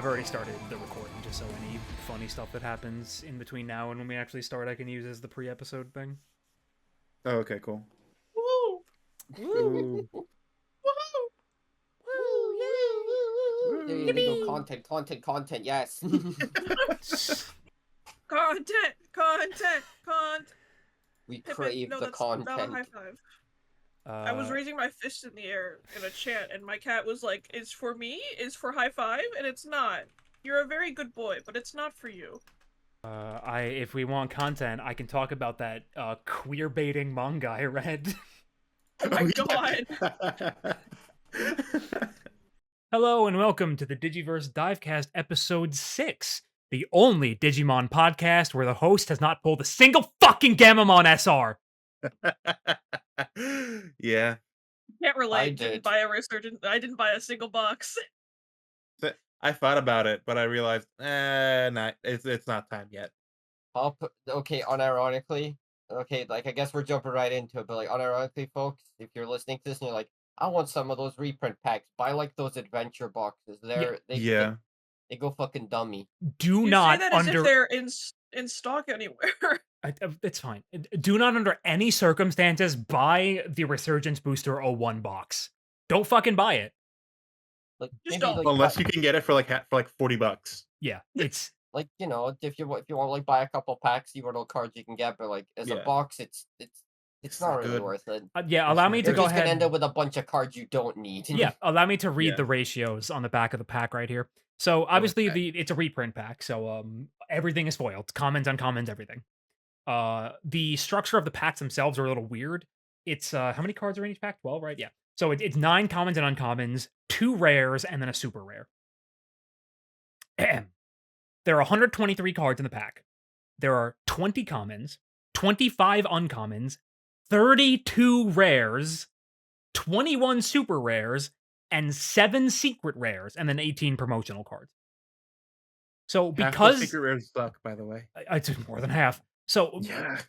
already started the recording, just so any funny stuff that happens in between now and when we actually start, I can use as the pre-episode thing. Oh, okay, cool. Woo! Ooh. Woo! There you go. Content. Yes. Content. We Pippin, crave no, the that's not a content. high five. I was raising my fist in the air in a chant, and my cat was like, "It's for me. It's for high five," and it's not. You're a very good boy, but it's not for you. If we want content, I can talk about that queer baiting manga I read. Oh my god! Hello and welcome to the DigiVerse DiveCast episode 6, the only Digimon podcast where the host has not pulled a single fucking Gamamon SR. Yeah. Can't relate. I Didn't did. buy a resurgent. I didn't buy a single box. I thought about it, but I realized, it's not time yet. Okay, unironically. Okay, like I guess we're jumping right into it, but like unironically, folks, if you're listening to this and you're like, I want some of those reprint packs, buy like those adventure boxes. They go fucking dummy. Do You not say that as under if they're in stock anywhere. it's fine. Do not under any circumstances buy the Resurgence Booster 01 box. Don't fucking buy it. Like Just maybe don't. like Unless you can get it for like $40. Yeah, it's like if you want to like buy a couple packs, see what little cards you can get, but like as a Yeah. box, it's It's not not really good. worth it. yeah. Allow me to You're go just gonna ahead. end up with a bunch of cards you don't need. Yeah, allow me to read Yeah. the ratios on the back of the pack right here. So obviously Okay. it's a reprint pack, so everything is foiled. Commons, uncommons, everything. The structure of the packs themselves are a little weird. It's how many cards are in each pack? 12, right? Yeah. So it's 9 commons and uncommons, 2 rares, and then a super rare. There are 123 cards in the pack. There are 20 commons, 25 uncommons, 32 rares, 21 super rares, and 7 secret rares, and then 18 promotional cards. So Half the because secret rares suck, by the way. it's more than half. So Yeah.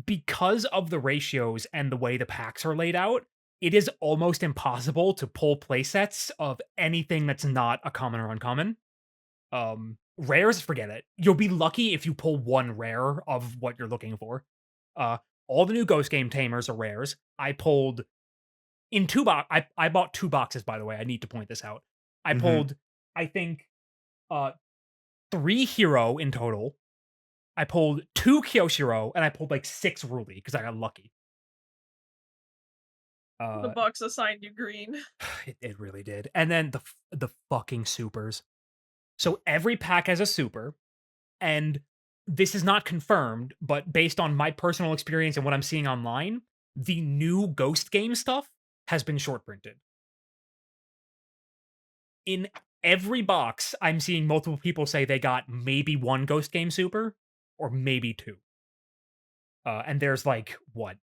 because of the ratios and the way the packs are laid out, it is almost impossible to pull playsets of anything that's not a common or uncommon. Rares, forget it. You'll be lucky if you pull 1 rare of what you're looking for. All the new Ghost Game Tamers are rares. I pulled in 2 box. I bought 2 boxes, by the way. I need to point this out. I Mhm. pulled, I think, 3 hero in total. I pulled 2 Kyoshiro, and I pulled like 6 Ruli because I got lucky. The box assigned you green. It really did. And then the fucking supers. So every pack has a super, and this is not confirmed, but based on my personal experience and what I'm seeing online, the new Ghost Game stuff has been short printed. In every box, I'm seeing multiple people say they got maybe 1 Ghost Game super or maybe 2. And there's like, what,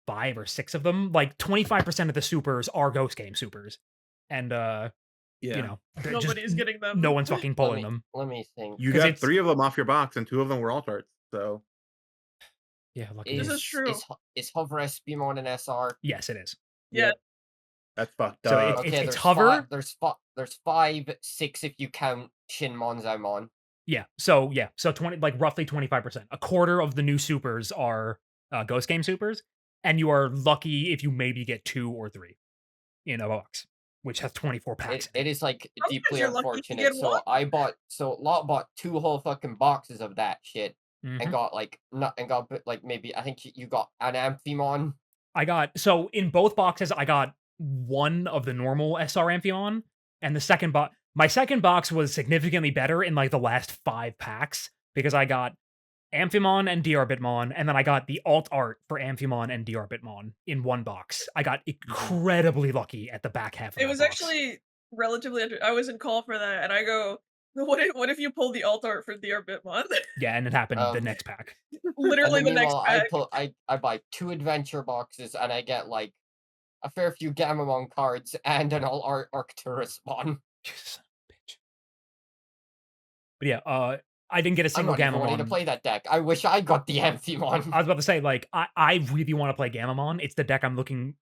5 or 6 of them? Like 25% of the supers are Ghost Game supers. And Yeah. you know, Nobody's getting them. no one's fucking pulling them. Let me think. You 'Cause got it's- 3 of them off your box, and 2 of them were alt arts. So Yeah, lucky. This is true. Is Hover SPMon an SR? Yes, it is. Yeah. that's fucked So up. It's there's Hover. There's 5, 6 if you count Shinmonzaimon. Yeah. So 20, like roughly 25%. A quarter of the new supers are Ghost Game supers, and you are lucky if you maybe get 2 or 3 in a box, which has 24 packs. It is like Sometimes deeply you're lucky to unfortunate. get So one. Lot bought 2 whole fucking boxes of that shit Mhm. and got like maybe I think you got an Amphimon. I got, so in both boxes, I got 1 of the normal SR Amphion, and the second box, my second box was significantly better in like the last 5 packs because I got Amphimon and DR Bitmon, and then I got the alt art for Amphimon and DR Bitmon in 1 box. I got incredibly lucky at the back half of It that was box. actually relatively. I was in call for that, and I go, "What if you pull the alt art for the Bitmon?" Yeah, and it happened the next pack. Literally And the then next meanwhile, pack. I buy 2 adventure boxes and I get like a fair few Gamamon cards and an all art Arcturus spawn. You son of a bitch. But yeah, I didn't get a I'm single not even ready to Gamamon. play that deck. I wish I got the Amphimon. I was about to say, like, I really want to play Gamamon. It's the deck I'm the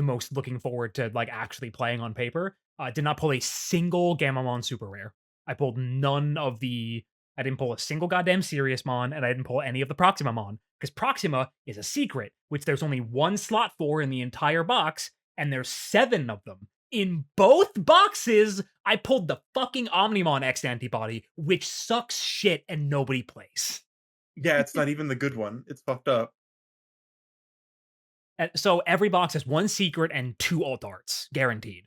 most looking forward to, like, actually playing on paper. Did not pull a single Gamamon super rare. I pulled none of the. I didn't pull a single goddamn Serious-mon, and I didn't pull any of the Proxima-mon, because Proxima is a secret, which there's only one slot for in the entire box, and there's 7 of them. In both boxes, I pulled the fucking Omnimon X antibody, which sucks shit and nobody plays. Yeah, it's not even the good one. It's fucked up. And so every box has 1 secret and 2 alt arts, guaranteed.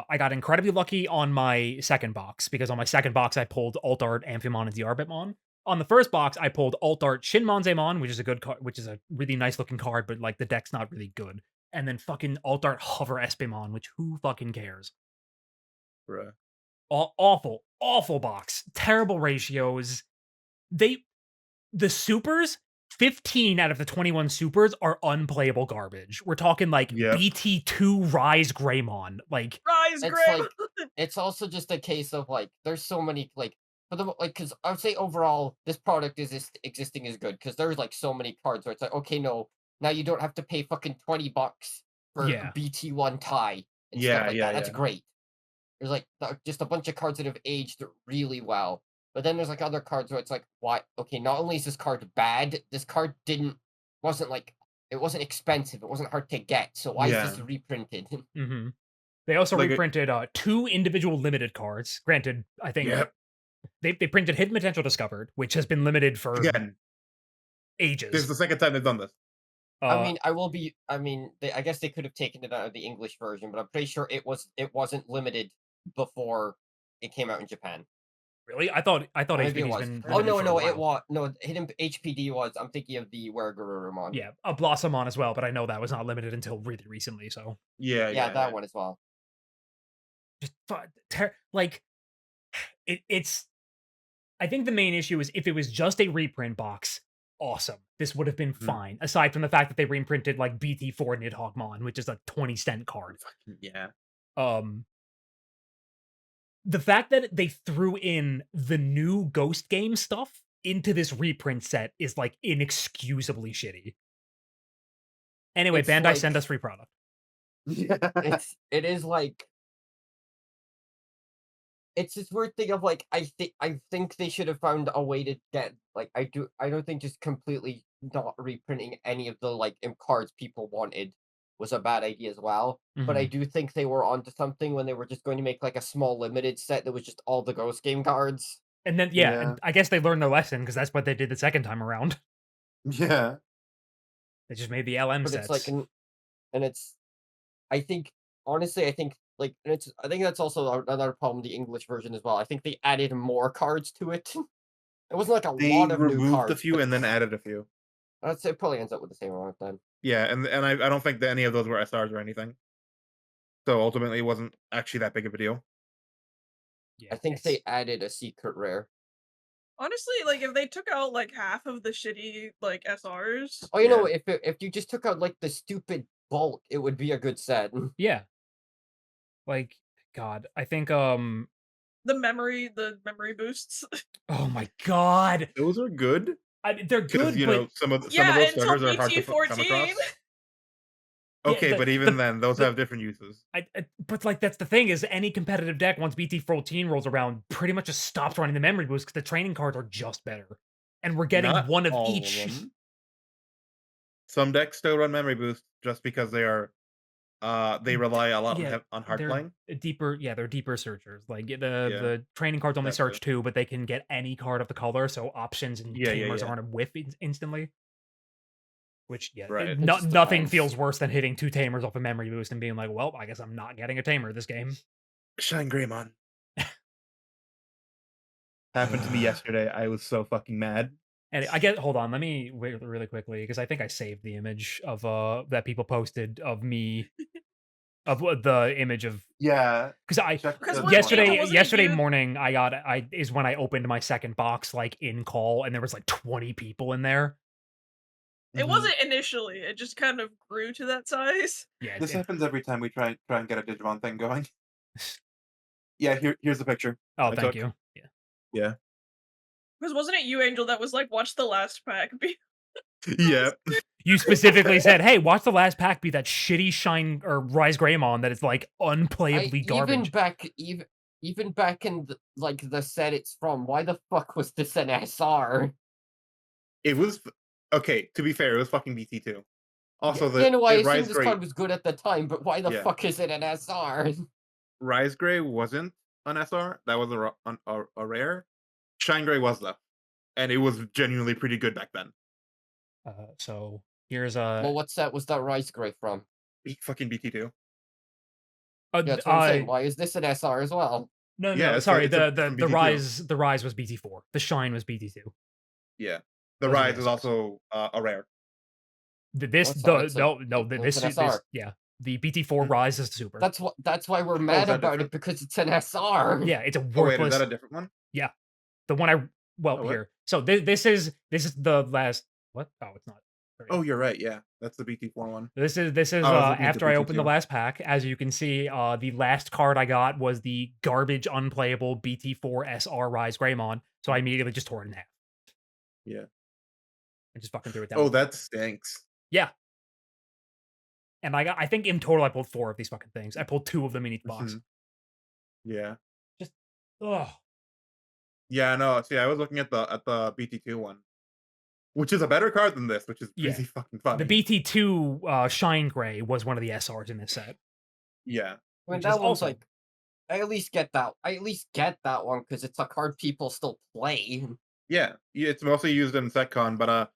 I got incredibly lucky on my second box, because on my second box, I pulled alt art Amphimon and Diarbitmon. On the first box, I pulled alt art Shinmonzemon, which is a good card, which is a really nice looking card, but like the deck's not really good. And then fucking alt art Hover Espimon, which who fucking cares? Bruh. Awful, awful box. Terrible ratios. The supers, 15 out of the 21 supers are unplayable garbage. We're talking like BT2 Rise Greymon. Like Rise It's Grey. like it's also just a case of like there's so many like for the like because I would say overall this product is existing is good because there's like so many cards where it's like okay no now you don't have to pay fucking $20 for Yeah. BT1 tie and Yeah, stuff like yeah, that. That's yeah. great. There's like just a bunch of cards that have aged really well. But then there's like other cards where it's like, why? Okay, not only is this card bad, this card wasn't like it wasn't expensive, it wasn't hard to get. So why is this reprinted? hmm They also Like reprinted 2 individual limited cards. Granted, I think they printed Hidden Potential Discovered, which has been limited for Again, this is ages. the second time they've done this. I guess they could have taken it out of the English version, but I'm pretty sure it wasn't limited before it came out in Japan. Really? I thought Maybe it HPD's was. been Oh limited for a it while. was no Hidden HPD was. I'm thinking of the Wergurumon. Yeah, a Blossomon as well, but I know that was not limited until really recently. So Yeah, that one as well. just like it's. I think the main issue is if it was just a reprint box, awesome. This would have been fine. Aside from the fact that they reprinted like BT4 Nidhoggmon, which is a 20-cent card. Yeah. The fact that they threw in the new Ghost Game stuff into this reprint set is like inexcusably shitty. Anyway, It's Bandai like- send us free product. Yeah. It is like it's this weird thing of like I think they should have found a way to get like I don't think just completely not reprinting any of the like cards people wanted was a bad idea as well. But I do think they were onto something when they were just going to make like a small limited set that was just all the Ghost Game cards. And then and I guess they learned their lesson because that's what they did the second time around. Yeah. They just made the LM But sets. it's like and it's I think honestly I think like and I think that's also another problem the English version as well. I think they added more cards to it. It wasn't like a lot of new removed cards. a few but and then added a few. I'd say it probably ends up with the same amount then. Yeah, and I don't think that any of those were SRs or anything. So ultimately, it wasn't actually that big of a deal. Yeah, I think they added a secret rare. Honestly, like if they took out like half of the shitty like SRs. Oh, you know, if you just took out like the stupid bulk, it would be a good set. Yeah. Like, God, I think the memory boosts. oh my God. Those are good. I mean, they're good, You but know, some of those until starters are hard to come BT14. across. Yeah, Okay, but even then, those have different uses. But like that's the thing is any competitive deck once BT14 rolls around pretty much just stops running the memory boost because the training cards are just better, and we're getting Not one of all each. them. Some decks still run memory boost just because they are they rely a lot on hard they're playing. They're deeper searchers. Like the training cards only search 2, but they can get any card of the color, so options and tamers aren't a whiff instantly. Which nothing feels worse than hitting 2 tamers off a memory boost and being like, well, I guess I'm not getting a tamer this game. Shine Greymon. Happened to me yesterday. I was so fucking mad. And hold on, let me wait really quickly because I think I saved the image of that people posted of me of the image of because yesterday morning is when I opened my second box like in call and there was like 20 people in there. It wasn't initially. It just kind of grew to that size. Yeah, this happens every time we try and get a Digimon thing going. Yeah, here's the picture. Oh, thank you. Yeah. Because wasn't it you, Angel, that was like, watch the last pack be? Yeah. You specifically said, "Hey, watch the last pack be that shitty Shine or Rise Greymon that is like unplayably garbage." even back in the set it's from, why the fuck was this an SR? It was okay. To be fair, it was fucking BT2. Also, Yeah, no, I assume Rise this Gray, card was good at the time, but why the yeah, fuck is it an SR? Rise Gray wasn't an SR. That was a rare. Shine Gray was though, and it was genuinely pretty good back then. So here's Well, what set was that Rice Gray from? Fucking BT2. uh, Yeah, that's what I'm uh saying. Why is this an SR as well? no, Yeah, no, sorry. it's a The from the BT2. rise was BT4. The shine was BT2. Yeah, the Those are the Rise is SRs. also a rare. This What's that? It's an this SR. yeah. The BT4 Hmm? rise is the super. That's why we're Oh, is mad that about different? it because it's an SR. Yeah, it's a Oh wait, is worthless. that a different one? Yeah, the one I well Oh, what? here. So this is the last what? Oh, it's not. Sorry. Oh, you're right. Yeah, that's the BT4 one. This is I was looking at the after I opened the BT2. last pack. As you can see, the last card I got was the garbage unplayable BT4 SR Rise Greymon. So I immediately just tore it in half Yeah. and just fucking threw it down. Oh, that stinks. Yeah. And I think in total I pulled 4 of these fucking things. I pulled 2 of them in each box. Mhm. Yeah. Just oh Yeah, no. See, I was looking at the BT2 one, which is a better card than this, which is Yeah. really fucking funny. the BT2 Shine Gray was one of the SRs in this set. Yeah. I mean, Which that is one's also like, I at least get that. I at least get that one because it's a card people still play. Yeah. It's mostly used in SecCon, but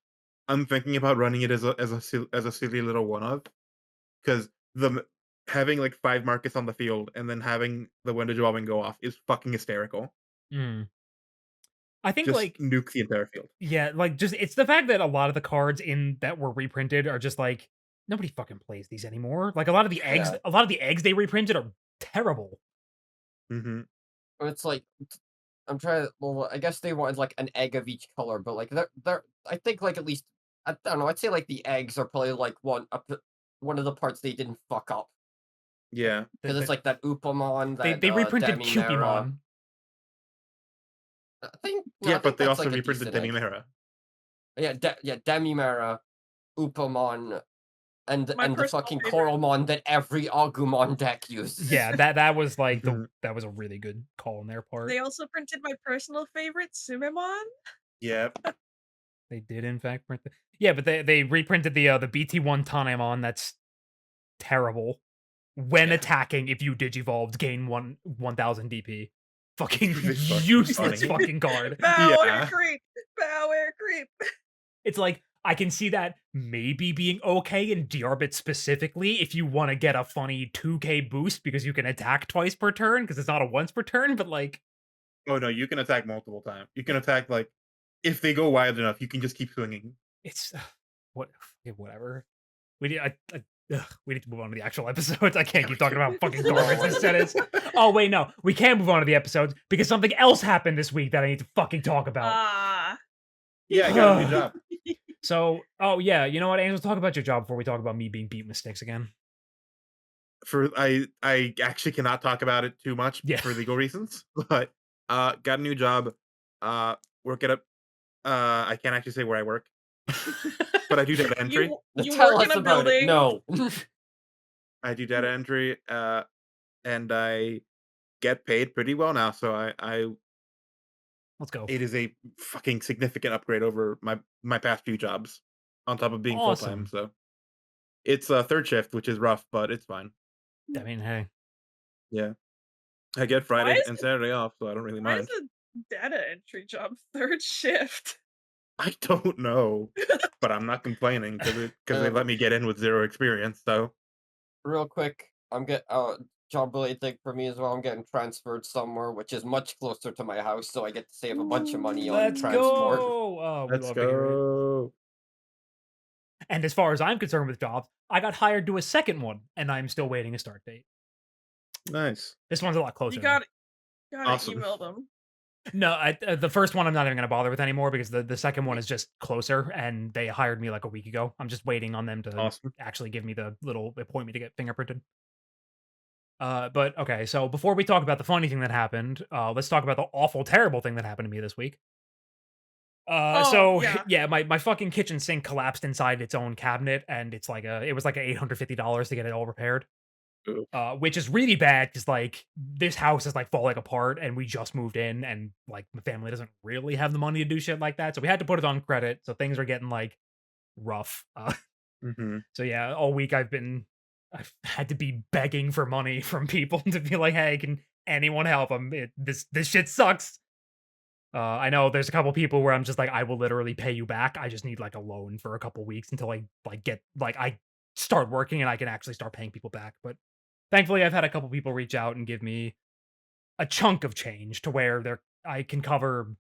I'm thinking about running it as a silly little one of, because having like 5 Marcus on the field and then having the window jobbing go off is fucking hysterical. mm. I think Just like nuke the entire field. yeah, like just it's the fact that a lot of the cards in that were reprinted are just like nobody fucking plays these anymore. Like a lot of the eggs, Yeah. a lot of the eggs they reprinted are terrible. Hmm. It's like I'm trying to. Well, I guess they wanted like an egg of each color, but like they're I think like at least I don't know. I'd say like the eggs are probably like one of the parts they didn't fuck up Yeah. because it's like that Upamon, They that reprinted Demimera. Cupimon. I think Yeah, I but think they that's also like a reprinted decent egg. Demimera. Yeah, Demimera, Upamon, and My the personal fucking favorite. Coralmon that every Agumon deck uses. Yeah, that was like Mhm. that was a really good call on their part. They also printed my personal favorite, Sumemon. Yep. They did in fact print yeah, but they reprinted the BT1 Tanemon that's terrible. When attacking, if you digivolved, gain 1000 DP. Fucking It's fucking useless funny. fucking card. Power Yeah. creep. Power creep. It's like I can see that maybe being okay in Diarbit specifically if you want to get a funny 2k boost because you can attack twice per turn because it's not a once per turn, but like Oh no, you can attack multiple times. You can attack like if they go wide enough, you can just keep swinging. it's what whatever. We need we need to move on to the actual episodes. I can't keep talking about fucking garbage this set is. Oh wait, no, we can move on to the episodes because something else happened this week that I need to fucking talk about. Ah. Yeah, I got a new job. So, oh yeah, you know what, Angel, talk about your job before we talk about me being beat with sticks again. I actually cannot talk about it too much Yeah. for legal reasons, but got a new job. Work at a I can't actually say where I work. But I do data entry. You Tell work in us a about it. building. No. I do data entry, and I get paid pretty well now. So I Let's go. it is a fucking significant upgrade over my past few jobs, on top of being full time. Awesome. So it's a third shift, which is rough, but it's fine. I mean, hey, Yeah, I get Friday is and Saturday off, so I don't really Why mind. is a data entry job third shift? I don't know, but I'm not complaining because they let me get in with 0 experience. So Real quick, I'm job related thing for me as well. I'm getting transferred somewhere, which is much closer to my house, so I get to save a bunch of money on let's transport. go. Oh, we let's love to hear it. go. And as far as I'm concerned with jobs, I got hired to a second one, and I'm still waiting a start date. Nice. This one's a lot closer. You though. gotta Awesome. email them. No, the first one I'm not even going to bother with anymore because the second one is just closer, and they hired me like a week ago. I'm just waiting on them to Awesome. actually give me the little appointment to get fingerprinted. But okay, so before we talk about the funny thing that happened, let's talk about the awful, terrible thing that happened to me this week. So yeah. yeah, my fucking kitchen sink collapsed inside its own cabinet, and it was like $850 to get it all repaired. Oof. which is really bad because like this house is like falling apart and we just moved in and like my family doesn't really have the money to do shit like that. So we had to put it on credit. So things are getting like rough. Mhm. So yeah, all week I've had to be begging for money from people to be like, hey, can anyone help? This shit sucks. I know there's a couple people where I'm just like, I will literally pay you back. I just need like a loan for a couple weeks until I like get like I start working and I can actually start paying people back. But thankfully, I've had a couple people reach out and give me a chunk of change to where I can cover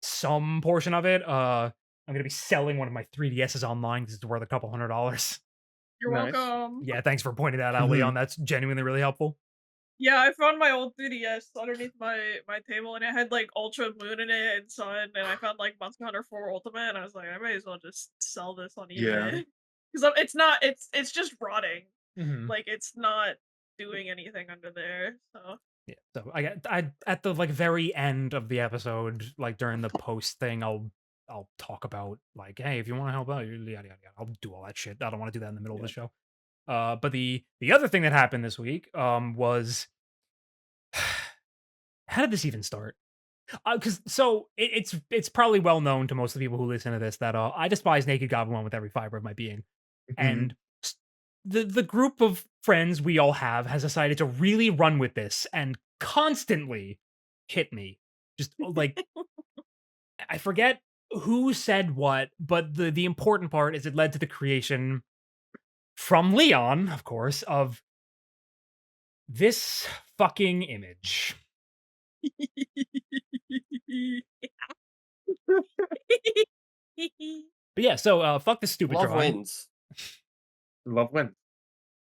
some portion of it. I'm gonna be selling one of my 3DSs online because it's worth a couple $100. You're Nice. welcome. Yeah, thanks for pointing that out, Leon. That's genuinely really helpful. Yeah, I found my old 3DS underneath my table, and it had like Ultra Moon in it and Sun, and I found like Monster Hunter 4 Ultimate, and I was like, I may as well just sell this on Yeah. eBay because it's not it's just rotting. Mhm. Like it's not doing anything under there. So Yeah, so I at the like very end of the episode, like during the post thing, I'll talk about like, hey, if you want to help out, yada yada yada. I'll do all that shit. I don't want to do that in the middle of the show. But the other thing that happened this week, was how did this even start? Because so it's probably well known to most of the people who listen to this that I despise Naked Goblin with every fiber of my being, Mhm. and the group of friends we all have has decided to really run with this and constantly hit me. Just like I forget who said what, but the important part is it led to the creation from Leon, of course, of this fucking image. But yeah, so fuck this stupid Love drawing. wins. Love wins.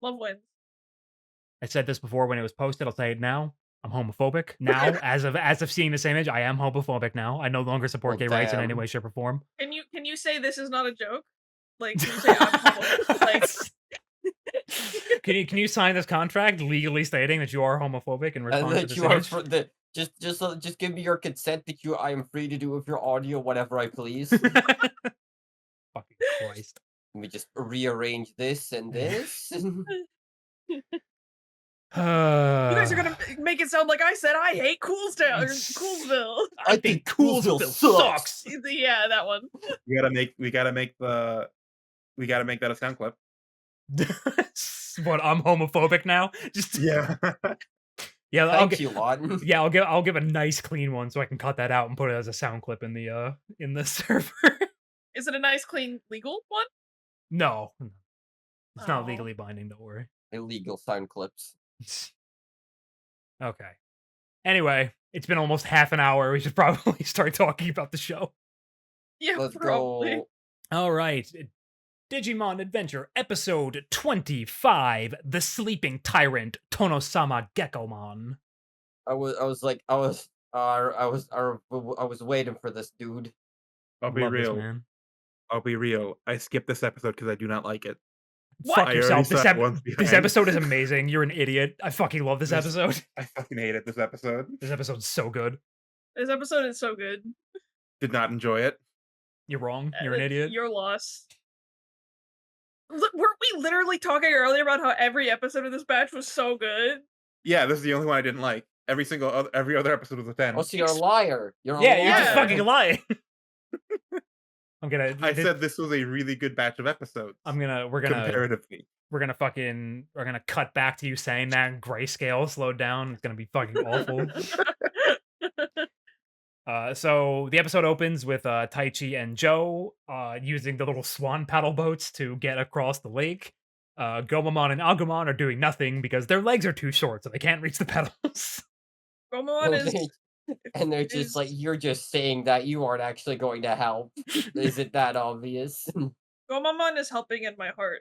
love wins. I said this before when it was posted. I'll say it now. I'm homophobic now. As of seeing this image, I am homophobic now. I no longer support Well, gay rights in any damn. way, shape, or form. Can you say this is not a joke? Like can you say I'm homophobic? Like Can you sign this contract legally stating that you are homophobic in And response to that this you are image? just give me your consent that I am free to do with your audio whatever I please. Fucking Christ. Let me just rearrange this and this. you guys are gonna make it sound like I said I hate Coolstown or Coolsville. I think Coolsville sucks. Yeah, that one. We gotta make that a sound clip. What, I'm homophobic now? Just Yeah. yeah, Thank you, Lotte. yeah, I'll give a nice clean one so I can cut that out and put it as a sound clip in the server. Is it a nice, clean, legal one? No. It's not Oh. legally binding, don't worry. Illegal sound clips. Okay. Anyway, it's been almost half an hour. We should probably start talking about the show. Yeah, Let's probably. go. All right. Digimon Adventure Episode 25, The Sleeping Tyrant, Tonosama Gekomon. I was waiting for this dude. I'll be Love this, real. man. I'll be real. I skipped this episode because I do not like it. What? Fuck I yourself. already This, saw it once this behind. episode is amazing. You're an idiot. I fucking love this This- episode. I fucking hated this episode. This episode's so good. This episode is so good. Did not enjoy it. You're wrong. You're an idiot. Your loss. Weren't we literally talking earlier about how every episode of this batch was so good? Yeah, this is the only one I didn't like. Every other episode was a 10. Oh, so you're a liar. You're a Yeah, liar. you're just Yeah. fucking lying. I'm gonna. I said this was a really good batch of episodes. We're comparatively. gonna cut back to you saying that grayscale slowed down. It's gonna be fucking awful. So the episode opens with Taichi and Joe using the little swan paddle boats to get across the lake. Gomamon and Agumon are doing nothing because their legs are too short, so they can't reach the pedals. Gomamon is And they're just like, you're just saying that you aren't actually going to help. Is it that obvious? Gomamon is helping in my heart.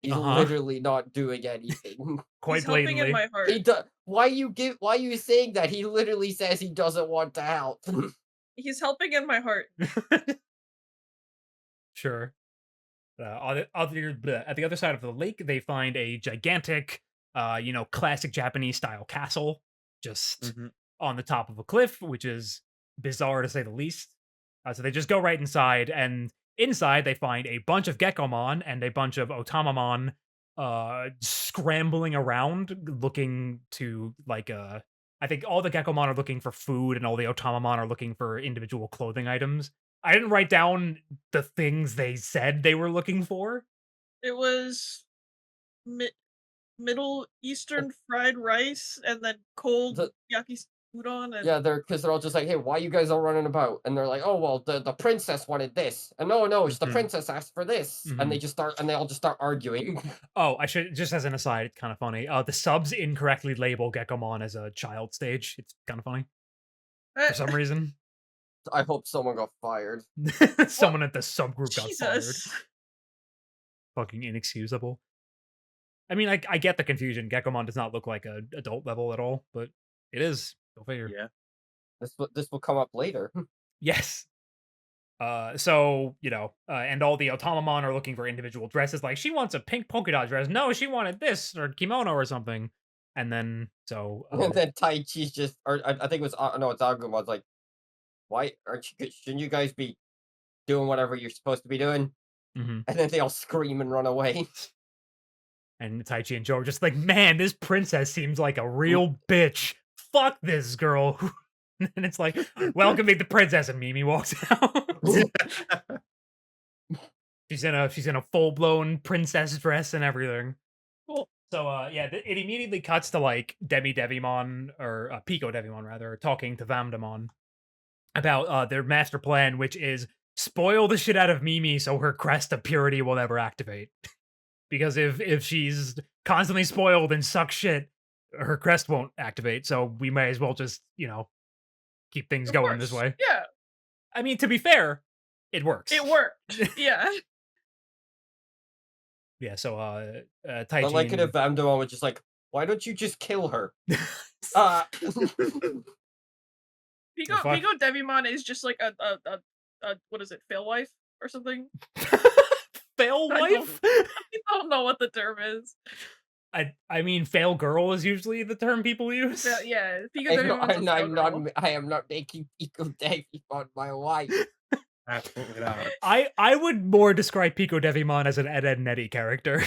He's Uh-huh. literally not doing anything. Quite He's helping in blatantly. my heart. He why are you saying that? He literally says he doesn't want to help. He's helping in my heart. Sure. At the other side of the lake, they find a gigantic, classic Japanese style castle just Mhm. on the top of a cliff, which is bizarre to say the least. So they just go right inside, and inside they find a bunch of Gekomon and a bunch of Otamamon scrambling around looking to like I think all the Gekomon are looking for food and all the Otamamon are looking for individual clothing items. I didn't write down the things they said they were looking for. It was mi- Middle Eastern fried rice and then cold The udon and Yeah, they're all just like, "Hey, why you guys all running about?" And they're like, "Oh, well, the princess wanted this." And no, it's the Mhm. princess asked for this. And Mhm. they all just start arguing. Oh, I should just as an aside, it's kind of funny. The subs incorrectly label Gekomon as a child stage. It's kind of funny for some reason. I hope someone got fired. Someone at the subgroup got fired. Jesus. Fucking inexcusable. I mean, I get the confusion. Gekomon does not look like a adult level at all, but it is. Go figure. Yeah. This will come up later. Yes. So, and all the Otamamon are looking for individual dresses. Like, she wants a pink polka dot dress. No, she wanted this or kimono or something. And then, And then Tai Chi's just, or I think it was, no, it's Agumon's like, why shouldn't you guys be doing whatever you're supposed to be doing? mhm. And then they all scream and run away. And Taichi and Joe are just like, man, this princess seems like a real bitch. Fuck this girl. And it's like, welcome to the princess, and Mimi walks out. she's in a full blown princess dress and everything. Cool. So yeah, it immediately cuts to like Devimon or Pico Devimon rather talking to Vamdemon about their master plan, which is spoil the shit out of Mimi so her crest of purity will never activate. Because if she's constantly spoiled and sucks shit, her crest won't activate. So we may as well just keep things Of going this course. way. Yeah, I mean, to be fair, it works. it worked. Yeah. Yeah. So I Taichi. like it if Vamdemon was just like, why don't you just kill her? Uh, Pico fuck? Devimon is just like a what is it, fail wife or something? Fail I don't- wife. I don't know what the term is. I mean, fail girl is usually the term people use. Yeah, Pico Devimon's a fail girl. I am not making Pico Devimon my wife. Absolutely not. I would more describe Pico Devimon as an Ed, Edd n Eddy character.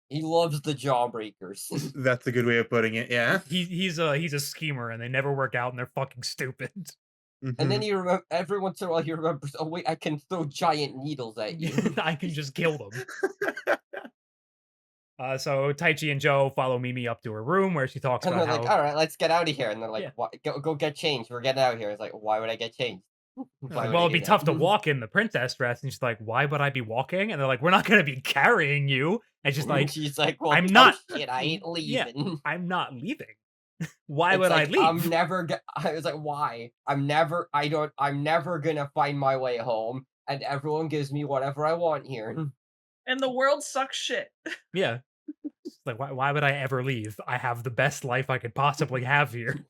He loves the jawbreakers. That's a good way of putting it. Yeah. he's a schemer, and they never work out, and they're fucking stupid. And then you remember, every once in a while, he remembers, oh wait, I can throw giant needles at you. I can just kill them. So Taichi and Joe follow Mimi up to her room where she talks And about they're how like, all right, let's get out of here. And they're like, Yeah. "What? Go get changed. We're getting out of here." It's like, why would I get changed? Why would well, I it'd do be tough to that? walk in the princess dress. And she's like, why would I be walking? And they're like, we're not going to be carrying you. And she's like, She's like, well, I'm no not- shit, I ain't Yeah. leaving. I'm not leaving. Why It's would like, I leave? I'm never I was like, why? I'm never gonna find my way home, and everyone gives me whatever I want here. And the world sucks shit. Yeah. It's like, why would I ever leave? I have the best life I could possibly have here.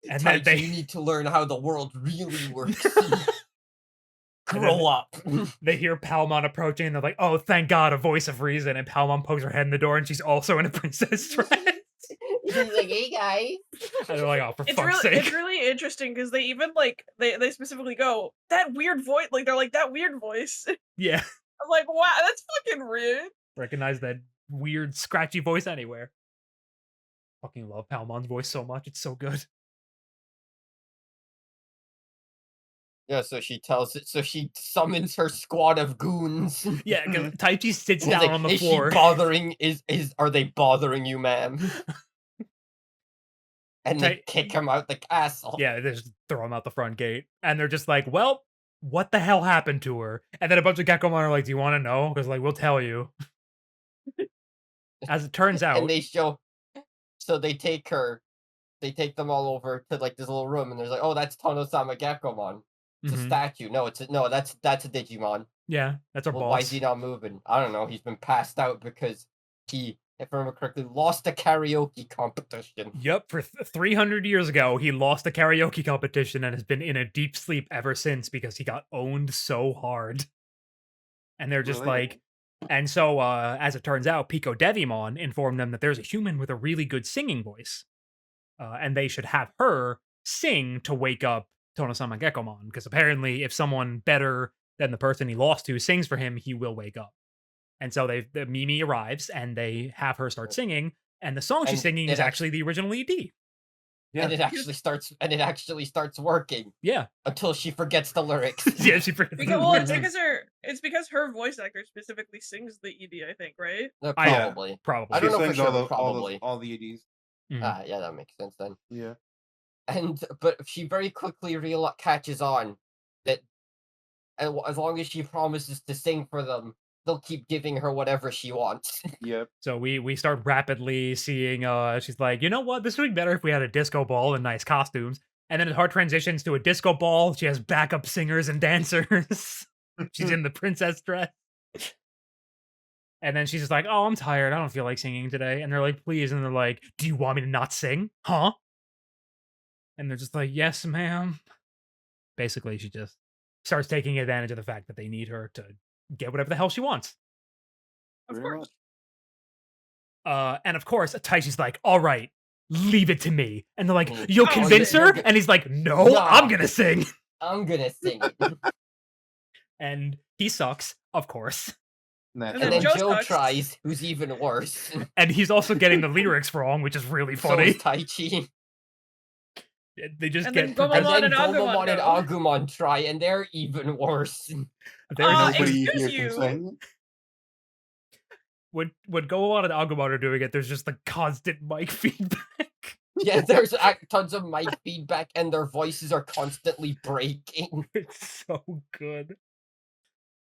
And then Taichi, you need to learn how the world really works. Grow up. they hear Palmon approaching and they're like, oh, thank God, a voice of reason. And Palmon pokes her head in the door and she's also in a princess dress. He's like, hey guys. And they're like, oh, for It's fuck's really, sake. it's really interesting because they even like they specifically go that weird voice. Like they're like that weird voice. Yeah. I'm like, wow, that's fucking rude. Recognize that weird, scratchy voice anywhere. Fucking love Palmon's voice so much. It's so good. Yeah, so she summons her squad of goons. Yeah, because Taichi sits He's down like, on the is floor. she bothering are they bothering you, ma'am? And they kick him out the castle. Yeah, they just throw him out the front gate. And they're just like, well, what the hell happened to her? And then a bunch of Gekomon are like, do you want to know? Because, like, we'll tell you. As it turns out. And they show, so they take them all over to like this little room, and there's like, oh, that's Tono-sama Gekomon. It's a Mhm. statue. No, that's a Digimon. Yeah, that's our Well, boss. why is he not moving? I don't know. He's been passed out because he, if I remember correctly, lost a karaoke competition. Yep, for 300 years ago, he lost a karaoke competition and has been in a deep sleep ever since because he got owned so hard. And they're just Really? like, and so as it turns out, Pico Devimon informed them that there's a human with a really good singing voice, and they should have her sing to wake up Tono-sama Gekomon, because apparently if someone better than the person he lost to sings for him, he will wake up. And so the Mimi arrives and they have her start singing, and the song she's And singing it is actually the original ED. And Yeah. it actually starts working Yeah. until she forgets the lyrics. Yeah, she forgets. Because, well, it's because her voice actor specifically sings the ED, I think, right? Probably. Probably. I don't know for sings sure, all but the probably. all the EDs. Mhm. Yeah, that makes sense then. Yeah. But she very quickly catches on that as long as she promises to sing for them, they'll keep giving her whatever she wants. Yep. So we start rapidly seeing she's like, you know what, this would be better if we had a disco ball and nice costumes. And then it hard transitions to a disco ball. She has backup singers and dancers. She's in the princess dress. And then she's just like, oh, I'm tired. I don't feel like singing today. And they're like, please. And they're like, do you want me to not sing? Huh? And they're just like, yes, ma'am. Basically, she just starts taking advantage of the fact that they need her to get whatever the hell she wants. Of Very course. much. And of course, Taichi's like, all right, leave it to me. And they're like, Mm. you'll Oh, convince shit. her? And he's like, no, No. I'm gonna sing. I'm gonna sing it. And he sucks, of course. And Naturally. then Joe Joe sucks. tries, who's even worse. And he's also getting the lyrics wrong, which is really So funny. is Taichi. They just And get then And Gomamon then and Agumon Gomamon and go. Agumon try, and they're even worse. they're just- Nobody excuse here you. can sing. when Goemon and Agumon are doing it, there's just the constant mic feedback. Yeah, there's tons of mic feedback, and their voices are constantly breaking. It's so good.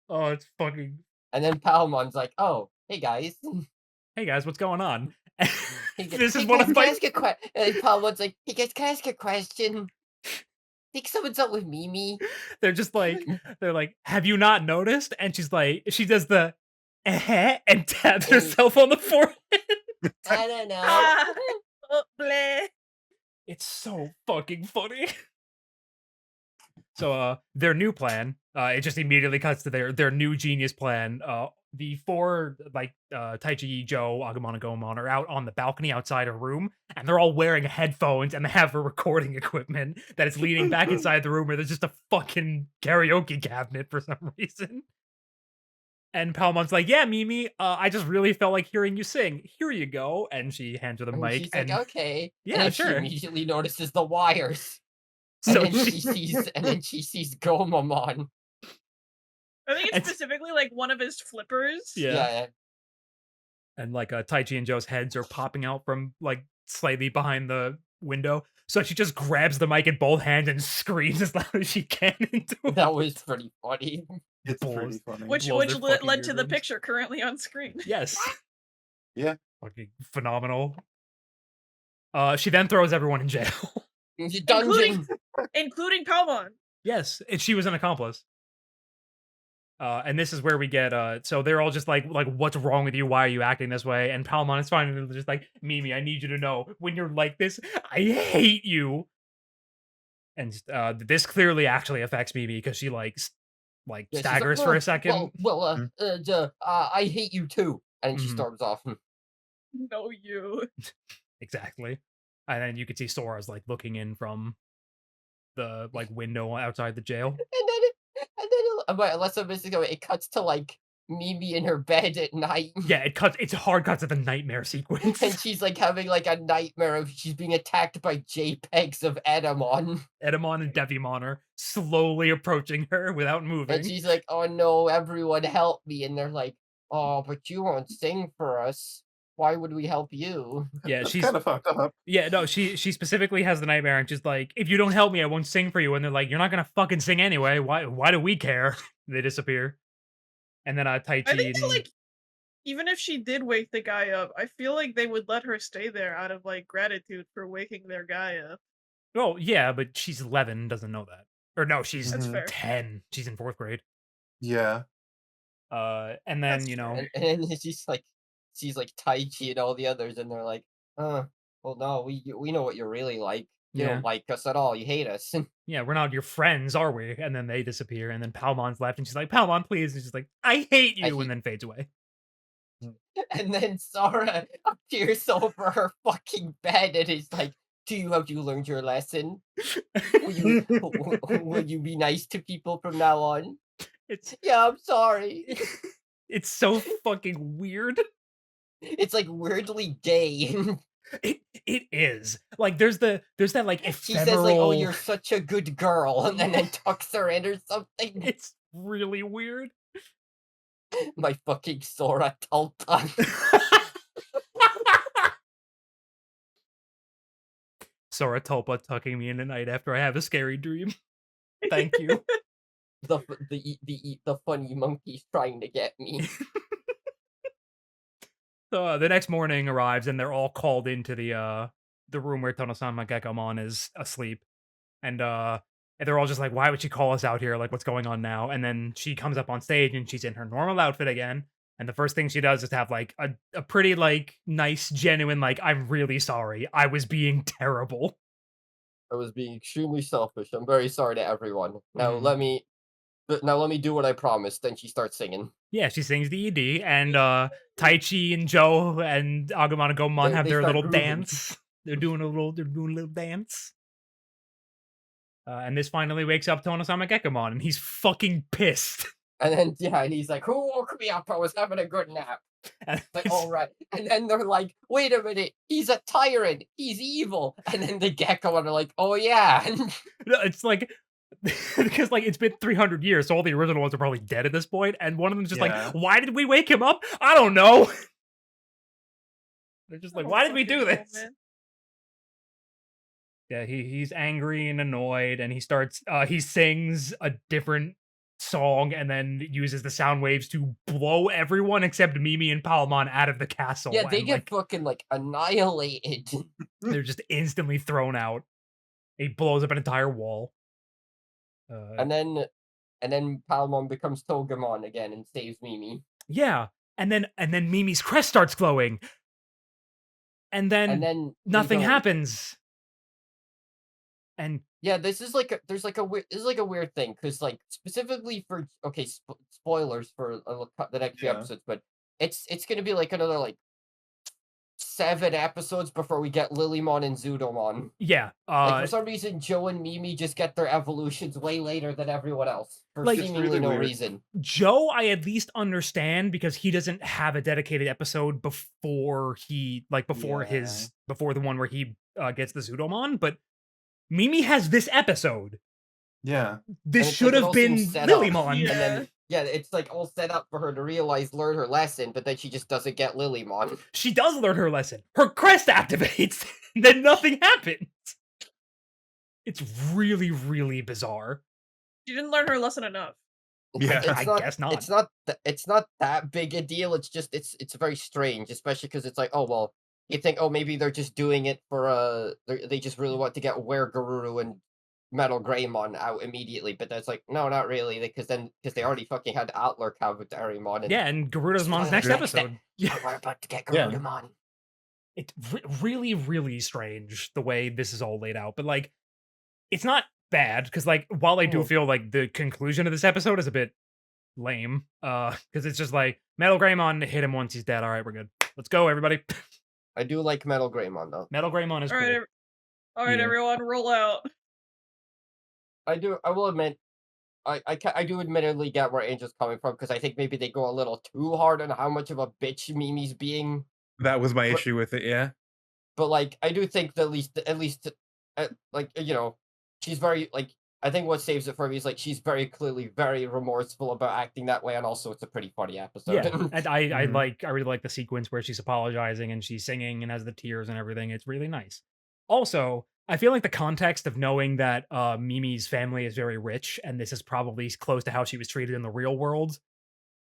Oh, it's fucking. And then Palmon's like, "Oh, hey guys." Hey guys, what's going on? Hey, This is hey, one guys, of can I my. ask a and Palmon's like, "Hey guys, can I ask a question? Think someone's up with Mimi?" They're just like, they're like, have you not noticed? And she's like, she does the and taps herself on the forehead. I don't know. Ah, oh, bleh. It's so fucking funny. So their new plan, it just immediately cuts to their new genius plan. The four like Taichi, Joe, Agumon, and Goemon are out on the balcony outside a room, and they're all wearing headphones and they have a recording equipment that is leaning back inside the room where there's just a fucking karaoke cabinet for some reason. And Palmon's like, yeah, Mimi, I just really felt like hearing you sing. Here you go. And she hands her the And mic. she's like, "Okay." Yeah, and then sure. She immediately notices the wires. So and then she sees Gomamon. I think it's And- specifically like one of his flippers. Yeah. And like Taichi and Joe's heads are popping out from like slightly behind the window. So she just grabs the mic in both hands and screams as loud as she can into it. That was pretty funny. It's Balls. pretty funny. Which Blows their fucking led to the eardrums. picture currently on screen. Yes. Yeah. Fucking phenomenal. She then throws everyone in jail. Dungeon. Including Palmon. Yes, and she was an accomplice. And this is where we get so they're all just like what's wrong with you? Why are you acting this way? And Palmon is finally just like, Mimi, I need you to know when you're like this, I hate you. And this clearly actually affects Mimi because she Yeah, she's like, staggers "Well, for a second. I hate you too." And she Mhm. storms off. No, you. Exactly. And then you can see Sora's like looking in from the like window outside the jail. But unless I'm missing it, it cuts to like Mimi in her bed at night. Yeah, it's a hard cut to the nightmare sequence. And she's like having like a nightmare of she's being attacked by JPEGs of Edamon. Edamon and Devimon are slowly approaching her without moving. And she's like, "Oh no, everyone help me." And they're like, "Oh, but you won't sing for us. Why would we help you?" Yeah, That's she's kind of fucked up. yeah, no, she specifically has the nightmare and she's like, if you don't help me, I won't sing for you. And they're like, you're not gonna fucking sing anyway. Why do we care? They disappear. And then Taichi I think that, and like, even if she did wake the guy up, I feel like they would let her stay there out of like gratitude for waking their guy up. well, yeah, but she's 11, doesn't know that. Or no, she's That's Mhm. fair. 10. She's in 4th grade. Yeah. And then, That's you know, And she's like Taichi and all the others, and they're like, well, no, we know what you're really like. You Yeah. don't like us at all. You hate us." yeah, we're not your friends, are we? And then they disappear, and then Palmon's left, and she's like, Palmon, please. And she's like, I hate you, and then fades away. And then Sora appears over her fucking bed and is like, have you learned your lesson? Will you be nice to people from now on?" It's "Yeah, I'm sorry." It's so fucking weird. It's like weirdly gay. It is. Like there's that like She says like, "Oh, ephemeral. you're such a good girl," and then tucks her in or something. It's really weird. My fucking Sora Tulpa. Sora Tulpa tucking me in at night after I have a scary dream. Thank you. The funny monkey's trying to get me. So the next morning arrives and they're all called into the room where Tono-sama Gekkomon is asleep. And they're all just like, why would she call us out here? Like, what's going on now? And then she comes up on stage and she's in her normal outfit again. And the first thing she does is have like a pretty like nice, genuine, like, I'm really sorry. I was being terrible. I was being extremely selfish. I'm very sorry to everyone. Now Mhm. let me do what I promised. Then she starts singing. Yeah, she sings the ED, and Taichi and Joe and Agumon and Gomon have They their start little grooving. dance. They're doing a little dance. And this finally wakes up Tono-sama Gekkomon, and he's fucking pissed. And then and he's like, "Who woke me up? I was having a good nap." And Like, it's, all right. And then they're like, "Wait a minute, he's a tyrant. He's evil." And then the Gecko are like, "Oh yeah." no, it's like because like it's been 300 years, so all the original ones are probably dead at this point. And one of them's just like, Yeah. "Why did we wake him up? I don't know." They're just I like, don't "Why did we fucking do know, this?" man. Yeah, he's angry and annoyed, and he sings a different song and then uses the sound waves to blow everyone except Mimi and Palmon out of the castle. Yeah, they and get like fucking like annihilated. they're just instantly thrown out. He blows up an entire wall. And then Palmon becomes Togemon again and saves Mimi. Yeah, and then Mimi's crest starts glowing, and And then then they nothing don't. happens. And Yeah, this is like this is like a weird thing because like specifically for spoilers for the next few Yeah. episodes, but it's gonna be like another like 7 episodes before we get Lilymon and Zudomon. yeah, Like for some reason, Joe and Mimi just get their evolutions way later than everyone else for Like- It's seemingly really no weird. reason. Joe, I at least understand because he doesn't have a dedicated episode before he before Yeah. before the one where he gets the Zudomon, but Mimi has this episode. Yeah. This it's should like it have all been seems set up. Lilymon. Yeah. And then it's like all set up for her to learn her lesson, but then she just doesn't get Lilymon. She does learn her lesson. Her crest activates, then nothing happens. It's really, really bizarre. She didn't learn her lesson enough. Yeah. I guess not. It's not that big a deal. It's just it's very strange, especially because it's like, oh well, you think, oh maybe they're just doing it for they just really want to get Garuru and Metal Greymon out immediately, but that's like, no, not really, because they already fucking had Outler Kabuterimon. Yeah, and Garudamon's next Yeah. episode. Yeah, we're about to get Yeah. Garudamon. It's really, really strange the way this is all laid out. But like, it's not bad because like, while I do Oh. feel like the conclusion of this episode is a bit lame, because it's just like Metal Greymon hit him once he's dead. All right, we're good. Let's go, everybody. I do like Metal Greymon though. Metal Greymon is All cool. right, all right, Yeah. everyone, roll out. I will admit, I do admittedly get where Angel's coming from because I think maybe they go a little too hard on how much of a bitch Mimi's being. That was my issue with it. Yeah. But like, I do think that at least, like she's very like. I think what saves it for me is like she's very clearly very remorseful about acting that way, and also it's a pretty funny episode. Yeah, and I Mhm. I really like the sequence where she's apologizing and she's singing and has the tears and everything. It's really nice. Also, I feel like the context of knowing that Mimi's family is very rich and this is probably close to how she was treated in the real world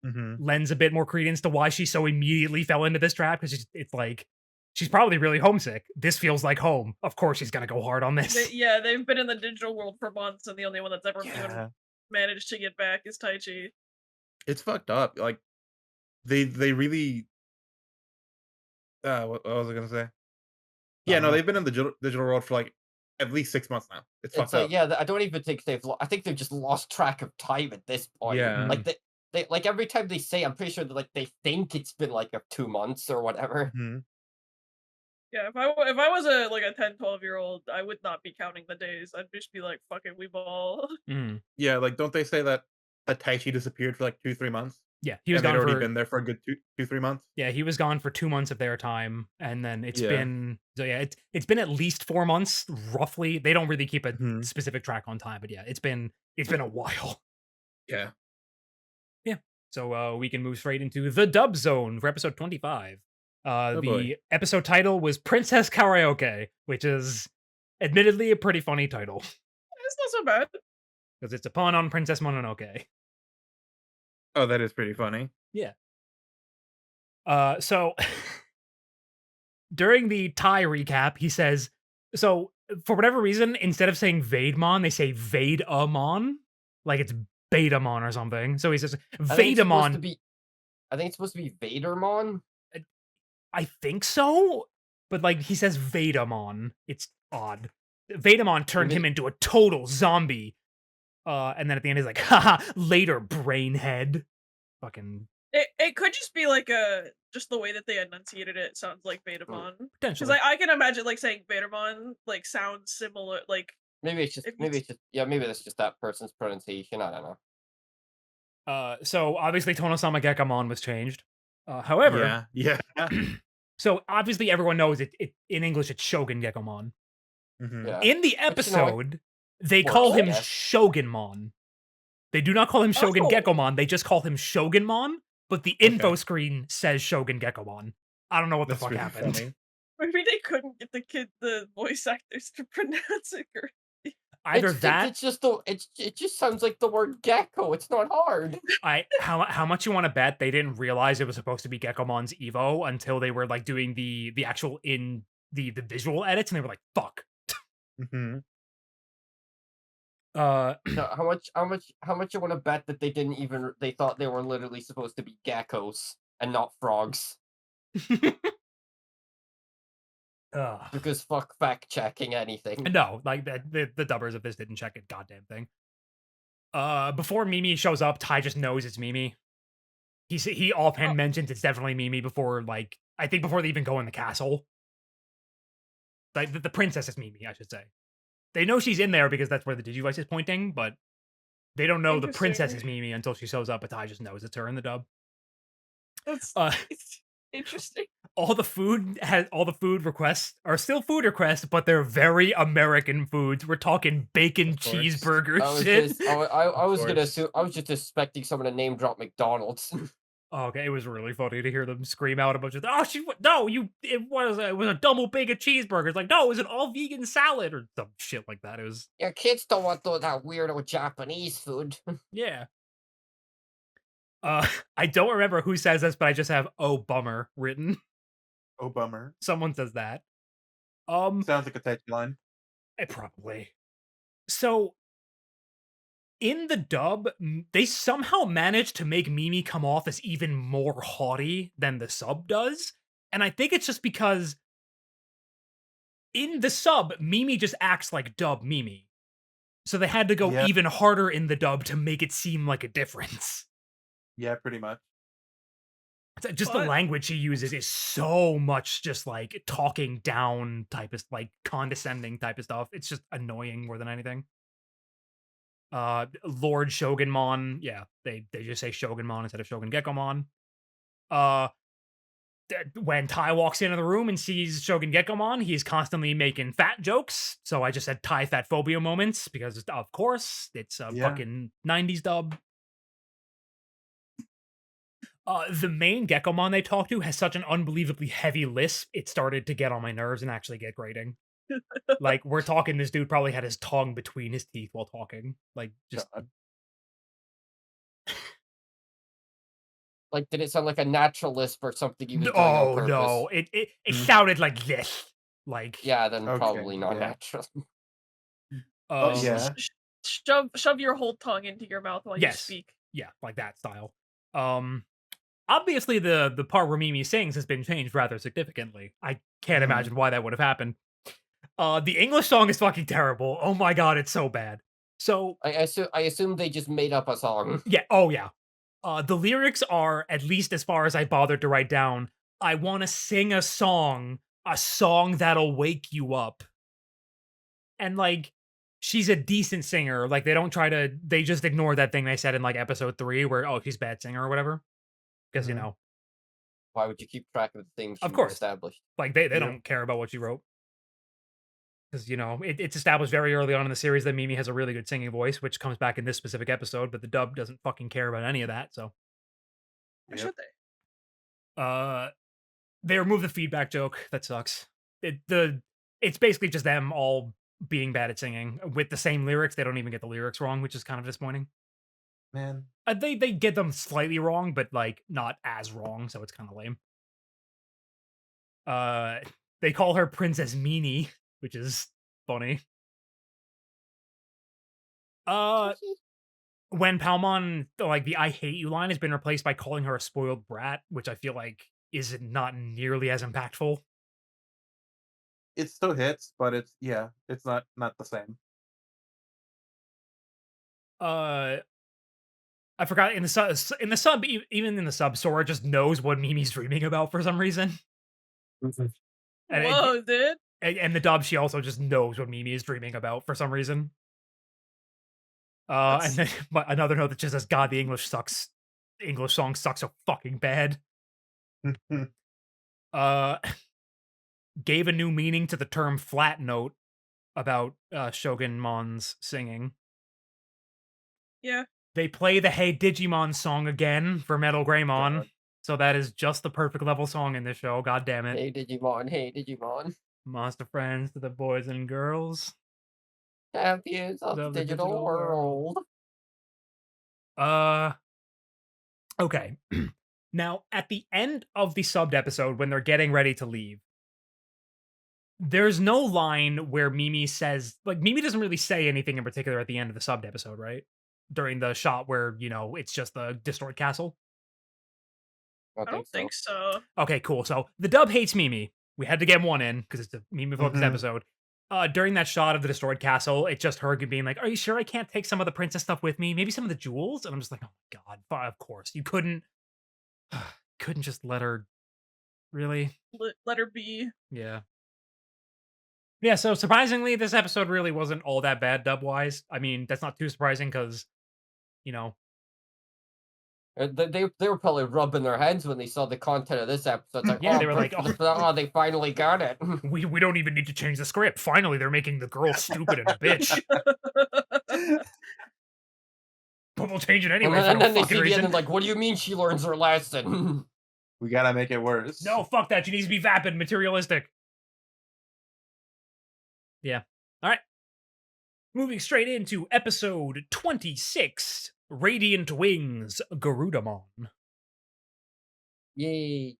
Hmm. lends a bit more credence to why she so immediately fell into this trap because it's like she's probably really homesick. This feels like home. Of course, she's gonna go hard on this. They've been in the digital world for months, and the only one that's ever even Yeah. managed to get back is Taichi. It's fucked up. Like they really. What was I gonna say? Yeah, no, Uh-huh. they've been in the digital world for like at least 6 months now. It's fucked It's like, up. yeah, I don't even think I think they've just lost track of time at this point. Yeah. Like they like every time they say, I'm pretty sure that like they think it's been like 2 months or whatever. Mhm. Yeah, if I was a 10, 12-year-old, I would not be counting the days. I'd just be like, fuck it, we ball. Mm. Yeah, like don't they say that Taichi disappeared for like 2-3 months? Yeah, he was And they'd gone already for been there for a good 3 months. yeah, he was gone for 2 months of their time, and then Yeah. it's been at least 4 months, roughly. They don't really keep a Mhm. specific track on time, but yeah, it's been a while. Yeah. Yeah. So, we can move straight into the dub zone for episode 25. Oh, boy. The episode title was Princess Karaoke, which is admittedly a pretty funny title It's not so bad. because it's a pun on Princess Mononoke. Oh, that is pretty funny. Yeah. So during the Thai recap, he says, so for whatever reason, instead of saying Vademon, they say Vadamon, like it's Betamon or something. So he says I think it's supposed to Vadamon. be. I think it's supposed to be Vadermon. I think so, but like he says Vadamon. It's odd. Vadamon turned him into a total zombie. And then at the end he's like, haha, later, brainhead. Fucking It could just be like just the way that they enunciated it sounds like Betamon. Because potentially. I can imagine like saying Betamon like sounds similar. Like Maybe it's just. if Maybe it's- it's just. Yeah. Maybe that's just that person's pronunciation. I don't know. So obviously Tonosama Gekamon was changed. However, Yeah. so obviously everyone knows it in English it's Shogun Gekomon. Mhm. Yeah. In the But you know what? episode, they Well, call him yeah. Shogunmon. They do not call him Shogun Oh. Gekomon, they just call him Shogunmon, but the info screen says Shogun Gekomon. I don't know what That's the fuck really happened. funny. maybe they couldn't get the voice actors to pronounce it correctly. Either it's, that, It's just the. It just sounds like the word gecko. It's not hard. how much you want to bet they didn't realize it was supposed to be Gekomon's Evo until they were like doing the actual in the visual edits, and they were like, "Fuck." Mhm. No, how much you want to bet that they didn't even they thought they were literally supposed to be geckos and not frogs Ugh. because fuck fact checking anything. No, like the dubbers of this didn't check a goddamn thing. Before Mimi shows up, Ty just knows it's Mimi. He offhand mentions it's definitely Mimi before, like, I think before they even go in the castle. Like the princess is Mimi, I should say. They know she's in there because that's where the DigiVoice is pointing, but they don't know the princess is Mimi until she shows up, but Ty just knows it's her in the dub. That's it's interesting. All the food requests are still food requests, but they're very American foods. We're talking bacon Of course. cheeseburger I was shit. just I was gonna course. assume I was just expecting someone to name drop McDonald's. Okay, it was really funny to hear them scream out a bunch of it was a double bacon cheeseburger. It's like, no, it was an all vegan salad or some shit like that. It was Your kids don't want that weirdo Japanese food. yeah. I don't remember who says this, but I just have "oh bummer" written. Oh, bummer. Someone says that. Sounds like a tagline. Probably. So in the dub, they somehow managed to make Mimi come off as even more haughty than the sub does. And I think it's just because in the sub, Mimi just acts like dub Mimi. So they had to go Yeah. even harder in the dub to make it seem like a difference. Yeah, pretty much. Just the But- language he uses is so much just like talking down type of like condescending type of stuff. It's just annoying more than anything. Lord Shogunmon, yeah, they just say Shogunmon instead of Shogun Gekomon. When Tai walks into the room and sees Shogun Gekomon, he's constantly making fat jokes. So I just said Tai fat phobia moments because of course it's a Yeah. fucking 90s dub. The main Gekomon they talk to has such an unbelievably heavy lisp, it started to get on my nerves and actually get grating. Like, we're talking this dude probably had his tongue between his teeth while talking. Like, just God. Like, did it sound like a natural lisp or something he was doing on oh purpose? no, it Mm. sounded like this. Like, Yeah, then Okay, probably not yeah. natural. Yeah. Shove your whole tongue into your mouth while Yes. you speak. yeah, like that style. Obviously the part where Mimi sings has been changed rather significantly. I can't Mhm. imagine why that would have happened. The English song is fucking terrible. Oh my god, it's so bad. So I assume they just made up a song. yeah, oh yeah. The lyrics are, at least as far as I bothered to write down, I want to sing a song that'll wake you up. And like, she's a decent singer. Like, they just ignore that thing they said in like episode 3 where, oh, she's a bad singer or whatever. because Mhm. Why would you keep track of the things Of you've course. established? like they Yep. don't care about what you wrote. Because it's established very early on in the series that Mimi has a really good singing voice, which comes back in this specific episode, but the dub doesn't fucking care about any of that. So, Why Yep. should they? they remove the feedback joke. That sucks. It's basically just them all being bad at singing with the same lyrics. They don't even get the lyrics wrong, which is kind of disappointing. Man, They get them slightly wrong, but like not as wrong, so it's kind of lame. Uh, they call her Princess Meanie, which is funny. When Palmon, like the "I hate you" line has been replaced by calling her a spoiled brat, which I feel like is not nearly as impactful. it still hits, but it's not the same. Uh, I forgot in the sub, even in the sub, Sora just knows what Mimi's dreaming about for some reason. And, Whoa, dude. and the dub, she also just knows what Mimi is dreaming about for some reason. And then but another note that just says, "God, the English sucks. English song sucks so fucking bad." Uh, gave a new meaning to the term "flat note" about Shogunmon's singing. Yeah. They play the "Hey Digimon" song again for Metal Greymon, God. so that is just the perfect level song in this show. God damn it! Hey Digimon, hey Digimon. Monster friends to the boys and girls. Champions of the digital world. Okay. Now, at the end of the subbed episode, when they're getting ready to leave, there's no line where Mimi says, like, Mimi doesn't really say anything in particular at the end of the subbed episode, right? During the shot where, it's just the destroyed castle. I I don't think think so. Okay, cool. So the dub hates Mimi. We had to get one in because it's a Mimi focused Mhm. episode. During that shot of the destroyed castle, it's just her being like, "Are you sure I can't take some of the princess stuff with me? Maybe some of the jewels?" And I'm just like, "Oh my god, of course you couldn't just let her." Really? Let her be. Yeah. Yeah. So surprisingly, this episode really wasn't all that bad dub wise. I mean, that's not too surprising because you know They were probably rubbing their hands when they saw the content of this episode. It's like, Yeah, oh, they were like, oh, they finally got it. we don't even need to change the script. Finally, they're making the girl stupid and a bitch. But we'll change it anyway for and no then they fucking see the reason. end and like, what do you mean she learns her lesson? We gotta make it worse. No, fuck that. She needs to be vapid, materialistic. Yeah. All right. Moving straight into episode 26, Radiant Wings, Garudamon. Yay.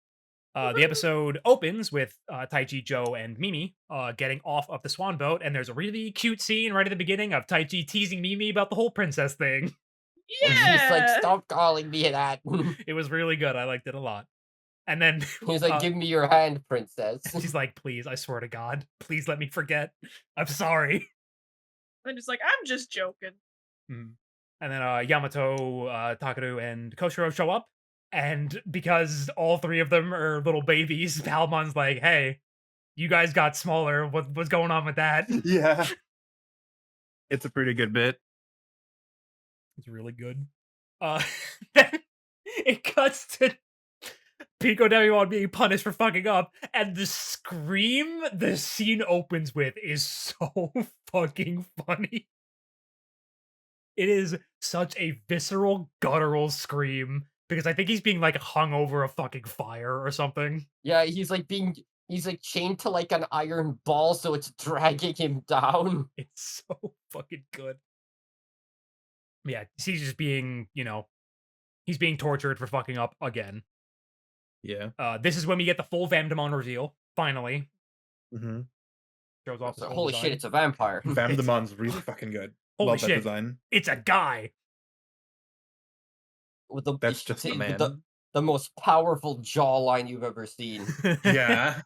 The episode opens with Taichi, Joe, and Mimi getting off of the swan boat, and there's a really cute scene right at the beginning of Taichi teasing Mimi about the whole princess thing. And he's like, Yeah. stop calling me that. It was really good. I liked it a lot. And then He's like, give me your hand, princess. she's like, "Please, I swear to God, please let me forget. I'm sorry." I'm just like, I'm just joking. Mhm. And then Yamato, Takaru, and Koshiro show up. And because all three of them are little babies, Palmon's like, "Hey, you guys got smaller. What's going on with that?" Yeah. It's a pretty good bit. It's really good. Then it cuts to Pico Devimon being punished for fucking up, and the scream the scene opens with is so fucking funny. It is such a visceral, guttural scream because I think he's being like hung over a fucking fire or something. Yeah, he's like chained to like an iron ball, so it's dragging him down. It's so fucking good. Yeah, he's just being, he's being tortured for fucking up again. Yeah. This is when we get the full Vamdemon reveal, finally. Mm-hmm. Shows off his full Holy design. shit, it's a vampire. Vamdemon's really fucking good. Holy Love that shit. design. It's a guy. With the, That's just the man. The most powerful jawline you've ever seen. Yeah.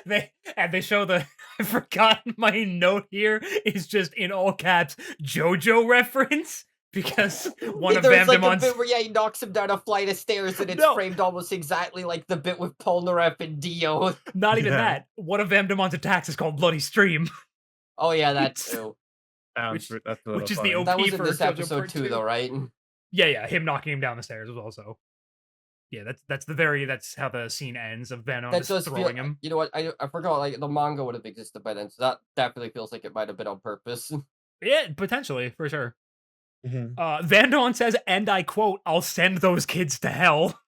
They show the I forgot my note here is just in all caps JoJo reference because one of There's like a Vamdemon's bit where he knocks him down a flight of stairs and it's No. framed almost exactly like the bit with Polnareff and Dio. not even Yeah. that. One of Vamdemon's attacks is called Bloody Stream. Oh yeah, that It's- too. That's a little which is the funny. OP That was in for this JoJo episode Part too, 2. though, right? Yeah, him knocking him down the stairs was also. Yeah, that's how the scene ends of Venom That just does feel. throwing him. You know what? I forgot. Like the manga would have existed by then, so that definitely feels like it might have been on purpose. Yeah, potentially for sure. Mhm. Vandon says, and I quote, "I'll send those kids to hell."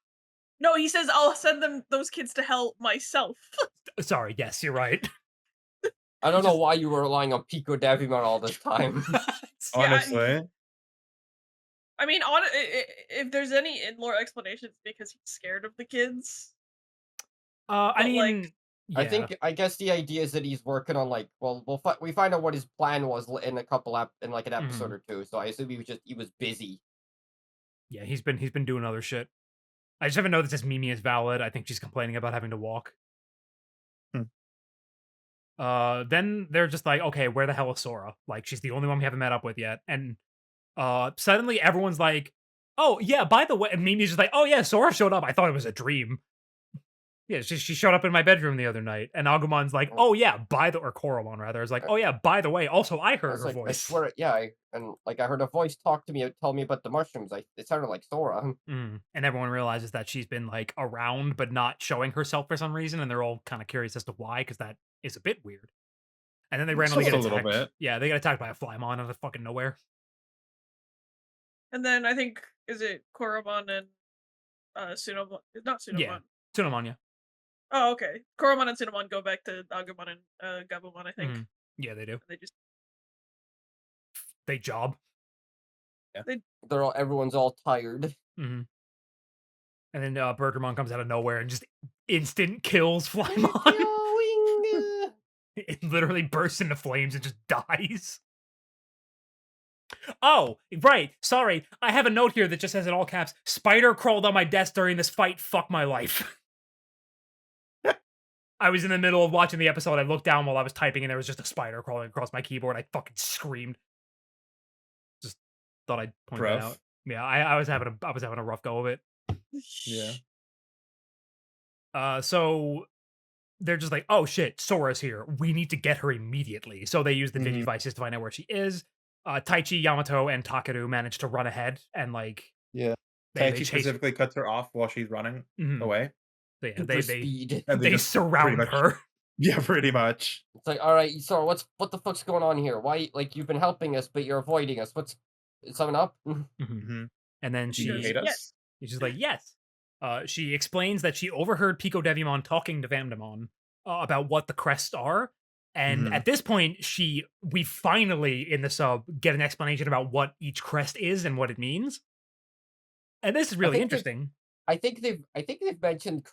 No, he says I'll send those kids to hell myself. Sorry, yes, you're right. I don't know why you were relying on Pico Devimon all this time. Yeah, Honestly. I mean, if there's any in-lore explanations, because he's scared of the kids. I But, like, mean, yeah. I guess the idea is that he's working on like we find out what his plan was in a couple in like an episode Mhm. or two. So I assume he was busy. Yeah, he's been doing other shit. I just haven't noticed this Mimi is valid. I think she's complaining about having to walk. Hmm. Then they're just like, okay, where the hell is Sora? Like, she's the only one we haven't met up with yet. And suddenly everyone's like, oh yeah, by the way, and Mimi's just like, oh yeah, Sora showed up. I thought it was a dream. Yeah, she showed up in my bedroom the other night. And Agumon's like, oh yeah, or Koromon rather, is like, oh yeah, by the way, also I I heard was her like, I voice. swear, yeah, I heard a voice talk to me, tell me about the mushrooms. It sounded like Sora. And everyone realizes that she's been like around but not showing herself for some reason, and they're all kind of curious as to why, because that is a bit weird. And then they randomly Just get a little attacked. bit. Yeah, they get attacked by a Flymon out of fucking nowhere. And then I think, is it Koromon and Sunomon? Not Sunomon. Yeah, Tsunomon, yeah. Oh, okay. Koromon and Sunomon go back to Agumon and Gabumon, I think. Yeah, they do. They just They job. Everyone's all tired. And then Bergermon comes out of nowhere and just instant kills Flymon. It literally bursts into flames and just dies. Oh, right. Sorry. I have a note here that just says in all caps, "Spider crawled on my desk during this fight. Fuck my life." I was in the middle of watching the episode. I looked down while I was typing and there was just a spider crawling across my keyboard. I fucking screamed. Just thought I'd point that out. Yeah, I was having a rough go of it. Yeah. So they're just like, oh shit, Sora's here. We need to get her immediately. So they use the Digivices to find out where she is. Taichi, Yamato, and Takeru manage to run ahead and like Yeah. Taichi specifically cuts her off while she's running away. So, yeah, Super speed. And they surround her. Yeah, pretty much. It's like, all right, Sora, what the fuck's going on here? Why, like, you've been helping us, but you're avoiding us. Is something up? And then Do you hate us? She's just like, yes. She explains that she overheard Pico Devimon talking to Vandamon about what the crests are. And at this point, we finally, in the sub, get an explanation about what each crest is and what it means. And this is really interesting. I think they've mentioned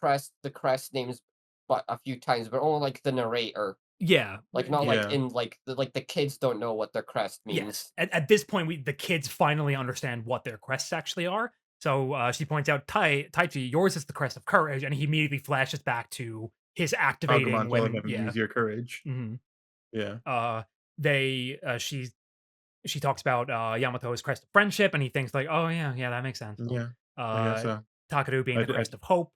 the crest names but a few times, but only like the narrator. Yeah. Like not like in like the kids don't know what their crest means. Yes. At this point, the kids finally understand what their crests actually are. So she points out, Taichi, yours is the crest of courage, and he immediately flashes back to his activating Agumon when telling him use your courage. Yeah. She talks about Yamato's crest of friendship, and he thinks like, oh yeah, that makes sense. Yeah. I guess so. Takeru being the crest of hope.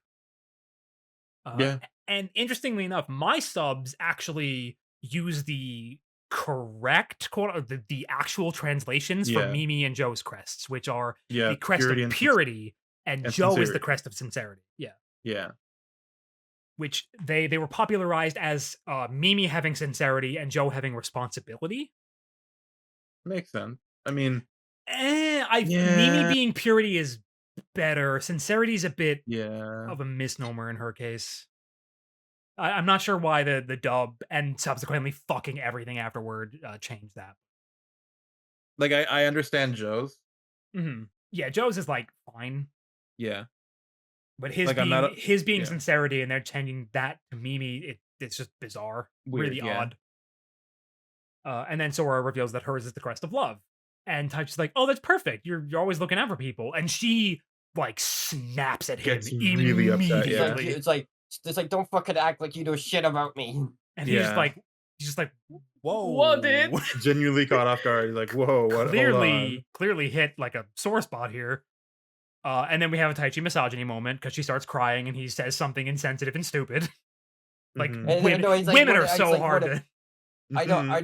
Yeah. And interestingly enough, my subs actually use the correct the actual translations for Mimi and Joe's crests, which are the crest of purity, and Joe sincerity. is the crest of sincerity. Yeah. Yeah. Which they were popularized as Mimi having sincerity and Joe having responsibility. Makes sense. I mean, Mimi being purity is better. Sincerity is a bit of a misnomer in her case. I'm not sure why the dub and subsequently fucking everything afterward changed that. Like I understand Joe's. Yeah, Joe's is like fine. Yeah. But his being sincerity and they're changing that to Mimi, it's just bizarre. Weird, really odd. And then Sora reveals that hers is the crest of love. And Taichi's like, oh, that's perfect. You're always looking out for people. And she like snaps at him really upset. Yeah. It's like don't fucking act like you know shit about me. And he's just like, whoa. Whoa, dude. Genuinely caught off guard. He's like, whoa, what? Clearly hit like a sore spot here. And then we have a Taichi misogyny moment because she starts crying and he says something insensitive and stupid. Like, women are so hard. I know. I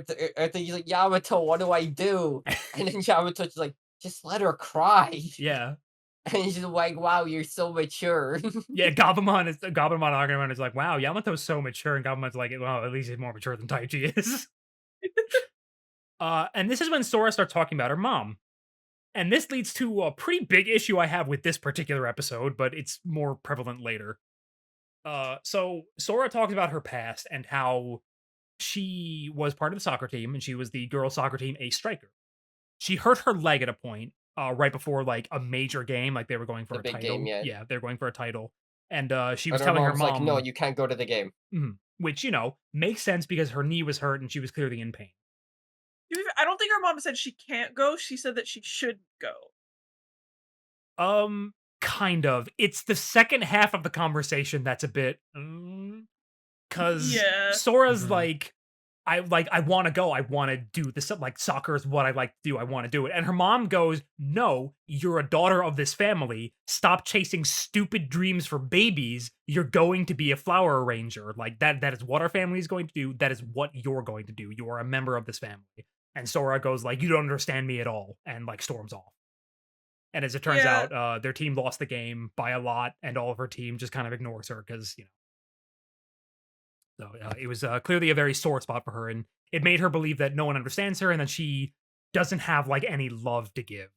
think he's like, Yamato, what do I do? And then Yamato's like, just let her cry. Yeah. And he's just like, wow, you're so mature. Yeah, Gabumon Agumon is like, wow, Yamato's so mature, and Gabumon's like, well, at least he's more mature than Taichi is. And this is when Sora starts talking about her mom. And this leads to a pretty big issue I have with this particular episode, but it's more prevalent later. So Sora talks about her past and how she was part of the soccer team, and she was the girls' soccer team ace striker. She hurt her leg at a point, right before like a major game, like they were going for The a big title. game, yeah. Yeah, they're going for a title. And she was And her telling her mom's mom, like, no, you can't go to the game. which, you know, makes sense because her knee was hurt and she was clearly in pain. I don't think her mom said she can't go. She said that she should go. Kind of. It's the second half of the conversation that's a bit, because Yeah. Sora's like, I want to go. I want to do this. Like, soccer is what I like to do. I want to do it. And her mom goes, no, you're a daughter of this family. Stop chasing stupid dreams for babies. You're going to be a flower arranger. Like, that is what our family is going to do. That is what you're going to do. You are a member of this family. And Sora goes like, you don't understand me at all. And like storms off. And as it turns out, their team lost the game by a lot. And all of her team just kind of ignores her because, you know. So it was clearly a very sore spot for her, and it made her believe that no one understands her and that she doesn't have like any love to give.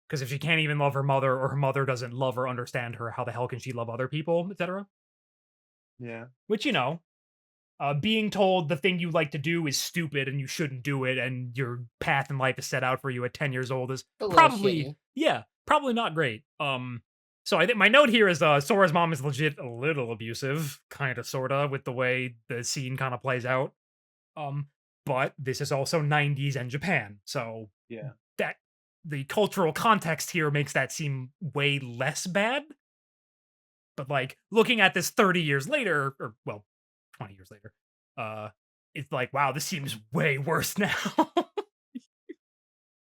Because if she can't even love her mother, or her mother doesn't love or understand her, how the hell can she love other people, etc.? Yeah. Which, you know, being told the thing you like to do is stupid and you shouldn't do it, and your path in life is set out for you at 10 years old is probably, probably not great. So I think my note here is Sora's mom is legit a little abusive, kind of, sorta, with the way the scene kind of plays out. But this is also 90s and Japan, so Yeah. that the cultural context here makes that seem way less bad. But like looking at this 30 years later, or well, 20 years later, it's like, wow, this seems way worse now.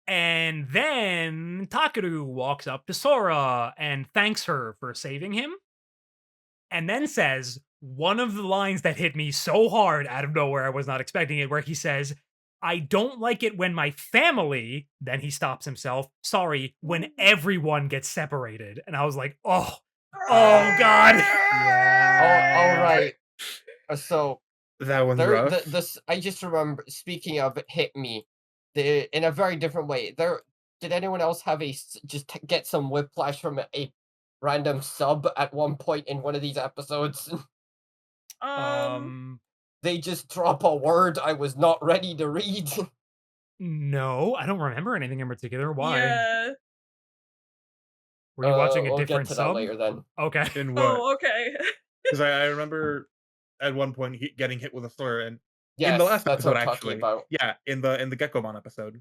And then Takeru walks up to Sora and thanks her for saving him. And then says one of the lines that hit me so hard out of nowhere, I was not expecting it, where he says, I don't like it when my family, then he stops himself, sorry, when everyone gets separated. And I was like, oh God. Oh, all right. So That one's rough. this I just remember, speaking of it hit me in a very different way. Did anyone else have get some whiplash from a random sub at one point in one of these episodes? They just drop a word I was not ready to read. No, I don't remember anything in particular. Why? Yeah. Were you watching a we'll different get to sub? that later then. Okay. In what? Oh, okay. Because I remember at one point getting hit with a slur, and Yes, in the last that's what episode, I'm talking actually, about. yeah, in the Gekomon episode.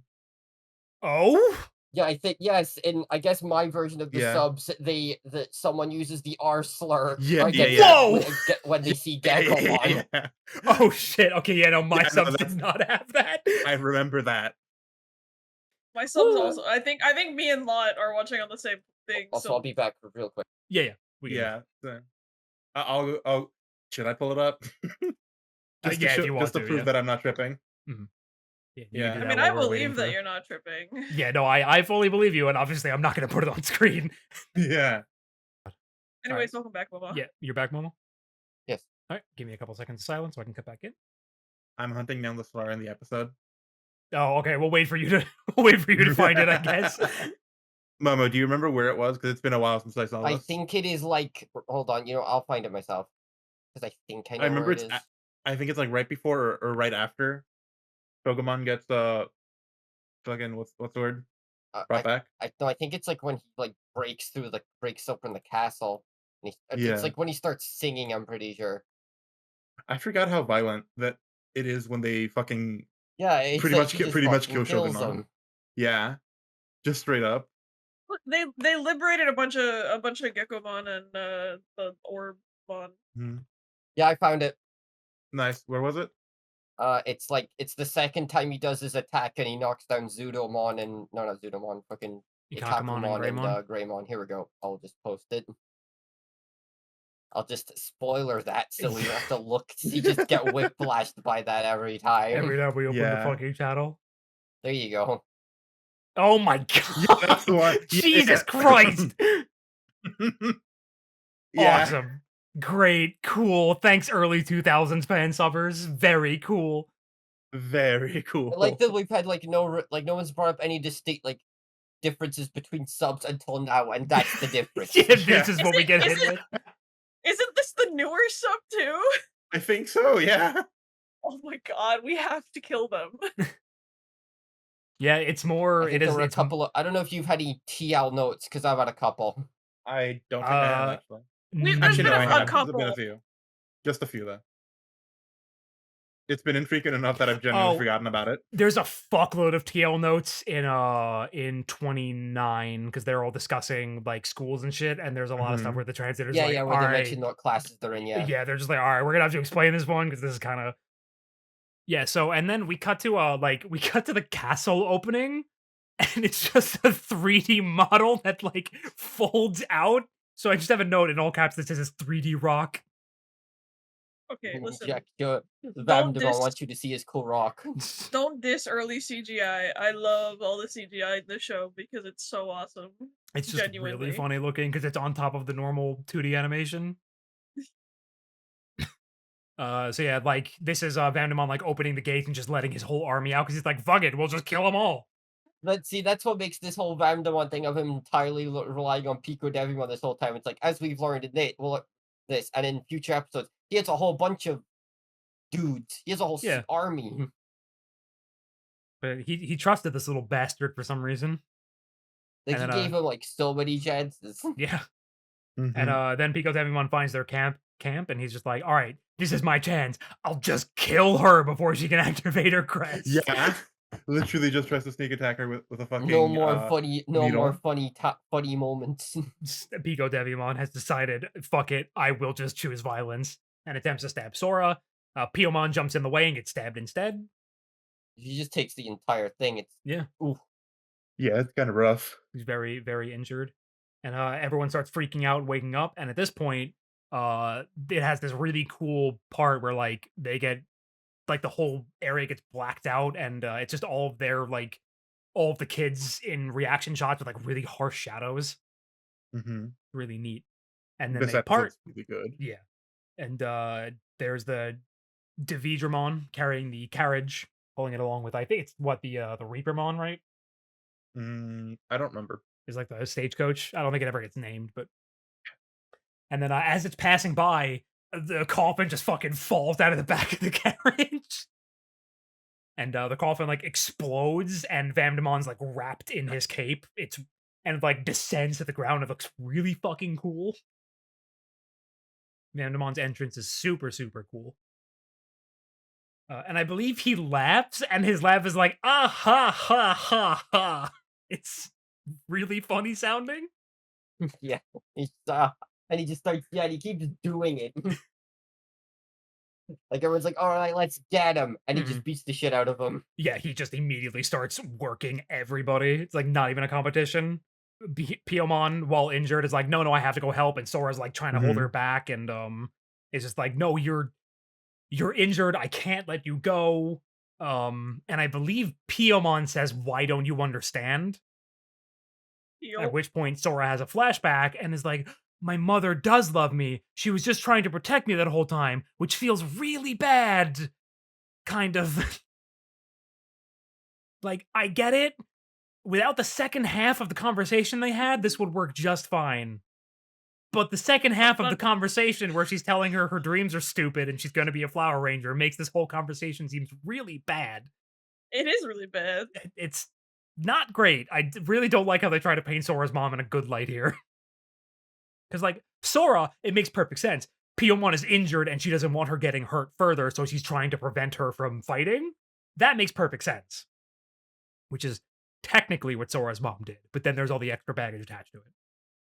Oh? Yeah, I think yes. In I guess my version of the Yeah. subs, someone uses the R slur. Yeah, Whoa! When they see Gekomon. Yeah. Oh shit. Okay, yeah, no, my Yeah, no, subs that's- did not have that. I remember that. My subs also. I think me and Lot are watching on the same thing. Also, So I'll be back real quick. Yeah. We can- Yeah. So, I'll. Should I pull it up? yeah, if you want just to to, prove yeah. that I'm not tripping. Yeah. Yeah. do I that mean, while I we're waiting believe that for- you're not tripping. Yeah, no, I fully believe you, and obviously I'm not going to put it on screen. Yeah. Anyways, welcome back, Momo. Yeah, you're back, Momo? Yes. All right, give me a couple seconds of silence so I can cut back in. I'm hunting down the slur in the episode. Oh, okay, we'll wait for you to find it, I guess. Momo, do you remember where it was? Because it's been a while since I saw this. I think it is like. Hold on, I'll find it myself. Because I think I know remember where it it's. is. I think it's like right before or right after Pokemon gets fucking what's the word? Brought back. I think it's like when he like breaks open the castle. And it's like when he starts singing. I'm pretty sure. I forgot how violent that it is when they fucking Yeah, pretty much kill fucking kills Shogunon. him. Yeah, just straight up. Look, they liberated a bunch of Gekomon and the Orbon. Yeah, I found it. Nice. Where was it? It's the second time he does his attack and he knocks down Zudomon and no, not Zudomon, fucking Ikakumon and Greymon. Greymon. Here we go. I'll just post it. I'll just spoiler that so we don't have to look. You just get whiplashed by that every time. Every time we open the Yeah. fucking channel. There you go. Oh my Yeah, that's the one. god! Jesus Yeah. Christ! Yeah. Awesome. Great. Cool. Thanks, early 2000s fan subbers. Very cool. Very I cool. like that we've had like no one's brought up any distinct like differences between subs until now, and that's the difference. Yeah, Yeah. this is what we get hit with. Isn't this the newer sub too? I think so, yeah. Oh my god, we have to kill them. Yeah, it's I more. think It there is. were a It's couple of. I don't know if you've had any TL notes because I've had a couple. I don't think I have, uh. actually. There's Actually, been no, I a have. There's been couple. a few. Just a few, though. It's been infrequent enough that I've genuinely Oh, forgotten about it. there's a fuckload of TL notes in 29 because they're all discussing like schools and shit, and there's a lot of stuff Mhm. where the translator's Yeah, like, yeah, where all they right, mentioned what classes they're in. Yeah. yeah, they're just like, all right, we're gonna have to explain this one because this is kind of yeah. So and then we cut to we cut to the castle opening, and it's just a 3D model that like folds out. So I just have a note in all caps that says 3D rock. Okay, listen. Jack, Don't Vamdemon diss wants you to see his cool rock. don't diss early CGI. I love all the CGI in the show because it's so awesome. It's just really Genuinely. funny looking because it's on top of the normal 2D animation. So yeah, like this is Vandemon like opening the gates and just letting his whole army out because he's like, fuck it, we'll just kill them all. But see, that's what makes this whole Vamdemon thing of him entirely relying on Pico Devimon this whole time. It's like, as we've learned in this, and in future episodes, he has a whole bunch of dudes. He has a whole Yeah. army. But he trusted this little bastard for some reason. Like, And he then, gave him like so many chances. Yeah. Mhm. And then Pico Devimon finds their camp, and he's just like, all right, this is my chance. I'll just kill her before she can activate her crest. Yeah. Literally just tries to sneak attack her with a fucking No more funny needle. funny moments. Pico Devimon has decided, fuck it, I will just choose violence, and attempts to stab Sora. Piomon jumps in the way and gets stabbed instead. He just takes the entire thing. It's Yeah. oof. Yeah, it's kind of rough. He's very, very injured. And everyone starts freaking out, waking up. And at this point, it has this really cool part where like they get like the whole area gets blacked out, and it's just all of their like all of the kids in reaction shots with like really harsh shadows. Mm-hmm. Really neat. And then This they part. episode's really good. Yeah. And there's the Dividramon carrying the carriage, pulling it along with I think it's what the Reapermon, right? I don't remember. Is like the stagecoach. I don't think it ever gets named, but and then as it's passing by, the coffin just fucking falls out of the back of the carriage. And the coffin like explodes, and Vamdemon's like wrapped in his cape. And like descends to the ground. It looks really fucking cool. Vandemon's entrance is super, super cool. And I believe he laughs, and his laugh is like, ah ha ha ha ha. It's really funny sounding. Yeah. And he just starts, yeah, and he keeps doing it. Like everyone's like, all right, let's get him. And he just beats the shit out of him. Yeah, he just immediately starts working everybody. It's like not even a competition. Piomon, while injured, is like, no, I have to go help. And Sora's like trying to hold her back, and it's just like, no, you're injured. I can't let you go. And I believe Piomon says, why don't you understand? At which point Sora has a flashback and is like, my mother does love me. She was just trying to protect me that whole time, which feels really bad. Kind of. Like, I get it. Without the second half of the conversation they had, this would work just fine. But the second half of the conversation where she's telling her dreams are stupid and she's going to be a flower ranger makes this whole conversation seems really bad. It is really bad. It's not great. I really don't like how they try to paint Sora's mom in a good light here. Because, like, Sora, it makes perfect sense. Piomon is injured and she doesn't want her getting hurt further, so she's trying to prevent her from fighting. That makes perfect sense. Which is technically what Sora's mom did, but then there's all the extra baggage attached to it.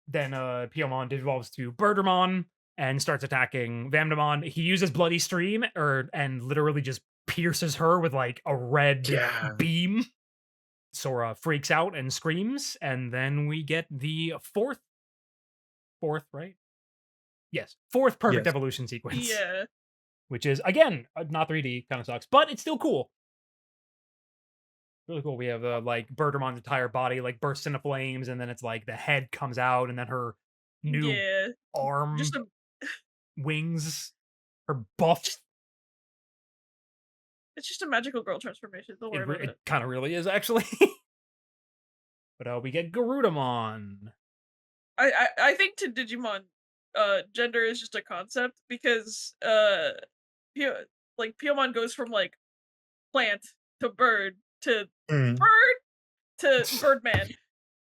Then Piomon devolves to Birdramon and starts attacking Vamdemon. He uses Bloody Stream and literally just pierces her with like a red beam. Sora freaks out and screams, and then we get the fourth, right? Yes, fourth perfect evolution sequence. Yeah. Which is, again, not 3D, kind of sucks, but it's still cool. Really cool. We have like Berdermon's entire body like bursts into flames, and then it's like the head comes out, and then her new Yeah. arm Just a wings, her buff. It's just a magical girl transformation. Don't worry about It it. kind of really is actually. But we get Garudamon. I think to Digimon, gender is just a concept because like Piomon goes from like plant to bird to Mm. bird to birdman.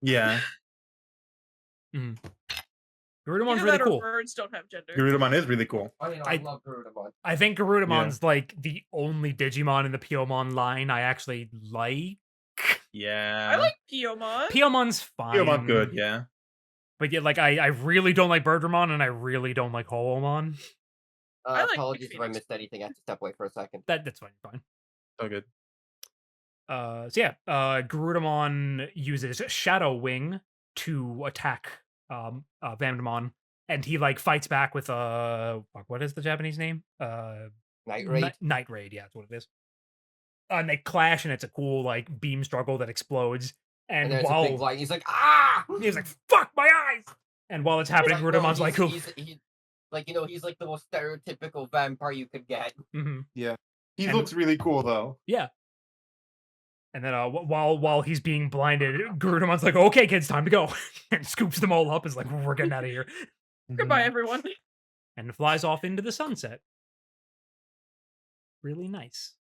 Yeah. Mhm. Either Garudamon's really that or cool. birds don't have gender. Garudamon is really cool. Oh, you know, I love Garudamon. I think Garudamon's like the only Digimon in the Piomon line I actually like. Yeah. I like Piomon. Piomon's fine. Piyomon good, yeah. But yeah, like I really don't like Birdramon and I really don't like Hoomon. I like Apologies if I Phoenix. missed anything. I have to step away for a second. That's fine. So good. So yeah, Garudamon uses Shadow Wing to attack Vandamon, and he like fights back with what is the Japanese name? Night Raid. Night Raid, yeah, that's what it is. And they clash, and it's a cool like beam struggle that explodes. And And there's a while big light. He's like, ah! he's like, "Fuck my eyes!" And while it's happening, no, Garudamon's like, "Who?" he's like, you know, he's like the most stereotypical vampire you could get. Mm-hmm. Yeah. He And- looks really cool though. Yeah. And then while he's being blinded, Garudamon's like, "Okay, kids, time to go," and scoops them all up. Is like, "We're getting out of here," Goodbye, everyone. and flies off into the sunset. Really nice.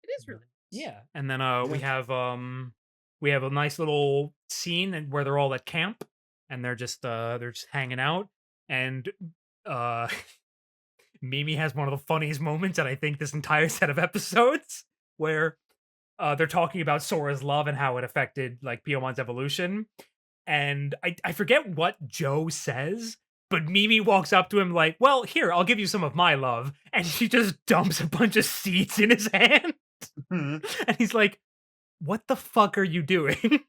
It is really. Yeah. And then we have a nice little scene where they're all at camp and they're just hanging out, and Mimi has one of the funniest moments, and I think this entire set of episodes, where they're talking about Sora's love and how it affected like Piomon's evolution. And I forget what Joe says, but Mimi walks up to him like, "Well, here, I'll give you some of my love." And she just dumps a bunch of seeds in his hand. Mhm. And he's like, "What the fuck are you doing?"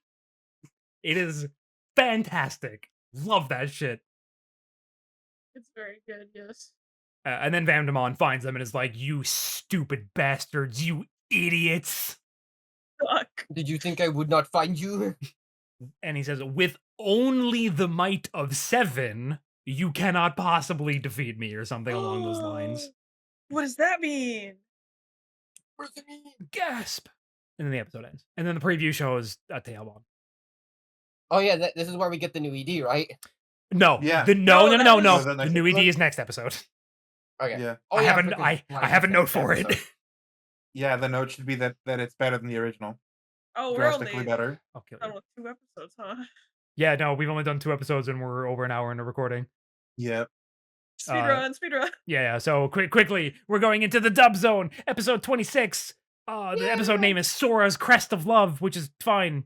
It is fantastic. Love that shit. It's very good. Yes. And then Vandamon finds them and is like, "You stupid bastards, you idiots." Fuck. Did you think I would not find you? And he says, "With only the might of 7, you cannot possibly defeat me," or something along those lines. What does that mean? What does it mean? Gasp! And then the episode ends. And then the preview shows a Tailbon. Oh yeah, this is where we get the new ED, right? No. Yeah. No. that was- The Was that next new ED episode? is next episode. Okay. Yeah. Oh, I yeah, have a, freaking I Lion have a is note next for it. episode. Yeah, the note should be that it's better than the original. Oh, we're Drastically only better. I'll kill done you. with 2 episodes, huh? Yeah, no, we've only done 2 episodes and we're over an hour into recording. Yep. Speedrun. Yeah. So quickly, we're going into the dub zone, episode 26. The episode name is Sora's Crest of Love, which is fine.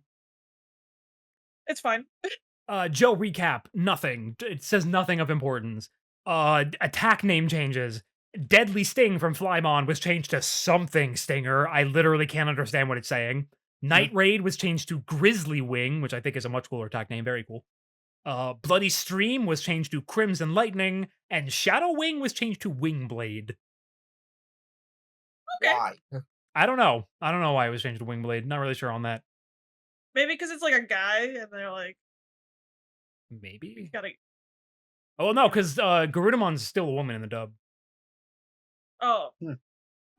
It's fine. Joe recap, nothing. It says nothing of importance. Attack name changes. Deadly Sting from Flymon was changed to something Stinger. I literally can't understand what it's saying. Night Raid was changed to Grizzly Wing, which I think is a much cooler attack name. Very cool. Bloody Stream was changed to Crimson Lightning, and Shadow Wing was changed to Wingblade. Okay. Why? I don't know. I don't know why it was changed to Wingblade. Not really sure on that. Maybe because it's like a guy, and they're like, you Maybe. gotta. Oh no, because Garudamon's still a woman in the dub. Oh,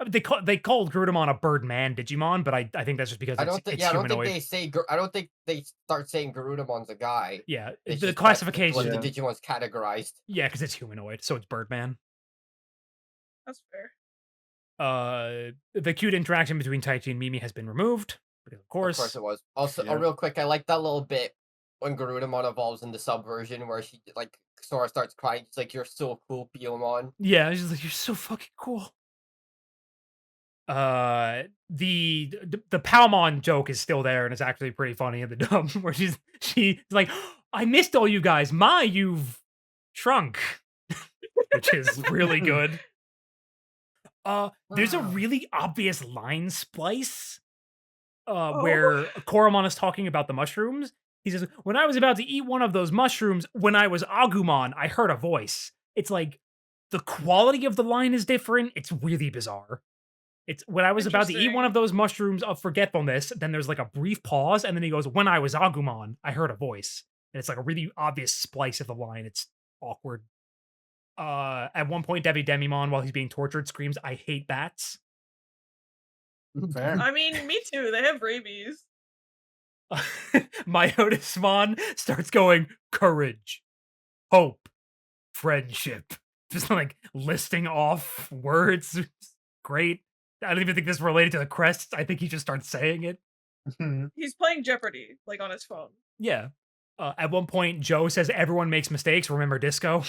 They called Garudamon a Birdman Digimon, but I think that's just because I don't it's think. Yeah, I don't humanoid. think they say. I don't think they start saying Garudamon's a guy. Yeah, It's the just classification. What Yeah. the Digimon's categorized. Yeah, because it's humanoid, so it's Birdman. that's fair. The cute interaction between Taichi and Mimi has been removed, because of Of course. course it was. Also, Yeah. real quick, I like that little bit when Garudamon evolves in the subversion where she like Sora starts crying. She's like, "You're so cool, Piomon." Yeah, she's like, "You're so fucking cool." The Palmon joke is still there, and it's actually pretty funny in the dub, where she's like, "I missed all you guys. You've shrunk," which is really good. There's a Wow. really obvious line splice Oh. where Koromon is talking about the mushrooms. He says, "When I was about to eat one of those mushrooms, when I was Agumon, I heard a voice." It's like the quality of the line is different. It's really bizarre. It's when I was about to eat one Interesting. of those mushrooms of forgetfulness, then there's like a brief pause, and then he goes, "When I was Agumon, I heard a voice." And it's like a really obvious splice of the line. It's awkward. At one point, Debbie Demimon, while he's being tortured, screams, "I hate bats." Fair. I mean, me too. They have rabies. My Otismon starts going, "Courage, hope, friendship." Just like listing off words. Great. I don't even think this is related to the crests. I think he just starts saying it. He's playing Jeopardy, like on his phone. Yeah. At one point, Joe says, "Everyone makes mistakes. Remember Disco?"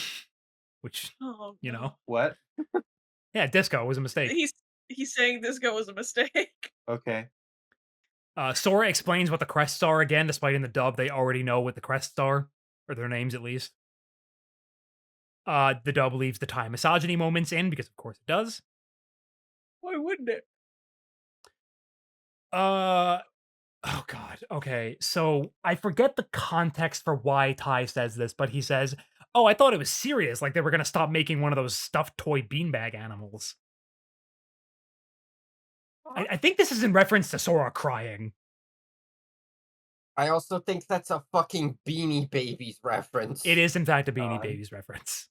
Which, Oh, you no. know, What? yeah, Disco was a mistake. He's saying this go was a mistake. Okay. Sora explains what the crests are again, despite in the dub they already know what the crests are, or their names at least. The dub leaves the Thai misogyny moments in because, of course, it does. Why wouldn't it? Oh god. Okay. So I forget the context for why Ty says this, but he says, "Oh, I thought it was serious, like they were gonna stop making one of those stuffed toy beanbag animals." I think this is in reference to Sora crying. I also think that's a fucking Beanie Babies reference. It is, in fact, a Beanie God. Babies reference.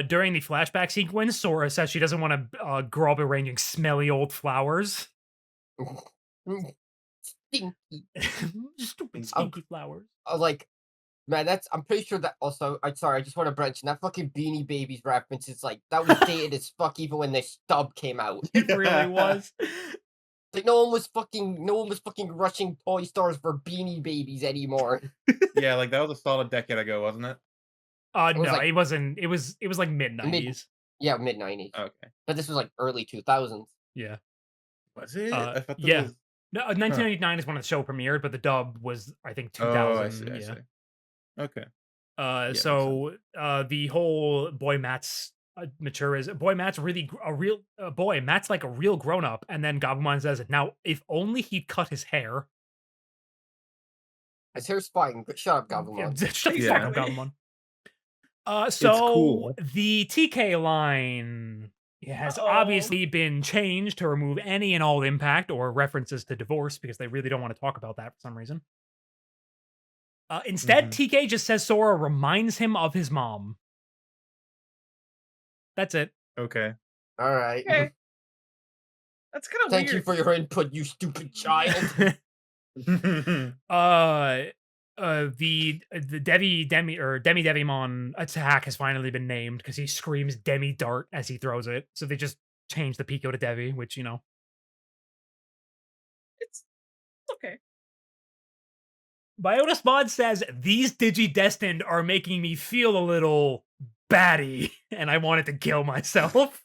During the flashback sequence, Sora says she doesn't want to grow up arranging smelly old flowers. Stinky. Stupid stinky flowers. Like, man, I'm pretty sure that also. I'm sorry, I just want to branch. That fucking Beanie Babies reference is like that was dated as fuck even when the stub came out. It really was. Like no one was fucking rushing toy stores for Beanie Babies anymore. Yeah, like that was a solid decade ago, wasn't it? was No, like- it wasn't. It was like mid-90s. Yeah, mid-90s. Okay. But this was like early 2000s. Yeah. Was it? I thought yeah. was... No, 1999 is when the show premiered, but the dub was, I think, 2000. Oh, I see. I yeah. see. Okay. makes So the whole boy Matt's mature is boy Matt's really a real boy. Matt's like a real grown up, and then Gabumon says, "Now, if only he'd cut his hair." His hair's fine, but shut up, Gabumon. Shut the Yeah. fuck up, Gabumon. So cool. the TK line has obviously been changed to remove any and all impact or references to divorce because they really don't want to talk about that for some reason. Instead, TK just says Sora reminds him of his mom. That's it. Okay. All right. Okay. That's kind of weird. Thank you for your input, you stupid child. The Demi Devimon attack has finally been named because he screams Demi Dart as he throws it. So they just changed the Pico to Devi, which, you know. It's okay. Biotis Mod says, "These Digi-Destined are making me feel a little batty, and I wanted to kill myself."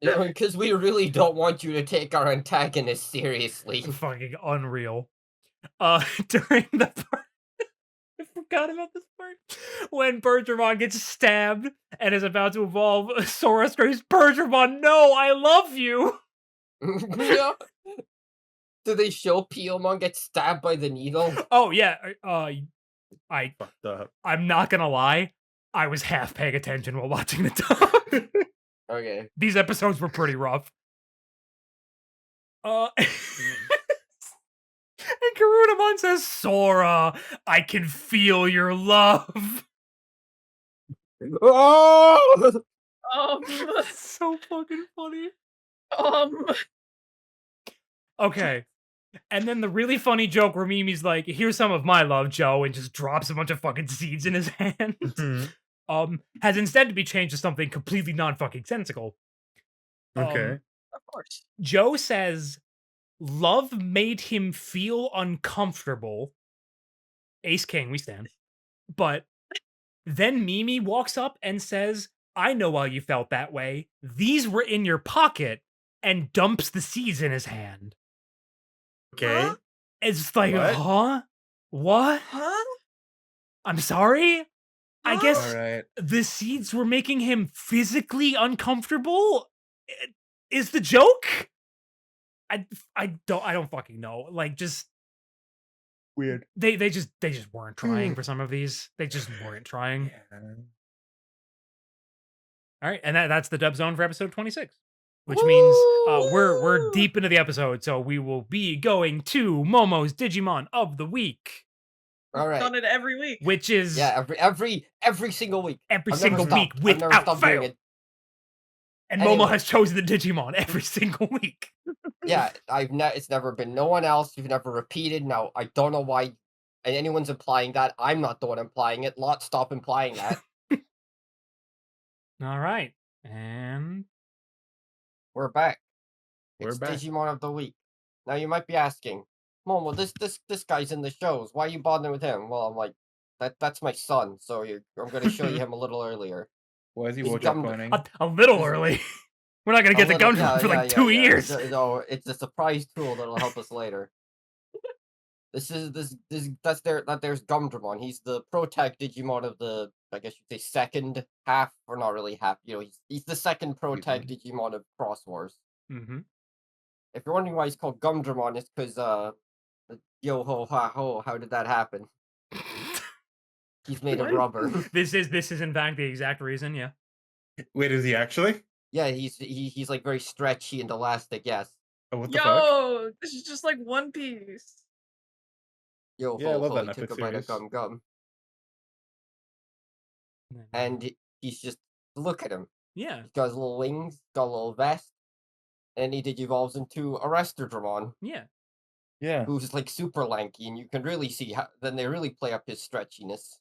Because we really don't want you to take our antagonist seriously. Fucking unreal. During the part, I forgot about this part. When Bergermon gets stabbed and is about to evolve, Sora screams, "Bergermon, no, I love you!" Yeah. Do they show Piomon get stabbed by the needle? Oh, yeah. Fucked up. I'm not gonna lie. I was half paying attention while watching the dub. Okay. These episodes were pretty rough. And Karunamon says, "Sora, I can feel your love." Oh! That's so fucking funny. Okay. And then the really funny joke where Mimi's like, "Here's some of my love, Joe," and just drops a bunch of fucking seeds in his hand. Has instead to be changed to something completely non-fucking sensical. Okay. Of course. Joe says, "Love made him feel uncomfortable." Ace King, we stand. But then Mimi walks up and says, "I know why you felt that way. These were in your pocket," and dumps the seeds in his hand. Okay. Huh? It's like, What? huh? What? Huh? I'm sorry? I Huh? guess All right. the seeds were making him physically uncomfortable? Is the joke? I don't fucking know. Like, just Weird. they just weren't trying for some of these. They just weren't trying. Yeah. All right, and that's the dub zone for episode 26. which means we're Woo! deep into the episode, so we will be going to Momo's Digimon of the week, All right. Done it every week. which is Yeah, every single week. every I've never single week stopped. I've never without stopped doing fail. it. And Momo Anyway. has chosen the Digimon every single week. Yeah, it's never been no one else. You've never repeated. Now I don't know why anyone's implying that. I'm not the one implying it. Lot, stop implying that. All right, and We're back. We're It's back. Digimon of the week. Now you might be asking, Momo, this guy's in the shows. Why are you bothering with him? Well, I'm like, that's my son. So I'm going to show you him a little earlier. Why is he He's Wojo dumb- coining? a little early. We're not gonna get the Gundam for like 2 years. No, it's a surprise tool that'll help us later. There's Gumdramon. He's the protag Digimon of the, I guess you'd say, second half, or not really half. You know, he's the second protag Digimon of Cross Wars. Mm-hmm. If you're wondering why he's called Gumdramon, it's because yo ho ha ho, how did that happen? He's made of rubber. This is in fact the exact reason. Yeah. Wait, is he actually? Yeah, he's like very stretchy and elastic. Yes. Oh, what the fuck? Yo, this is just like One Piece. Yo Yeah, I ho love ho, that he took Netflix a bite of series. gum, and he's just look at him. yeah, He's got his little wings, got a little vest, and he evolves into Arresterdramon, yeah. Yeah. who's like super lanky, and you can really see how then they really play up his stretchiness.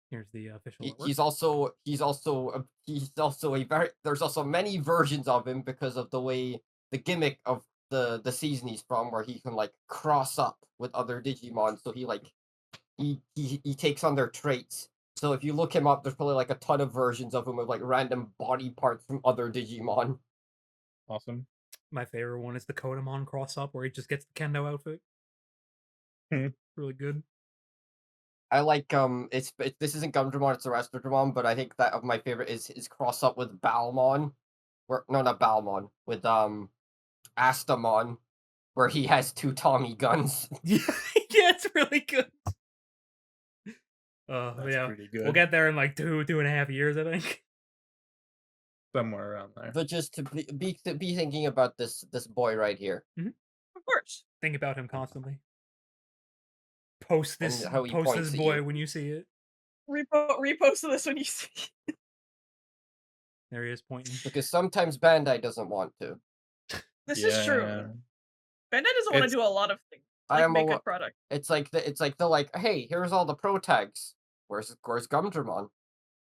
Here's the official. He's also a very there's also many versions of him because of the way the gimmick of the season he's from, where he can like cross up with other Digimon, so he takes on their traits. So if you look him up, there's probably like a ton of versions of him with like random body parts from other Digimon. Awesome. My favorite one is the Kodamon cross up, where he just gets the Kendo outfit. Really good. I like this isn't Gumdramon, it's Arresterdramon, but I think that of my favorite is his cross up with Balmon, not Balmon, with Astamon, where he has 2 Tommy guns. Yeah, it's really good. That's yeah, pretty good. we'll get there in like 2.5 years, I think. Somewhere around there. But just to be thinking about this boy right here. Of course. Think about him constantly. Post And this how he points at boy you. when you see it. Repost this when you see it. There he is pointing. Because sometimes Bandai doesn't want to. This is true. Bandai doesn't want to It's- do a lot of things. I Like am make a a product. It's like they're like, hey, here's all the pro tags. Where's Gumdramon?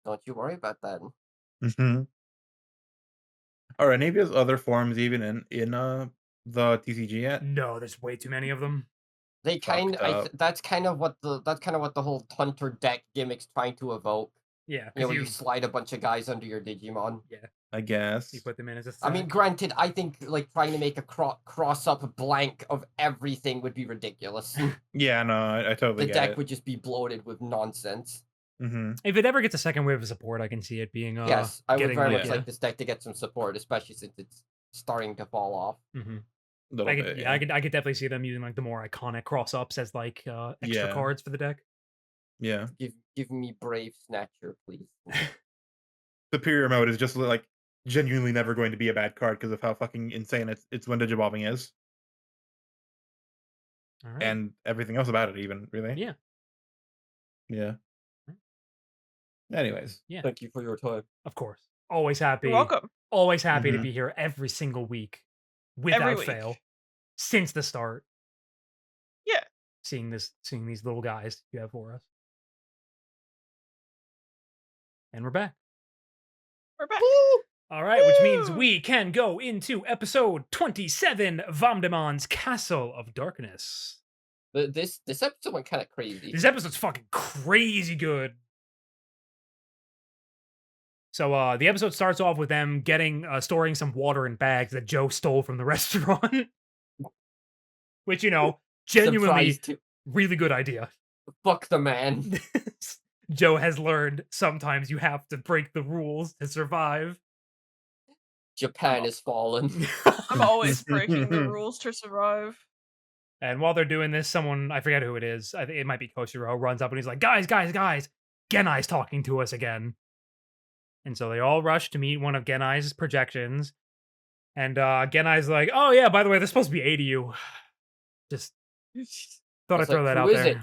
Don't you worry about that. Mm-hmm. Are any of his other forms even in the TCG yet? No, there's way too many of them. They kind Fucked up. that's kind of what the whole Hunter deck gimmick's trying to evoke. Yeah, You know, because where you slide a bunch of guys under your Digimon. I guess. you put them in as a I mean, stack. granted, I think like trying to make a cross up blank of everything would be ridiculous. Yeah, no, I totally The get deck it. would just be bloated with nonsense. Mm-hmm. If it ever gets a second wave of support, I can see it being Yes, I would getting very like much like this deck to get some support, especially since it's starting to fall off. Little bit. I could definitely see them using like the more iconic cross ups as like extra Yeah. cards for the deck. Yeah. Give me Brave Snatcher, please. Superior mode is just like genuinely never going to be a bad card because of how fucking insane it's when Digivolving is. All right. And everything else about it, even really. Yeah. Yeah. Anyways, Yeah. Thank you for your time. Of course. Always happy. You're welcome. Always happy to Mhm. be here every single week without Every week. fail since the start. Yeah. Seeing these little guys you have for us. And we're back. We're back. All right, which means Woo! we can go into episode 27, Vamdemon's Castle of Darkness. This episode went kind of crazy. This episode's fucking crazy good. So the episode starts off with them storing some water in bags that Joe stole from the restaurant. Which, genuinely Surprise to really good idea. fuck the man. Joe has learned sometimes you have to break the rules to survive. Japan is fallen. I'm always breaking the rules to survive. And while they're doing this, someone, I forget who it is, I think it might be Koshiro, runs up and he's like, guys, Genai's talking to us again. And so they all rush to meet one of Genai's projections. And Genai's like, oh yeah, by the way, there's supposed to be 8 of you. Just thought I'd It's like, throw that who out is there. it?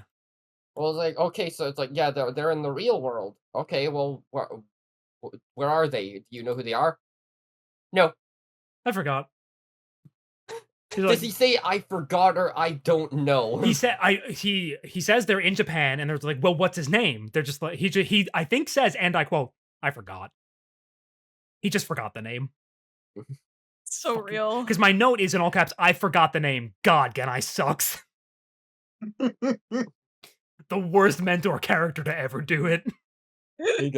Well, it's like, okay, so it's like, yeah, they're in the real world. Okay, well, where are they? Do you know who they are? No. I forgot. He's Does like, he say I forgot or I don't know? he said he says they're in Japan, and they're like, well, what's his name? They're just like he I think says, and I quote, I forgot. He just forgot the name. So real. Because my note is in all caps, I forgot the name. God, Genai sucks. The worst mentor character to ever do it. He He's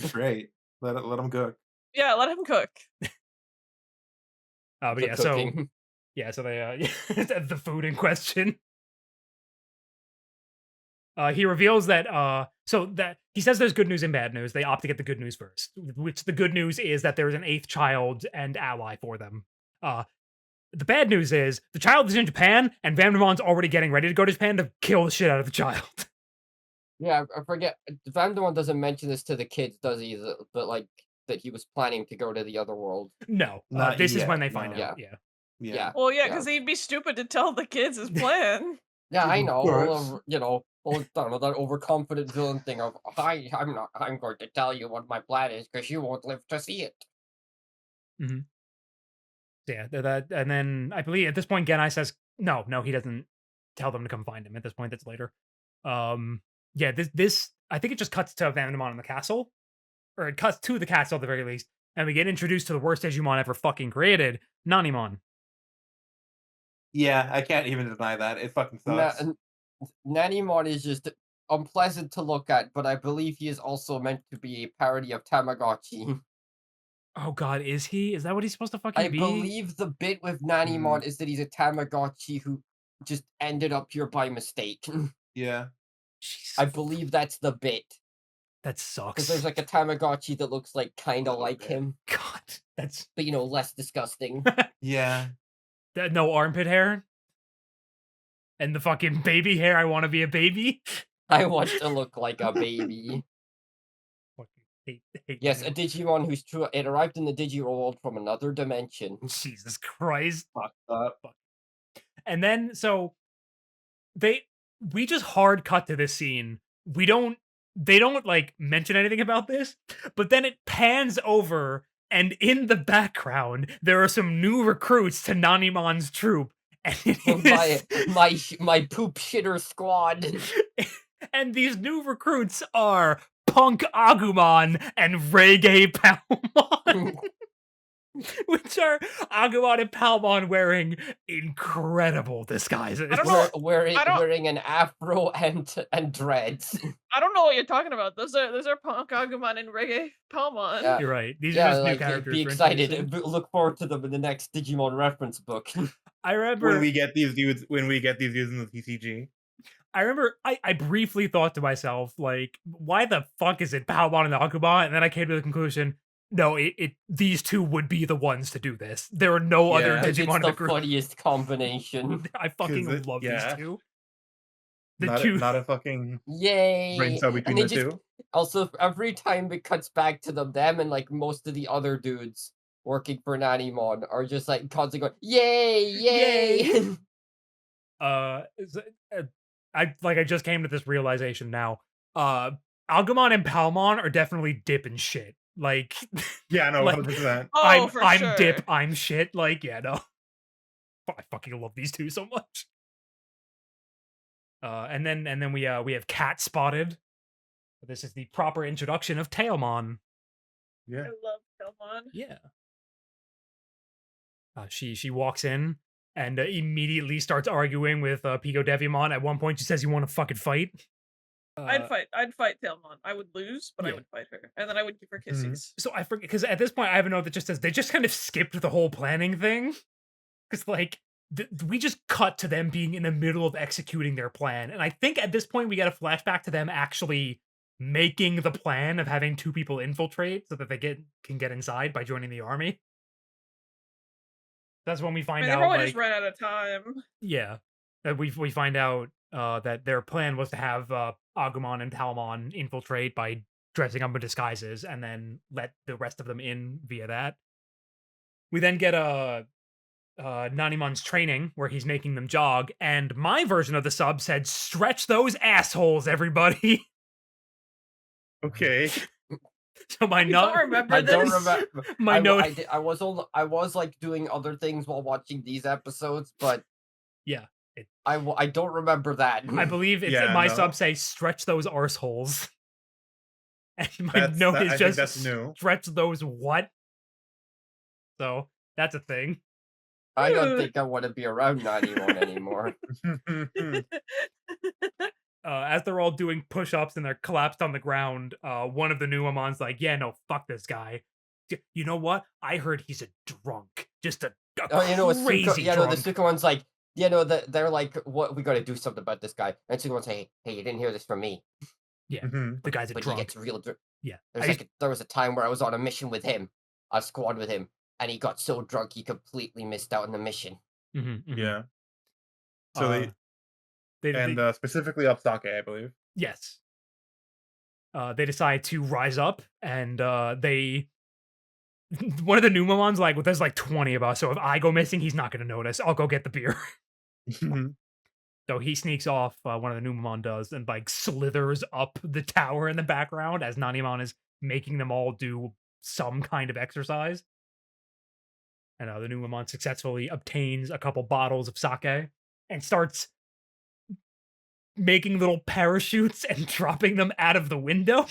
does. great. Let him cook. Yeah, let him cook. But The yeah, so cooking. so they the food in question. He reveals that so that he says there's good news and bad news. They opt to get the good news first, which the good news is that there's an 8th child and ally for them. The bad news is the child is in Japan, and Vandermon's already getting ready to go to Japan to kill the shit out of the child. Yeah, I forget. Vanderwan doesn't mention this to the kids, does he? But like that he was planning to go to the other world. No, Not this is yet, when they no. find out. Yeah. Yeah. Well, yeah, Yeah. because he'd be stupid to tell the kids his plan. Yeah, I Of know. course. You know, I don't know, that overconfident villain thing of I'm going to tell you what my plan is because you won't live to see it. Yeah, that, and then I believe at this point Genai says no, he doesn't tell them to come find him. At this point, that's later. Yeah, this I think it just cuts to Vandermon in the castle, or it cuts to the castle at the very least, and we get introduced to the worst Digimon ever fucking created, Nanimon. Yeah, I can't even deny that. It fucking sucks. Nanimon is just unpleasant to look at, but I believe he is also meant to be a parody of Tamagotchi. Oh God, is he? Is that what he's supposed to fucking I be? believe the bit with Nanimon is that he's a Tamagotchi who just ended up here by mistake. Yeah. Jesus, I believe that's the bit. that Because sucks. there's like a Tamagotchi that looks like kind of like him, God, that's but less disgusting. Yeah. no armpit hair, and the fucking baby hair. I want to be a baby. I want to look like a baby. Fucking hate Yes, a you. Digimon who's true. It arrived in the Digimon world from another dimension. Jesus Christ. Fucked up. And then so we just hard cut to this scene. They don't like mention anything about this, but then it pans over, and in the background there are some new recruits to Nanimon's troop. And my poop shitter squad. and these new recruits are Punk Agumon and Reggae Palmon. Which are Agumon and Palmon wearing incredible disguises. I don't know. Wearing an afro and dreads. I don't know what you're talking about. Those are Punk Agumon and Reggae Palmon. Yeah. You're right. These are just new like, characters. be for excited. introducing. Look forward to them in the next Digimon reference book. I remember When we get these dudes in the TCG. I briefly thought to myself, like, why the fuck is it Palmon and Agumon? And then I came to the conclusion, no, these two would be the ones to do this. There are no other Yeah. It's Digimon in the the group. funniest combination. I fucking love these two. Not a fucking Yay! brain cell between And the they two. Also, every time it cuts back to them and like most of the other dudes working for Nanimon are just like constantly going, "Yay! Yay!" I just came to this realization now. Agumon and Palmon are definitely dip and shit. Like, Yeah, no, like, 100%. Oh, for I'm sure. dip, I'm shit. Like, yeah, no. I fucking love these two so much. And then we have Cat spotted. This is the proper introduction of Tailmon. Yeah. I love Palmon. Yeah. She walks in and immediately starts arguing with Pico Devimon. At one point, she says, "You want to fucking fight?" I'd fight Tailmon. I would lose, but yeah. I would fight her, and then I would give her kisses. So I forget, because at this point I have a note that just says they just kind of skipped the whole planning thing, because like we just cut to them being in the middle of executing their plan, and I think at this point we get a flashback to them actually making the plan of having 2 people infiltrate so that they can get inside by joining the army. That's when we find They out, probably like, just ran out of time. yeah, that we find out that their plan was to have Agumon and Palmon infiltrate by dressing up in disguises, and then let the rest of them in via that. We then get Nanimon's training where he's making them jog, and my version of the sub said, "Stretch those assholes, everybody." Okay. So my I don't remember I don't this. remember. my note, I was like doing other things while watching these episodes, but yeah, I don't remember that. I believe it's Yeah, my no. sub say, "Stretch those arseholes," and my That's note that, is I think just that's new. "Stretch those what?" So that's a thing. I don't think I want to be around 91 anymore. As they're all doing push-ups and they're collapsed on the ground, one of the Nuwamon's like, "Yeah, no, fuck this guy. You know what? I heard he's a drunk, just a Oh, you know, Suko, crazy yeah, no, the drunk." Suko one's like, you know, they're like, what, we got to do something about this guy. And Suko one's like, hey, you didn't hear this from me. Yeah, Mhm. the guy's a But he drunk. gets real drunk. Yeah, There was a time where I was on a mission with him, a squad with him, and he got so drunk he completely missed out on the mission. Yeah. So they specifically up Sake, I believe. yes. They decide to rise up, and they one of the Numamon's like, "Well, there's like 20 of us, so if I go missing, he's not gonna notice. I'll go get the beer." So he sneaks off, one of the Numamon does, and like slithers up the tower in the background as Nanimon is making them all do some kind of exercise. And the Numamon successfully obtains a couple bottles of sake and starts making little parachutes and dropping them out of the window.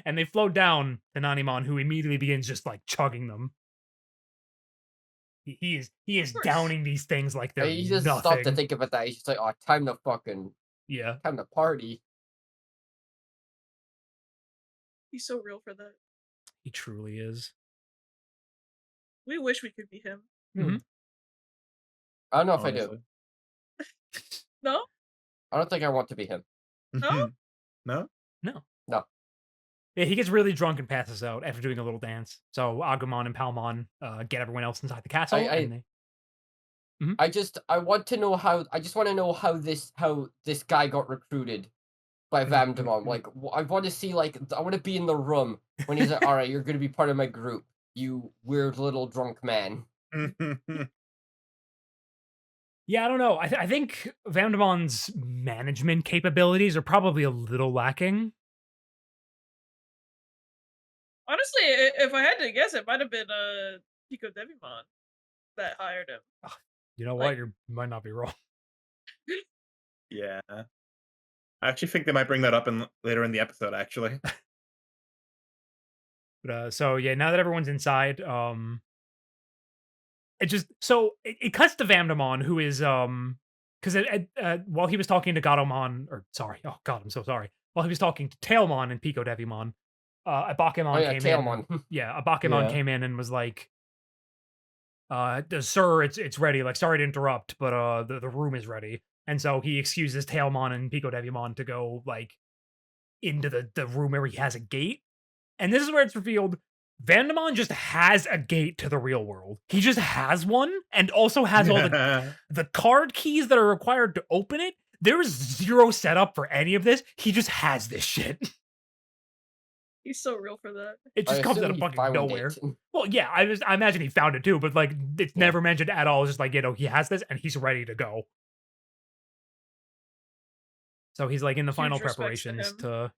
And they float down to Nanimon, who immediately begins just like chugging them. He is course. downing these things like they're He just stopped to nothing. think about that. He's just like, oh, time to Yeah, party. He's so real for that. he truly is. We wish we could be him. I don't know if I do. Honestly. No? I don't think I want to be him. No? No? No. No. Yeah, he gets really drunk and passes out after doing a little dance. So Agumon and Palmon get everyone else inside the castle. I just want to know how this guy got recruited by Vamdemon. Like, I want to see, like, I want to be in the room when he's like, all right, you're going to be part of my group, you weird little drunk man. Yeah, I don't know. I think Vandemon's management capabilities are probably a little lacking. Honestly, if I had to guess, it might have been Pico Devimon that hired him. You know Like- what? You might not be wrong. Yeah. I actually think they might bring that up later in the episode, actually. But so yeah, now that everyone's inside, it cuts to Vamdemon, who is because while he was talking to Gatomon, or sorry, oh god, I'm so sorry. While he was talking to Tailmon and Pico Devimon, Abakemon came Tailmon. in. Yeah, Abakemon came in and was like, "Sir, it's ready. Like, sorry to interrupt, but the room is ready." And so he excuses Tailmon and Pico Devimon to go like into the room where he has a gate. And this is where it's revealed Vandemon just has a gate to the real world. He just has one and also has all the card keys that are required to open it. There is zero setup for any of this. He just has this shit. He's so real for that. It just comes out of fucking nowhere. Well, yeah, I imagine he found it too, but like it's never mentioned at all. It's just like, he has this and he's ready to go. So he's like in the final preparations to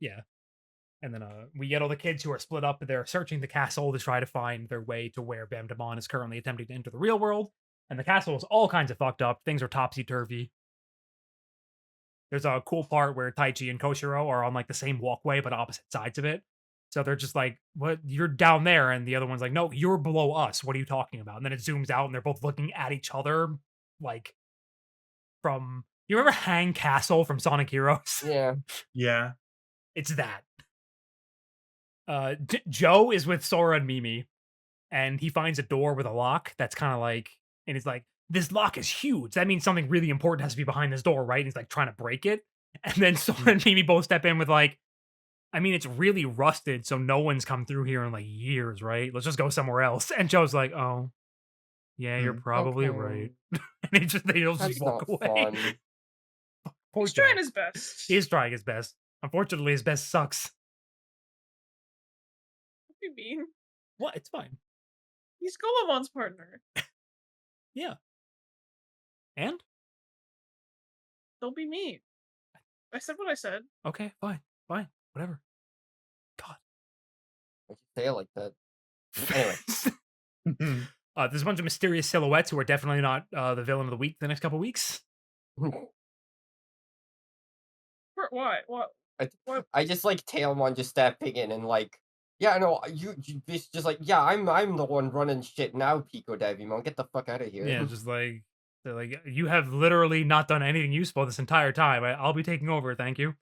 and then we get all the kids who are split up. They're searching the castle to try to find their way to where Vamdemon is currently attempting to enter the real world. And the castle is all kinds of fucked up. Things are topsy-turvy. There's a cool part where Taichi and Koshiro are on like the same walkway, but opposite sides of it. So they're just like, what? You're down there. And the other one's like, no, you're below us. What are you talking about? And then it zooms out and they're both looking at each other like from... You remember Hang Castle from Sonic Heroes? Yeah. Yeah. It's that. Joe is with Sora and Mimi, and he finds a door with a lock that's kind of like, and he's like, this lock is huge. That means something really important has to be behind this door, right? And he's like trying to break it. And then Sora and Mimi both step in with like, I mean, it's really rusted, so no one's come through here in like years, right? Let's just go somewhere else. And Joe's like, oh, yeah, you're probably right. And they all just walk away. He's trying his best. He is trying his best. Unfortunately, his best sucks. be mean. What? It's fine. He's Goemon's partner. Yeah. And? Don't be mean. I said what I said. Okay, fine. Fine. Whatever. God. Why'd you say it like that? Anyway. There's a bunch of mysterious silhouettes who are definitely not the villain of the week the next couple weeks. Why? What? I just like Tailmon just stepping in and like, yeah, no, you just like, yeah, I'm the one running shit now, Pico Devimon, get the fuck out of here. Yeah, just like they're like, you have literally not done anything useful this entire time. I'll be taking over, thank you.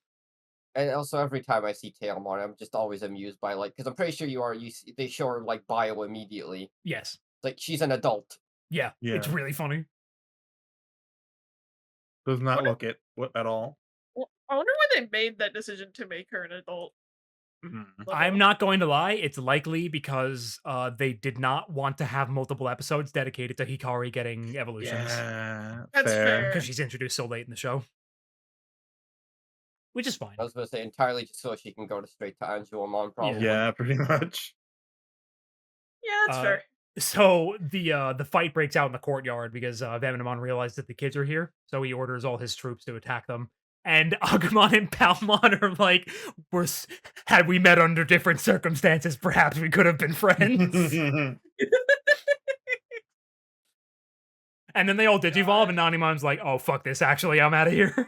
And also, every time I see Tailmon, I'm just always amused by like, because I'm pretty sure they show her like bio immediately. Yes. Like she's an adult. Yeah, Yeah. it's really funny. Does not look it at all. Well, I wonder why they made that decision to make her an adult. I'm not going to lie, it's likely because they did not want to have multiple episodes dedicated to Hikari getting evolutions. Yeah, That's fair. Because she's introduced so late in the show. Which is fine. I was going to say entirely just so she can go straight to Angelomon, probably. Yeah, pretty much. Yeah, that's fair. So the fight breaks out in the courtyard because Vamdemon realized that the kids are here, so he orders all his troops to attack them. And Agumon and Palmon are like, had we met under different circumstances, perhaps we could have been friends. And then they all digivolve, and Nanimon's like, oh, fuck this, actually, I'm out of here.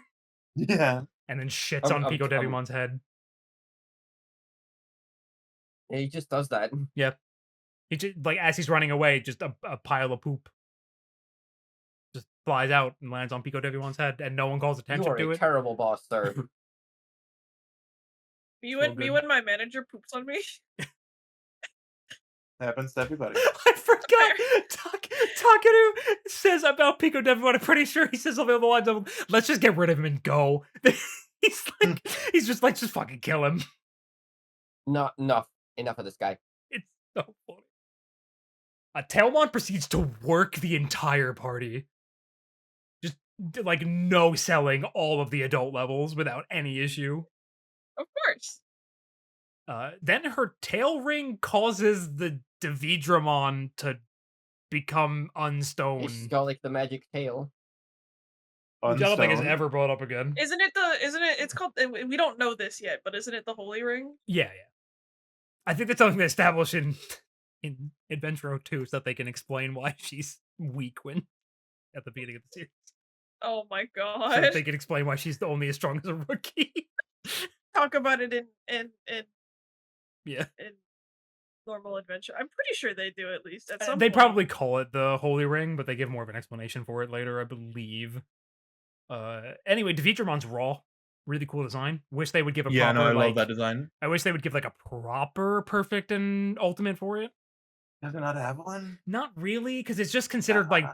Yeah. And then shits on Pico Devimon's head. Yeah, he just does that. Yep. He just, like, as he's running away, just a pile of poop just flies out and lands on Pico Devimon's head, and no one calls attention You are to a it. terrible boss, sir. Me when my manager poops on me. Happens to everybody. I forgot. Takeru says about Pico Devimon, I'm pretty sure he says something along the lines of, let's just get rid of him and go. he's just like, just fucking kill him. Not enough of this guy. It's so funny. Tailmon proceeds to work the entire party. Just, like, no selling all of the adult levels without any issue. Of course. Then her tail ring causes the Dividramon to become unstone. She's got like the magic tail. Which I don't think is Unstone. ever brought up again. Isn't it it's called, we don't know this yet, but isn't it the Holy Ring? Yeah. I think that's something they establish in Adventure 02 so that they can explain why she's weak when at the beginning of the series. Oh my So god. that they can explain why she's only as strong as a rookie. Talk about it in Yeah. in normal adventure. I'm pretty sure they do at least at some They point. probably call it the Holy Ring, but they give more of an explanation for it later, I believe. Anyway, Dividramon's raw. Really cool design. Wish they would give a proper, I like, love that design. I wish they would give like a proper perfect and ultimate for it. Does it not have one? Not really, because it's just considered like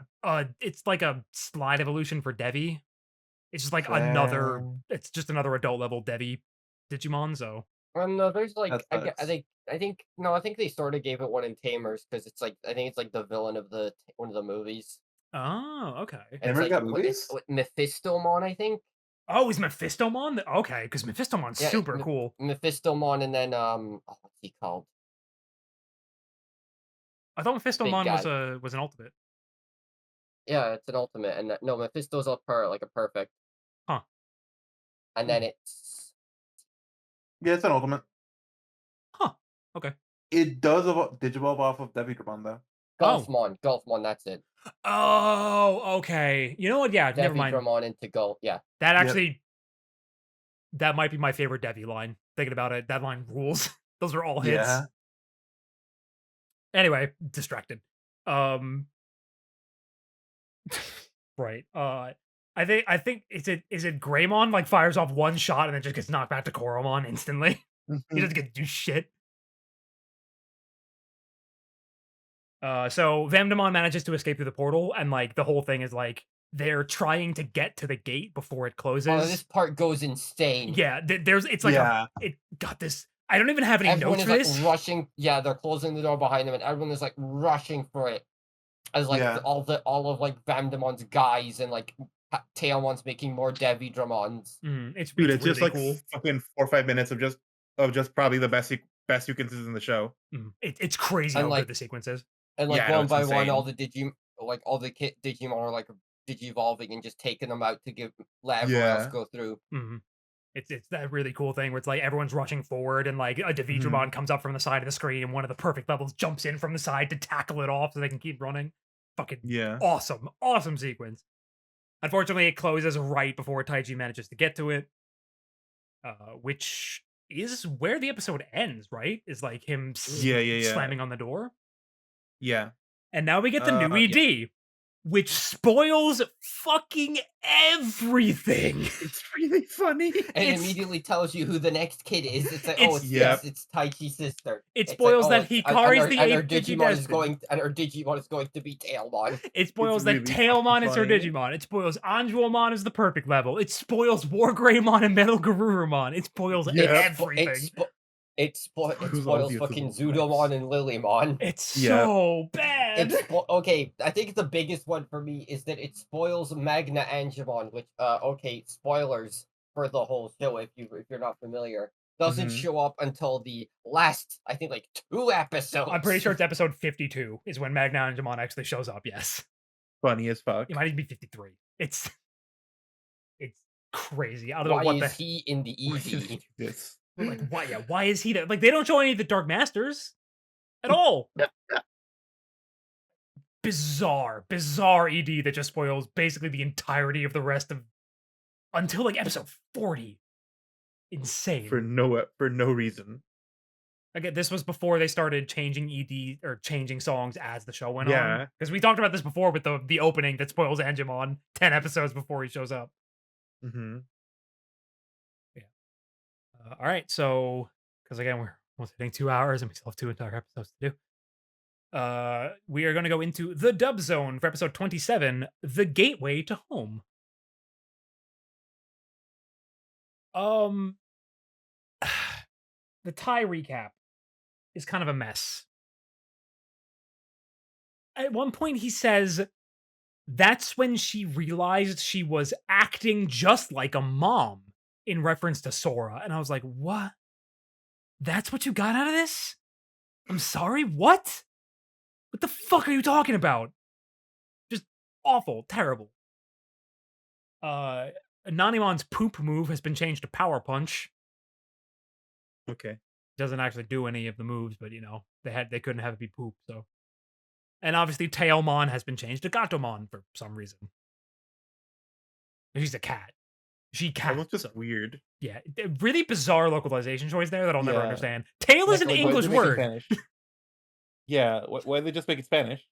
it's like a slide evolution for Devi. It's just like another. It's just another adult level Devi Digimon. So No, there's like That I think they sort of gave it one in Tamers because it's like I think it's like the villain of one of the movies. oh, okay. And Tamers it's got like movies? Mephistomon, I think. Oh, is Mephistomon? Okay, because Mephistomon's Yeah, super cool. Mephistomon, and then what's he called? I thought Mephistomon guy. was an ultimate. Yeah, it's an ultimate, and no, Mephisto's a perfect. Huh. And then it's Yeah, it's an ultimate. Huh. Okay. It does digivolve off of Devidramon though. Golfmon, that's it. Oh, okay. You know what? Yeah, never mind. Devidramon into Golf, yeah. That actually, that might be my favorite Devi line. Thinking about it, that line rules. Those are all hits. Yeah. Anyway, distracted. Right. I think is it Greymon like fires off one shot and then just gets knocked back to Koromon instantly. He doesn't get to do shit. So Vamdemon manages to escape through the portal, and like the whole thing is like they're trying to get to the gate before it closes. Oh, this part goes insane. Yeah, it's like it got this. I don't even have any Everyone notes is for like this. rushing. Yeah, they're closing the door behind them, and everyone is like rushing for it. As like all of like Vamdemon's guys and like Tailmon's making more Devidramons. It's Dude, it's really just like cool. fucking 4 or 5 minutes of just probably the best best sequences in the show. It's crazy And, how like good the sequence is. and, like, Yeah, no, one it's by one, all insane. the Digimon are, like, Digi-evolving and just taking them out to let everyone else Yeah. go through. It's that really cool thing where it's like everyone's rushing forward and like a Mhm. Digimon comes up from the side of the screen and one of the perfect levels jumps in from the side to tackle it off so they can keep running. Fucking Yeah. awesome sequence. Unfortunately, it closes right before Taiji manages to get to it, which is where the episode ends, right? Is like him Yeah. slamming on the door. Yeah. And now we get the new Yeah. ED, which spoils fucking everything. It's really funny. And it It's immediately tells you who the next kid is. It's like, It's- oh, it's Yep. it's Taichi's sister. It It's like, spoils oh, that it's- Hikari's the and her eighth Digimon is Digidestined. going and her Digimon is going to be Tailmon. It spoils that really Tailmon fucking is her funny. Digimon. It spoils Anjuomon is the perfect level. It spoils Wargreymon and Metal Garurumon. It spoils Yep. everything. It Spoils all spoils the fucking Utsumon Zudomon and Lilymon. It's Yeah. so bad. Okay, I think the biggest one for me is that it spoils Magna Angemon, which okay, spoilers for the whole show if you're not familiar. Doesn't Mhm. show up until the last, I think, like 2 episodes. I'm pretty sure it's episode 52 is when Magna Angemon actually shows up. Yes, Funny as fuck. it might even be 53. It's crazy. I don't Why know what is the he in the Why did ED? they do this? like. Why? Yeah, why is he there? Like they don't show any of the Dark Masters at all. bizarre ED that just spoils basically the entirety of the rest of until like episode 40. Insane. For no reason. Again, this was before they started changing ED or changing songs as the show went on. Yeah. Because we talked about this before with the opening that spoils Angemon 10 episodes before he shows up. Mhm. All right, so because again we're almost hitting 2 hours and we still have 2 entire episodes to do. We are going to go into the dub zone for episode 27, The Gateway to Home. The Thai recap is kind of a mess. At one point he says that's when she realized she was acting just like a mom in reference to Sora, and I was like, "What? That's what you got out of this? I'm sorry, what? What the fuck are you talking about? Just awful, terrible." Nanimon's poop move has been changed to Power Punch. Okay. Doesn't actually do any of the moves, but you know, they couldn't have it be poop, so. And obviously Tailmon has been changed to Gatomon for some reason. She's a cat. She cat. Almost just so- weird. Yeah, really bizarre localization choice there that I'll never Yeah. understand. Tail is an Like, why English did they make it word. Spanish? Yeah, why did they just make it Spanish?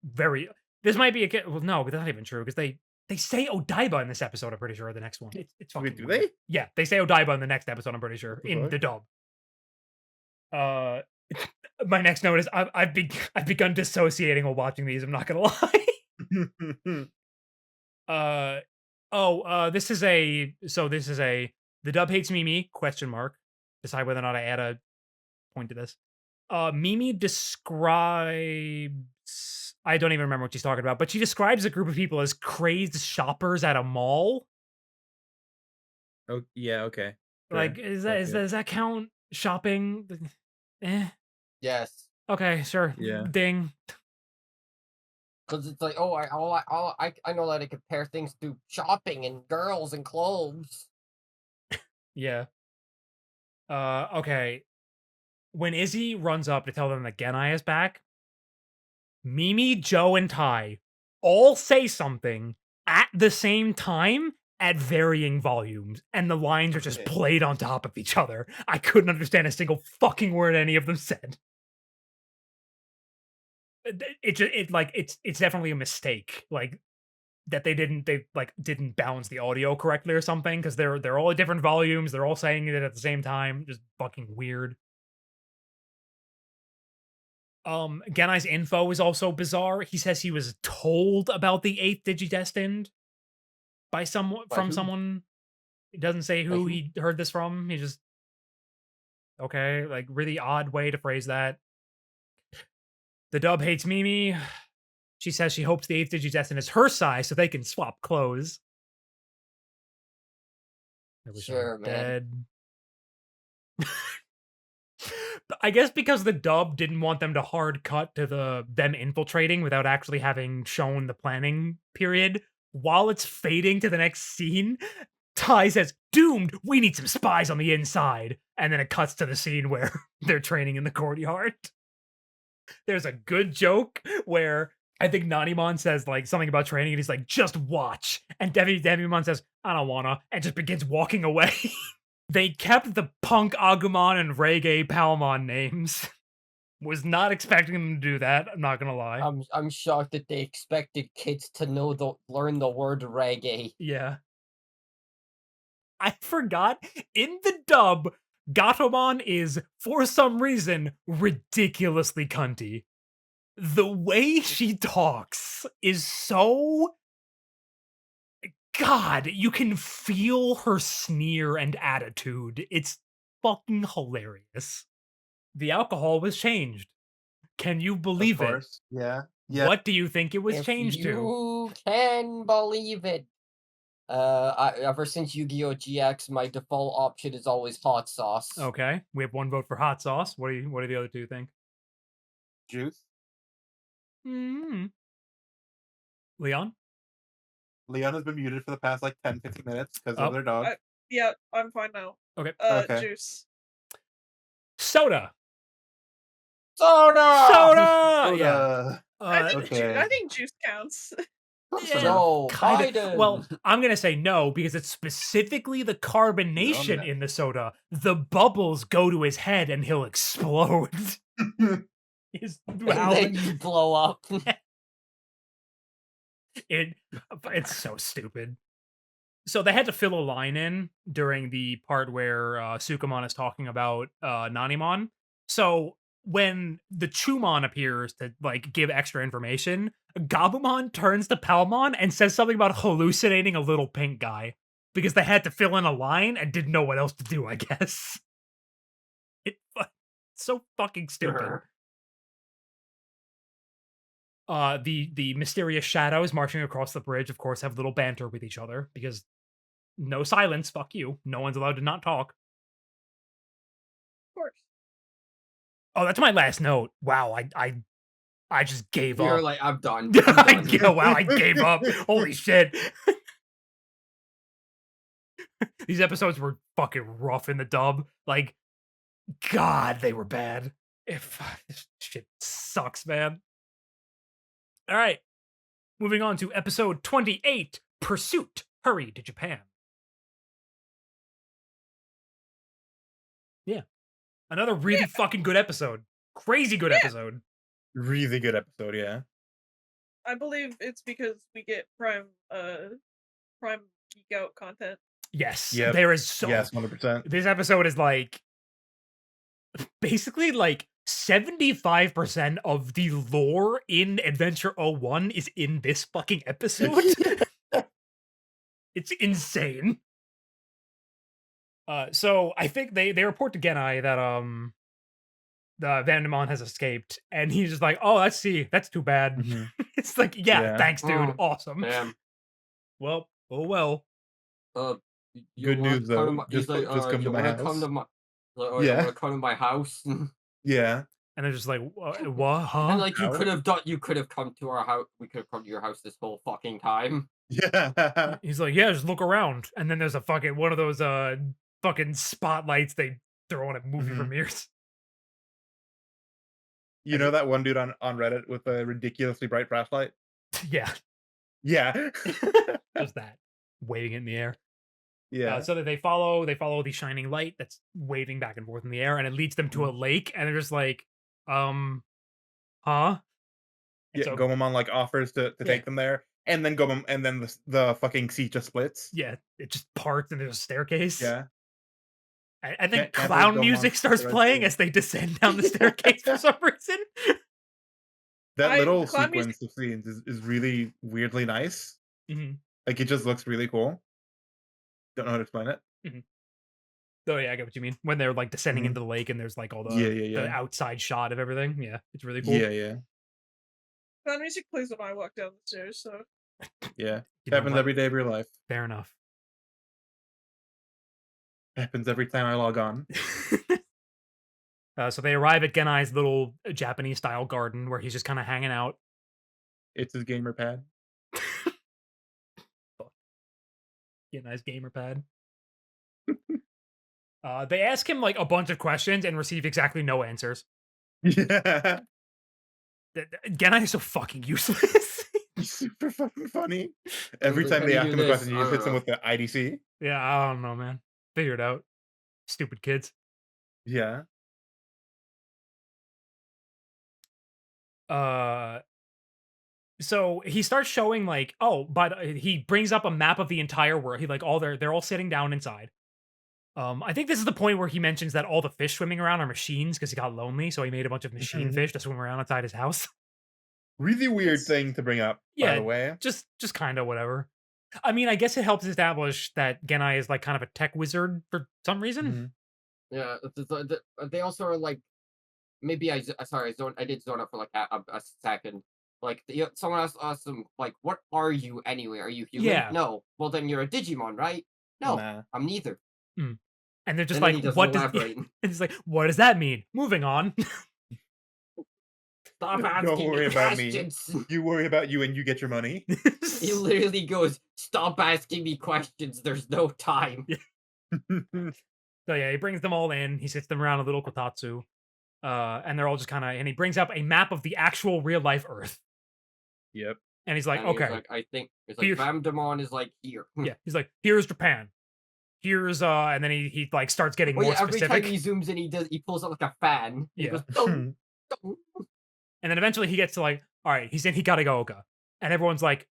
Very. This might be a. Well, no, but that's not even true because they say Odaiba in this episode. I'm pretty sure the next one. It's fucking. Wait, do weird. they? Yeah, they say Odaiba in the next episode. I'm pretty sure What the in fuck? the dub. My next note is I've begun dissociating while watching these. I'm not gonna lie. This is a the dub hates Mimi ? Decide whether or not I add a point to this. Mimi describes I don't even remember what she's talking about, but she describes a group of people as crazed shoppers at a mall. Oh, yeah, okay. Like, Sure. does that count shopping? Yes, Okay, sure. Yeah. Ding. because it's like, oh, I know that I compare things to shopping and girls and clothes. Yeah. Okay. When Izzy runs up to tell them that Genai is back, Mimi, Joe, and Tai all say something at the same time at varying volumes, and the lines are just Okay. played on top of each other. I couldn't understand a single fucking word any of them said. It's definitely a mistake. Like that they didn't balance the audio correctly or something because they're all at different volumes. They're all saying it at the same time. Just fucking weird. Genai's info is also bizarre. He says he was told about the 8th Digidestined by someone By from who? someone. He doesn't say who who? he heard this from. He just okay, like really odd way to phrase that. The dub hates Mimi. She says she hopes the 8th Digidestined is her size so they can swap clothes. I wish I were Sure, man. dead. I guess because the dub didn't want them to hard cut to them infiltrating without actually having shown the planning period. While it's fading to the next scene, Ty says, "Doomed, we need some spies on the inside." And then it cuts to the scene where they're training in the courtyard. There's a good joke where I think Nanimon says like something about training, and he's like, "Just watch." And Devimon says, "I don't wanna," and just begins walking away. They kept the Punk Agumon and Reggae Palmon names. Was not expecting them to do that, I'm not gonna lie. I'm shocked that they expected kids to learn the word reggae. Yeah. I forgot, in the dub, Gatomon is, for some reason, ridiculously cunty. The way she talks is so... God, you can feel her sneer and attitude. It's fucking hilarious. The alcohol was changed. Can you Of believe it? course. Yeah. Yeah. What do you think it was If changed to? you can believe it. Ever since Yu-Gi-Oh! GX, my default option is always hot sauce. Okay, we have one vote for hot sauce. What do the other two think? Juice. Hmm. Leon? Leon has been muted for the past like 10-15 minutes because Oh. of their dog. Yeah, I'm fine now. Okay. Okay. Juice. Soda! Soda! Soda! Yeah. Soda. I think juice counts. Yeah, No, kinda. Biden. Well, I'm gonna say no because it's specifically the carbonation that. in the soda. The bubbles go to his head and he'll explode. His and mouth- then you blow up. It's so stupid. So they had to fill a line in during the part where Sukamon is talking about Nanimon. So when the Chumon appears to like give extra information, Gabumon turns to Palmon and says something about hallucinating a little pink guy because they had to fill in a line and didn't know what else to do, I guess. It's so fucking stupid. The mysterious shadows marching across the bridge, of course, have little banter with each other because no silence, fuck you. No one's allowed to not talk. Of course. Oh, that's my last note. Wow, I just gave You're up. like, I'm done. Wow, I gave up. Holy shit. These episodes were fucking rough in the dub. Like, God, they were bad. This shit sucks, man. All right. Moving on to episode 28, Pursuit. Hurry to Japan. Yeah. Another really fucking good episode. Crazy good episode. Really good episode, yeah. I believe it's because we get Prime Geek Out content. Yes. Yep. There is so... Yes, 100%. This episode is like... Basically, like, 75% of the lore in Adventure 01 is in this fucking episode. It's insane. So I think they report to Genai that the Vandemon has escaped, and he's just like, "Oh, that's too bad." Mhm. It's like, yeah, thanks, dude, Mm. awesome. Damn. Well, oh well. Good news, though. Just come to you my wanna come house. to my, you Yeah. wanna come to my house? Yeah. And they're just like, what? Huh? And like, you House? could have come to our house. We could have come to your house this whole fucking time. Yeah. He's like, yeah, just look around, and then there's a fucking one of those fucking spotlights they throw on at movie Mhm. premieres. You know that one dude on Reddit with a ridiculously bright flashlight? Yeah, Yeah. just that, waving it in the air. Yeah. So that they follow the shining light that's waving back and forth in the air, and it leads them to a lake, and they're just like, huh? And Yeah, so, Gomamon like offers to take them there, and then the fucking seat just splits. yeah, it just parts and there's a staircase. Yeah. I think Can't believe clown Gomamon music starts the right playing thing. as they descend down the staircase for some reason. That little clown sequence of scenes is really weirdly nice. Hmm. Like it just looks really cool. Don't know how to explain it. Oh yeah, I get what you mean. When they're like descending Mhm. into the lake and there's like all the Yeah. the outside shot of everything. Yeah, it's really cool. Yeah. Clown music plays when I walk down the stairs, so You know Happens what? every day of your life. Fair enough. Happens every time I log on. So they arrive at Genai's little Japanese-style garden where he's just kind of hanging out. It's his gamer pad. Genai's gamer pad. They ask him like a bunch of questions and receive exactly no answers. Yeah. Genai is so fucking useless. He's super fucking funny. Every like, time "How they do you ask do him a this?" question, he I just don't hits them know. with the IDC. Yeah, I don't know, man. Figure it out. Stupid kids. Yeah. So he starts showing like, oh, but he brings up a map of the entire world. He like they're all sitting down inside. I think this is the point where he mentions that all the fish swimming around are machines because he got lonely, so he made a bunch of machine Mhm. fish to swim around outside his house. Really weird thing to bring up, by Yeah, the way. just kind of whatever. I mean, I guess it helps establish that Genai is like kind of a tech wizard for some reason. Mhm. Yeah, they also are like maybe sorry I did zone out for like a second. Like someone asked them like, "What are you anyway? Are you human?" Yeah. No. Well, then you're a Digimon, right? No, Nah. I'm neither. And they're just And then like, he doesn't what does elaborate. it's like, what does that mean? Moving on. Stop Don't asking worry me about me. questions. You worry about you and you get your money. He literally goes, "Stop asking me questions. There's no time." So yeah, he brings them all in. He sits them around a little kotatsu, and they're all just kind of. And he brings up a map of the actual real life Earth, Yep. and he's like, And he's okay, like, I think it's like Here- Vamdemon is like here. yeah. He's like, here's Japan. Here's and then he like starts getting Oh more yeah, every specific, time he zooms in, he pulls out like a fan. And Yeah. He goes, "Dum, dum." and then eventually he gets to like, all right, he's in Hikarigaoka, and everyone's like,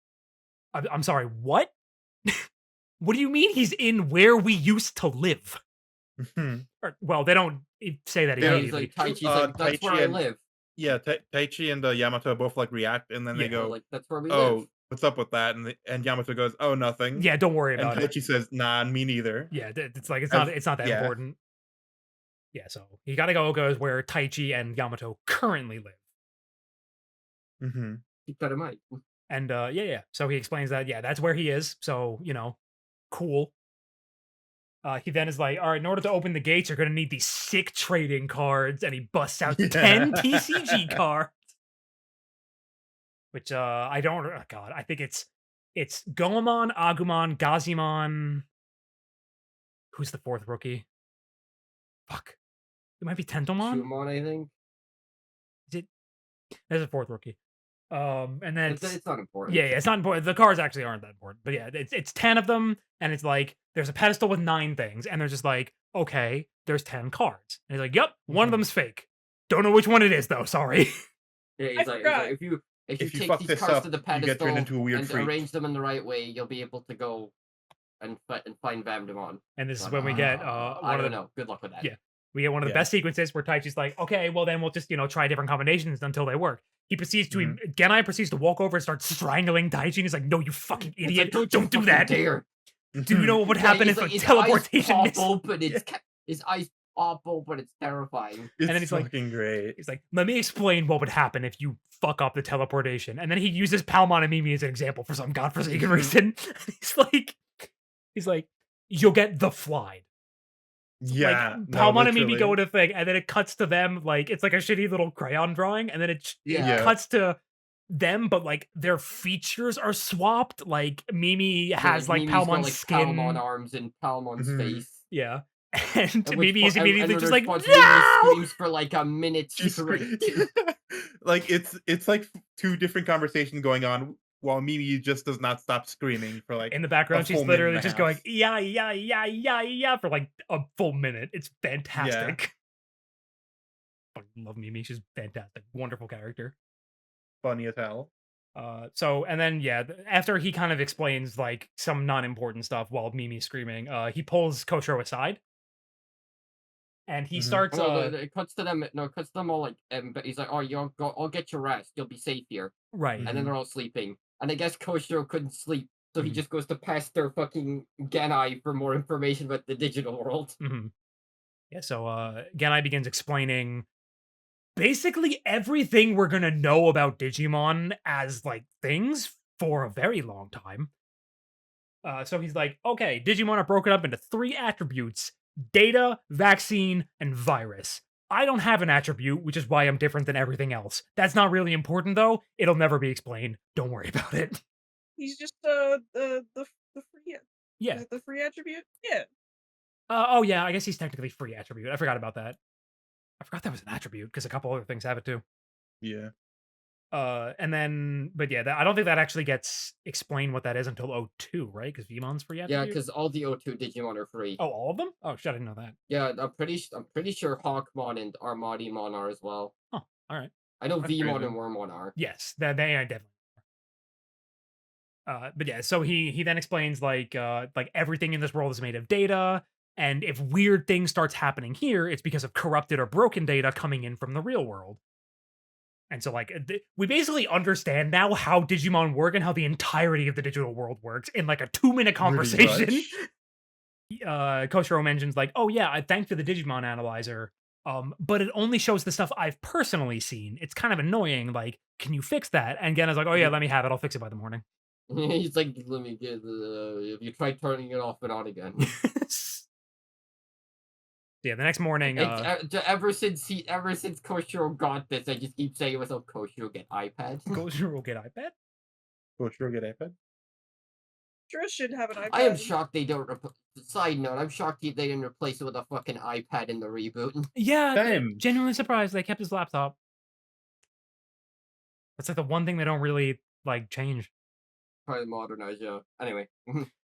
I'm sorry, what? What do you mean he's in where we used to live? Or, well, they don't say that They don't- He's immediately. like, Taichi's like, "That's where Taichi I and- live." Yeah, Taichi and Yamato both like react, and then they Yeah, They're go, like, "That's where we "Oh, live." what's up with that?" And Yamato goes, "Oh, nothing." Yeah, don't worry And about it. Taichi says, "Nah, me neither." Yeah, it's like it's I've- not that yeah. important. Yeah, so Hikarigaoka is where Taichi and Yamato currently live. Mm-hmm. Keep that in mind. And yeah. So he explains that, yeah, that's where he is. So, cool. He then is like, all right, in order to open the gates, you're gonna need these sick trading cards, and he busts out 10 TCG cards. Which I don't God, I think it's Goemon, Agumon, Gazimon. Who's the fourth rookie? Fuck. It might be Tentomon? Shumon, I think. There's a fourth rookie. And then It's not important. yeah, it's not important. The cards actually aren't that important, but yeah, it's 10 of them, and it's like there's a pedestal with 9 things, and they're just like, okay, there's 10 cards. And he's like, yep, one of Mhm. them's fake. Don't know which one it is though. Sorry. Yeah, I he's like, forgot. if you If you take fuck these this cards up, to the you get pedestal turned into a weird and freak. arrange them in the right way, you'll be able to go and find Vamdemon. And this is when we get I one of don't the know. Good luck with that. Yeah. we get one of the Yeah. best sequences where Taichi's like, okay, well then we'll just try different combinations until they work. He proceeds to Genai proceeds to walk over and start strangling Taichi, and he's like, no, you fucking It's idiot, like, don't you do fucking that. dare. Do you know what would Yeah, happen he's if like, a his teleportation eyes miss? pop open. His eyes pop open. It's terrifying. It's then he's like- fucking great. He's like, let me explain what would happen if you fuck up the teleportation. And then he uses Palmon and Mimi as an example for some godforsaken reason. he's like, you'll get the fly. Yeah. Like, no, Palmon and Mimi literally. go to thing, and then it cuts to them, like, it's like a shitty little crayon drawing, and then it Yeah. cuts to them, but, like, their features are swapped. Like, Mimi has, like, Mimi's got, Palmon's like, skin. Palmon arms and Palmon's Mhm. face. Yeah. And At which Mimi is point- and immediately in just like, response, Mimi no! screams for like a minute She's straight. like it's like two different conversations going on while Mimi just does not stop screaming for like In the background, she's full minute literally and a just half. going, yeah, for like a full minute. It's fantastic. Fucking love Mimi. She's fantastic. Wonderful character. funny as hell. So, and then, yeah, after he kind of explains like some non-important stuff while Mimi's screaming, he pulls Koshiro aside. And he Mhm. starts, No, it cuts to them. No, it cuts to them all like. But he's like, "Oh, you'll go. I'll get your rest. You'll be safe here." right. And then they're all sleeping. And I guess Koshiro couldn't sleep, so he Mhm. just goes to pester fucking Genai for more information about the digital world. Mhm. Yeah, so Genai begins explaining basically everything we're gonna know about Digimon as like things for a very long time. So he's like, okay, Digimon are broken up into 3 attributes: data, vaccine, and virus. I don't have an attribute, which is why I'm different than everything else. That's not really important, though. It'll never be explained. Don't worry about it. He's just the free. Yeah. Is it the free attribute? Yeah. Oh, yeah, I guess he's technically free attribute. I forgot about that. I forgot that was an attribute, because a couple other things have it, too. Yeah. And then, but yeah, I don't think that actually gets explained what that is until O2, right? Because Veemon's free Yeah, attribute? because all the O2 Digimon are free. Oh, all of them? Oh, shit, I didn't know that. Yeah, I'm pretty sure Hawkmon and Armadimon are as well. Oh, all right. I know That's Vmon crazy. and Wormmon are. Yes, they are definitely. But yeah, so he then explains like everything in this world is made of data, and if weird things starts happening here, it's because of corrupted or broken data coming in from the real world. And so like we basically understand now how Digimon work and how the entirety of the digital world works in like a 2-minute conversation. Koshiro mentions like, oh yeah, I thanks to the Digimon analyzer. But it only shows the stuff I've personally seen. It's kind of annoying. Like, can you fix that? And Genna's like, oh yeah, let me have it. I'll fix it by the morning. He's like, let me get if you try turning it off and on again. Yeah, the next morning. Ever since Koshiro got this, I just keep saying to myself, Koshiro get iPad. Koshiro will get iPad. Koshiro get iPad. Sure should have an iPad. I am shocked they don't. Side note, I'm shocked they didn't replace it with a fucking iPad in the reboot. Yeah, Same. genuinely surprised they kept his laptop. That's like the one thing they don't really like change. Probably modernize, yeah. Anyway.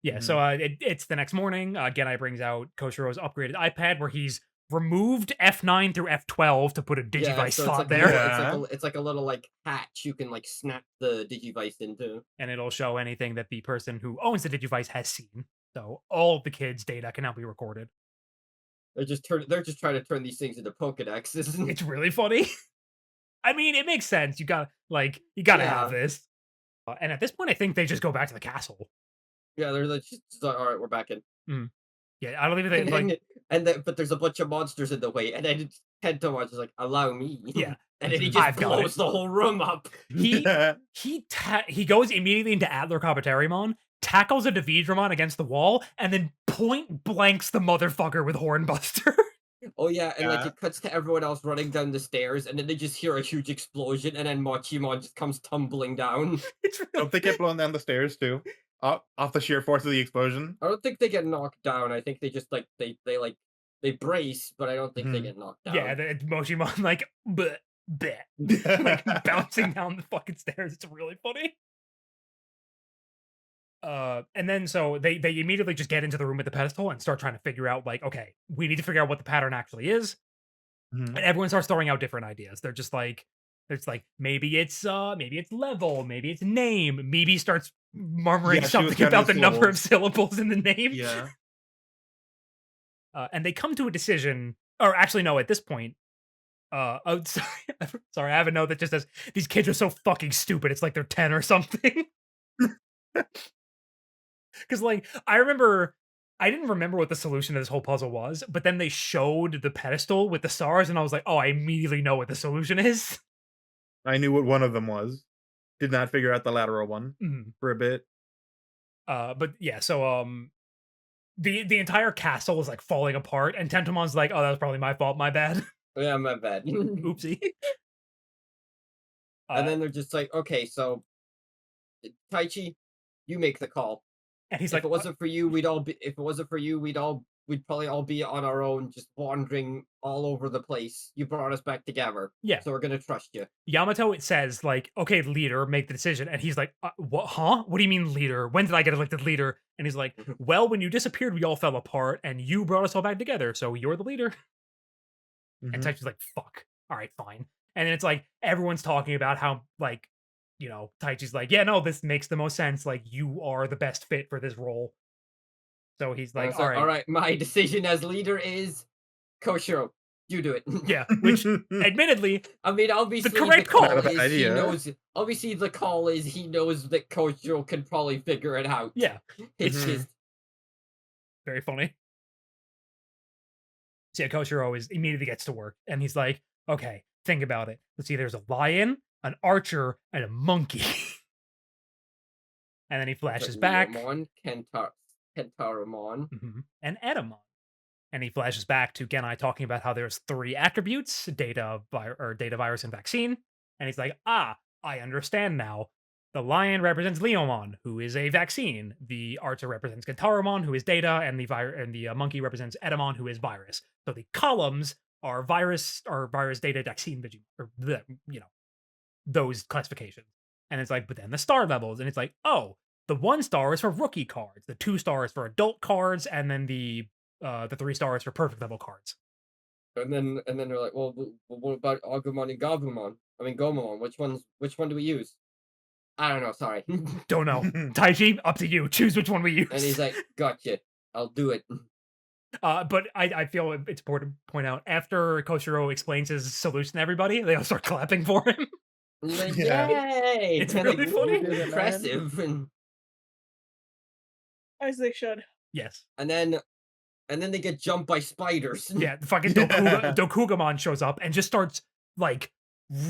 Yeah, so it's the next morning. Genai brings out Koshiro's upgraded iPad where he's removed F9 through F12 to put a DigiVice so slot it's like there. it's like a little like hatch you can like snap the DigiVice into. And it'll show anything that the person who owns the DigiVice has seen. So all of the kids' data can now be recorded. They're just trying to turn these things into Pokedexes. It's really funny. I mean, it makes sense. You gotta have this. And at this point, I think they just go back to the castle. Yeah, they're like, all right, we're back in. Yeah, I don't even think like. But there's a bunch of monsters in the way, and then Tentomon is like, allow me. Yeah, and then he just I've got blows the whole room up. He goes immediately into Adler Kabuterimon, tackles a Dividramon against the wall, and then point blanks the motherfucker with Hornbuster. Oh yeah, and like Yeah. it cuts to everyone else running down the stairs, and then they just hear a huge explosion, and then Mochimon just comes tumbling down. It's really Don't they get blown down the stairs too? Off the sheer force of the explosion? I don't think they get knocked down. I think they just like they brace, but I don't think they Mhm. get knocked down. yeah, the Mochimon like bleh, bleh, like bouncing down the fucking stairs. It's really funny. And then so they immediately just get into the room with the pedestal and start trying to figure out like, okay, we need to figure out what the pattern actually is. Mhm. And everyone starts throwing out different ideas. They're just like, it's like maybe it's level, maybe it's name. Maybe starts murmuring Yeah, she was something about the counting number of syllables in the name. Yeah. And they come to a decision, or actually no, at this point, oh, sorry, I have a note that just says these kids are so fucking stupid. It's like they're 10 or something. Because like I didn't remember what the solution to this whole puzzle was, but then they showed the pedestal with the stars, and I was like, oh, I immediately know what the solution is. I knew what one of them was. Did not figure out the lateral one for a bit. But yeah, so the entire castle is like falling apart, and Tentomon's like, oh, that was probably my fault, my bad. Yeah, my bad. Oopsie. And then they're just like, okay, so Taichi, you make the call. And he's If like, it wasn't for you, we'd probably all be on our own, just wandering all over the place. You brought us back together. Yeah. So we're gonna trust you. Yamato, it says like, okay, leader, make the decision. And he's like, what, huh? What do you mean leader? When did I get elected leader? And he's like, well, when you disappeared, we all fell apart and you brought us all back together. So you're the leader. And Mhm. Taichi's like, fuck. All right, fine. And then it's like, everyone's talking about how like, you know, Taichi's like, yeah, no, this makes the most sense. Like you are the best fit for this role. So he's like, all right. All right, my decision as leader is Koshiro. You do it. Yeah, which admittedly, I mean, obviously the correct call. call Not a bad is idea. he knows. Obviously, the call is he knows that Koshiro can probably figure it out. yeah, It's Mhm. just very funny. So yeah, Koshiro immediately gets to work, and he's like, okay, think about it. Let's see, there's a lion, an archer, and a monkey. And then he flashes back. Neomon, Kentarumon. And Edamon. And he flashes back to Genai talking about how there's 3 attributes: data, data, virus, and vaccine. And he's like, I understand now. The lion represents Leomon, who is a vaccine. The archer represents Gintaromon, who is data, and the monkey represents Edamon, who is virus. So the columns are virus, data, vaccine, or those classifications. And it's like, but then the star levels, and it's like, oh, the 1 star is for rookie cards, the 2 stars for adult cards, and then the 3 stars for perfect level cards. And then they're like, well, what about Agumon and Gabumon? I mean, Gomamon. Which one do we use? I don't know. Sorry. Don't know. Taiji, up to you. Choose which one we use. And he's like, gotcha. I'll do it. But I feel it's important to point out, after Koshiro explains his solution to everybody, they all start clapping for him. Like, Yeah. yay! It's And, really like, funny. "Ooh, impressive. As they should. Yes. And then they get jumped by spiders. Yeah, the fucking Dokugamon shows up and just starts, like,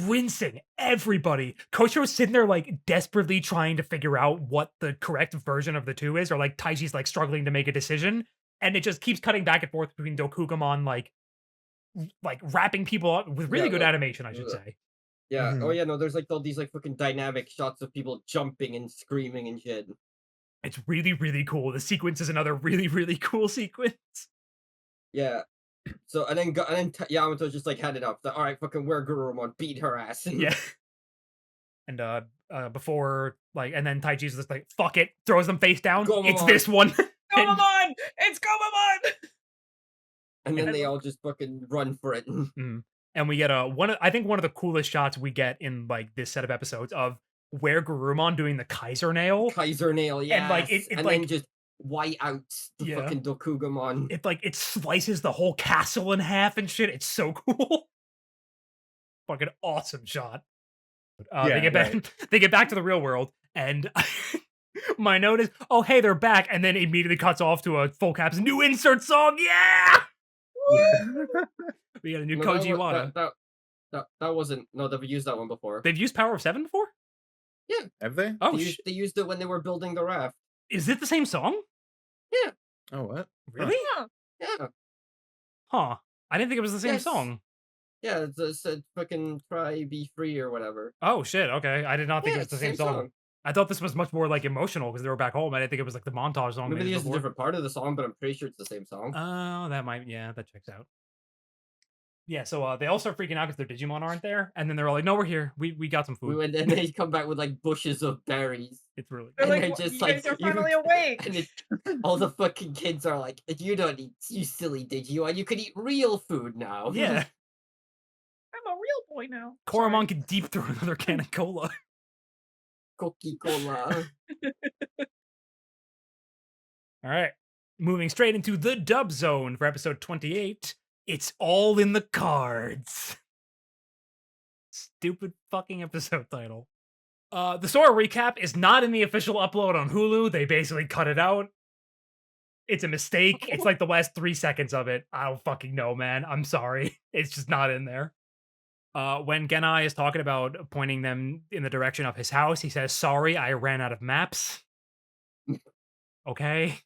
rinsing everybody. Koshiro's sitting there, like, desperately trying to figure out what the correct version of the 2 is, or, like, Taiji's, like, struggling to make a decision, and it just keeps cutting back and forth between Dokugamon, like, wrapping people up with really Yeah, good like, animation, I should say. Yeah. Mhm. Oh yeah. No. There's like all these like fucking dynamic shots of people jumping and screaming and shit. It's really, really cool. The sequence is another really, really cool sequence. Yeah. So and then Yamato just like had it up. All right, fucking wear Gurumon, beat her ass. Yeah. And before, like, and then Taiji's just like, fuck it, throws them face down. It's Gomamon. this one. And- Gomamon! It's Gomamon! And then I they love- all just fucking run for it. And we get I think one of the coolest shots we get in, like, this set of episodes of Where Garurumon doing the Kaiser nail. Kaiser nail, yeah. And, like, it and like, then just white out the Yeah. fucking Dokugamon. it slices the whole castle in half and shit. It's so cool. Fucking awesome shot. They Yeah, get back they get back to the real world, and my note is, oh hey, they're back, and then immediately cuts off to a full caps new insert song. Yeah! We got a new No, Koji Wada. that wasn't. No, they've used that one before. They've used Power of 7 before? Have they? Oh, They used it when they were building the raft. is it the same song? Oh, what? Really? Huh. Yeah, Huh. I didn't think it was the same Yes. song. yeah. It said fucking try be free or whatever. Oh shit, okay. I did not think Yeah, it was it's the same song. I thought this was much more, like, emotional because they were back home. I didn't think it was like the montage song. Maybe they they did used a before. different part of the song, but I'm pretty sure it's the same song. Oh, that checks out. Yeah, so they all start freaking out because their Digimon aren't there, and then they're all like, "No, we're here. We got some We food." went and they come back with like bushes of berries. It's really They're And like, they're "What- just you like, guys are you- finally awake! And all the fucking kids are like, you don't eat, you silly Digimon. You could eat real food now. yeah. I'm a real boy now. Koromon can deep throw another can of cola. Coca Cola. All right, moving straight into the dub zone for episode 28. It's all in the cards. Stupid fucking episode title. The Sora recap is not in the official upload on Hulu. They basically cut it out. It's a mistake. It's like the last 3 seconds of it. I don't fucking know, man. I'm sorry. It's just not in there. When Genai is talking about pointing them in the direction of his house, he says, "Sorry, I ran out of maps." Okay.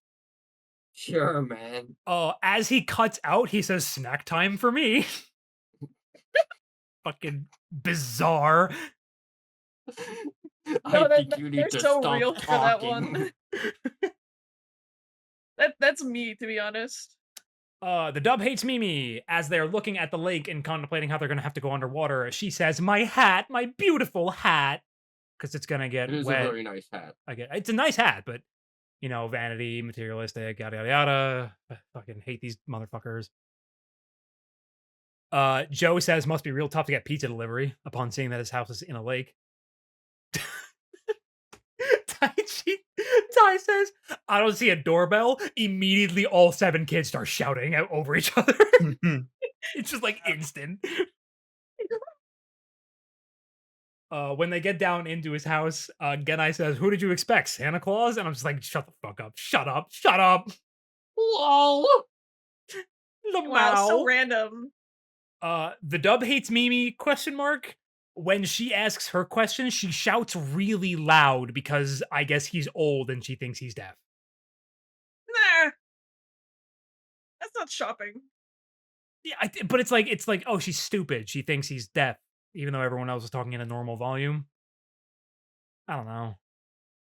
Sure, man. As he cuts out, he says, "Snack time for me." Fucking bizarre. I No, think you need they're to so stop real for that talking. one. That's me, to be honest. The dub hates Mimi. As they're looking at the lake and contemplating how they're gonna have to go underwater, she says, "My hat, my beautiful hat," because it's gonna get It is wet. a very nice hat. It's a nice hat, but vanity, materialistic, yada yada yada. I fucking hate these motherfuckers. Joe says must be real tough to get pizza delivery upon seeing that his house is in a lake. Ty says, "I don't see a doorbell." Immediately, all 7 kids start shouting out over each other. It's just like instant. When they get down into his house, Genai says, "Who did you expect, Santa Claus?" And I'm just like, "Shut the fuck up! Shut up! Shut up!" Lol. Wow, so Lamau. random. The dub hates Mimi? ? When she asks her question, she shouts really loud because I guess he's old and she thinks he's deaf. Nah. That's not shopping. Yeah, but it's like, oh, she's stupid. She thinks he's deaf, even though everyone else is talking in a normal volume. I don't know.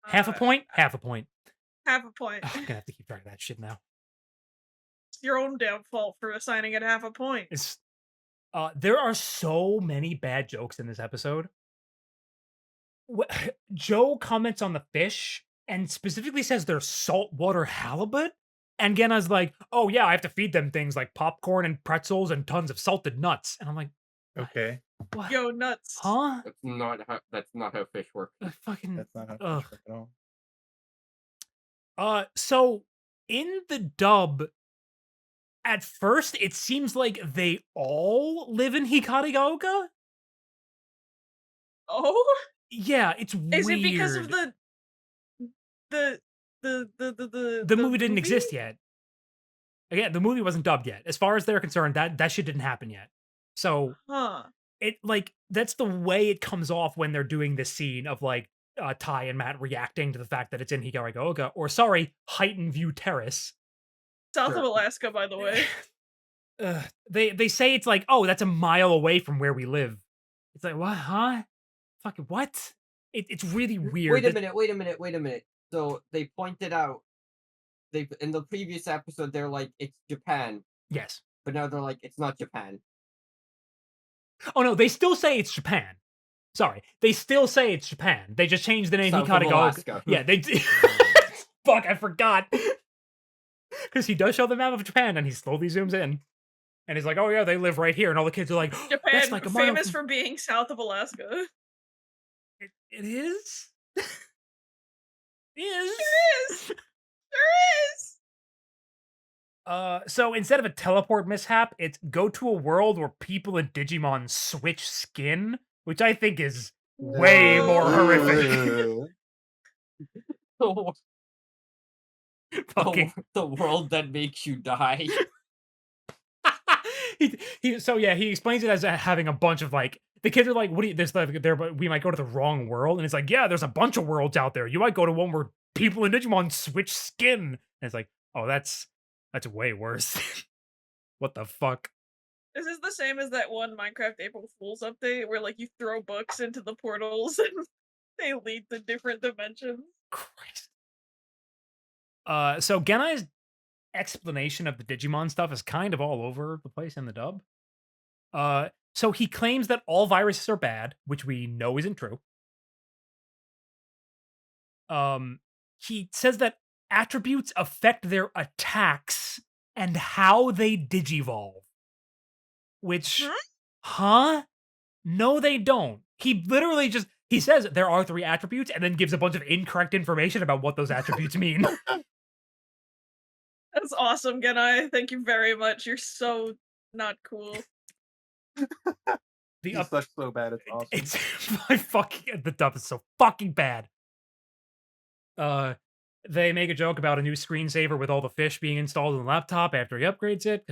Half a Uh, point? Half a point. Half a point. Oh, I'm gonna have to keep track of that shit now. It's your own damn fault for assigning it half a point. It's there are so many bad jokes in this episode. Joe comments on the fish and specifically says they're saltwater halibut. And Genna's like, oh yeah, I have to feed them things like popcorn and pretzels and tons of salted nuts. And I'm like, Okay. what? Yo, nuts. Huh? That's not how fish work. Fucking. That's not how Ugh. fish work at all. So in the dub, at first it seems like they all live in Hikarigaoka. Oh? Yeah, it's weird. Is it because of the the movie didn't exist yet? Again, the movie wasn't dubbed yet. As far as they're concerned, that shit didn't happen yet. So Huh. it like that's the way it comes off when they're doing this scene of like Ty and Matt reacting to the fact that it's in Hikarigaoka, or sorry, Heighten View Terrace. South Sure. of Alaska, by the way. They say it's like, oh, that's a mile away from where we live. It's like, what? Huh? Fucking what? It's really weird. Wait a minute. So they pointed out in the previous episode they're like it's Japan, Yes. but now they're like it's not Japan. Oh no, they still say it's Japan. Sorry, they still say it's Japan. They just changed the name South of Hikarigaoka. Alaska. Yeah, they. Fuck, I forgot. Because he does show the map of Japan, and he slowly zooms in, and he's like, "Oh yeah, they live right here," and all the kids are like, Japan, "That's like a mile famous from-" for being south of Alaska. It is. It is. There is. There is. So instead of a teleport mishap, it's go to a world where people in Digimon switch skin, which I think is way more horrific. the, Fucking. the world that makes you die. He explains it as having a bunch of like the kids are like, what do you this there we might go to the wrong world, and it's like, yeah, there's a bunch of worlds out there. You might go to one where people in Digimon switch skin, and it's like, oh, that's way worse. What the fuck? This is the same as that one Minecraft April Fool's update where like you throw books into the portals and they lead to different dimensions. Christ. So Genai's explanation of the Digimon stuff is kind of all over the place in the dub. So he claims that all viruses are bad, which we know isn't true. He says that attributes affect their attacks and how they digivolve. Which, huh? No, they don't. He literally he says there are 3 attributes and then gives a bunch of incorrect information about what those attributes mean. That's awesome, Genai. Thank you very much. You're so not cool. He sucks so bad, it's awesome. It's the dub is so fucking bad. They make a joke about a new screensaver with all the fish being installed on the laptop after he upgrades it.